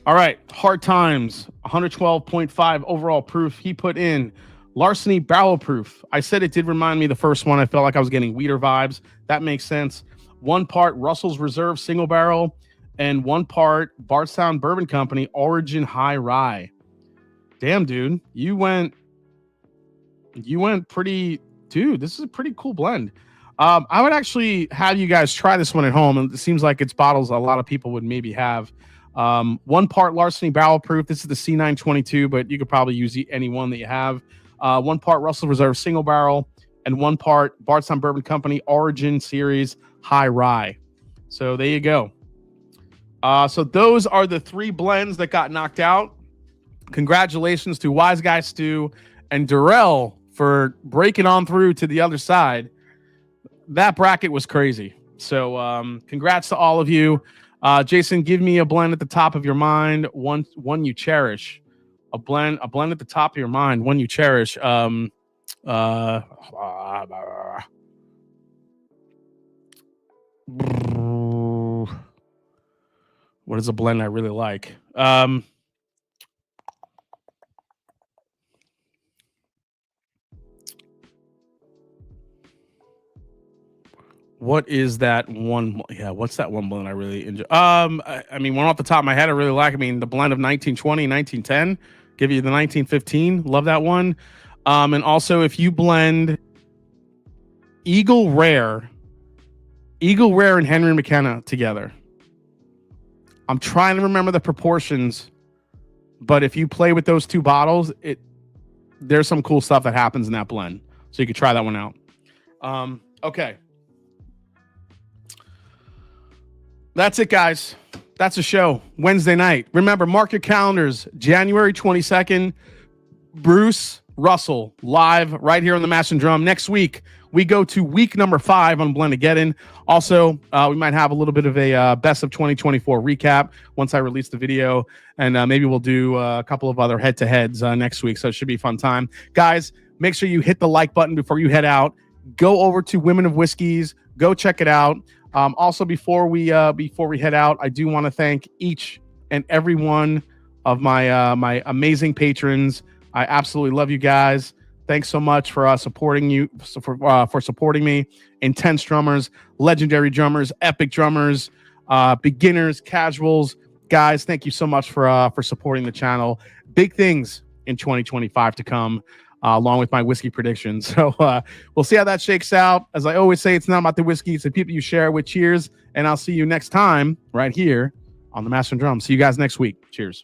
All right, Hard Times, 112.5 overall proof. He put in Larceny Barrel Proof. I said it did remind me of the first one. I felt like I was getting Weeder vibes. That makes sense. 1 part Russell's Reserve Single Barrel and 1 part Bardstown Bourbon Company Origin High Rye. Damn, dude. You went pretty... Dude, this is a pretty cool blend. I would actually have you guys try this one at home. And it seems like it's bottles a lot of people would maybe have. 1 part Larceny Barrel Proof. This is the C922, but you could probably use any one that you have. 1 part Russell Reserve Single Barrel and 1 part Bardstown Bourbon Company Origin Series High Rye. So there you go. So those are the 3 blends that got knocked out. Congratulations to Wise Guy Stu and Durrell for breaking on through to the other side. That bracket was crazy. So congrats to all of you. Jason, give me a blend at the top of your mind, one you cherish. A blend at the top of your mind, one you cherish. What is a blend I really like? What is that one? Yeah, what's that one blend I really enjoy? I mean, one off the top of my head, I really like. I mean, the blend of 1920, 1910. Give you the 1915. Love that one. And also, if you blend Eagle Rare and Henry McKenna together. I'm trying to remember the proportions, but if you play with those 2 bottles, there's some cool stuff that happens in that blend. So you could try that one out. Okay. That's it, guys. That's a show. Wednesday night. Remember, mark your calendars. January 22nd, Bruce Russell live right here on the Mash and Drum. Next week, we go to week number 5 on Blendageddon. Also, we might have a little bit of a best of 2024 recap once I release the video. And maybe we'll do a couple of other head-to-heads next week. So it should be a fun time. Guys, make sure you hit the like button before you head out. Go over to Women of Whiskeys. Go check it out. Also, before we head out, I do want to thank each and every one of my amazing patrons. I absolutely love you guys. Thanks so much for supporting me. Intense drummers, legendary drummers, epic drummers, beginners, casuals, guys. Thank you so much for supporting the channel. Big things in 2025 to come. Along with my whiskey predictions. So we'll see how that shakes out. As I always say, it's not about the whiskey, it's the people you share with. Cheers. And I'll see you next time right here on the Master and Drum. See you guys next week. Cheers.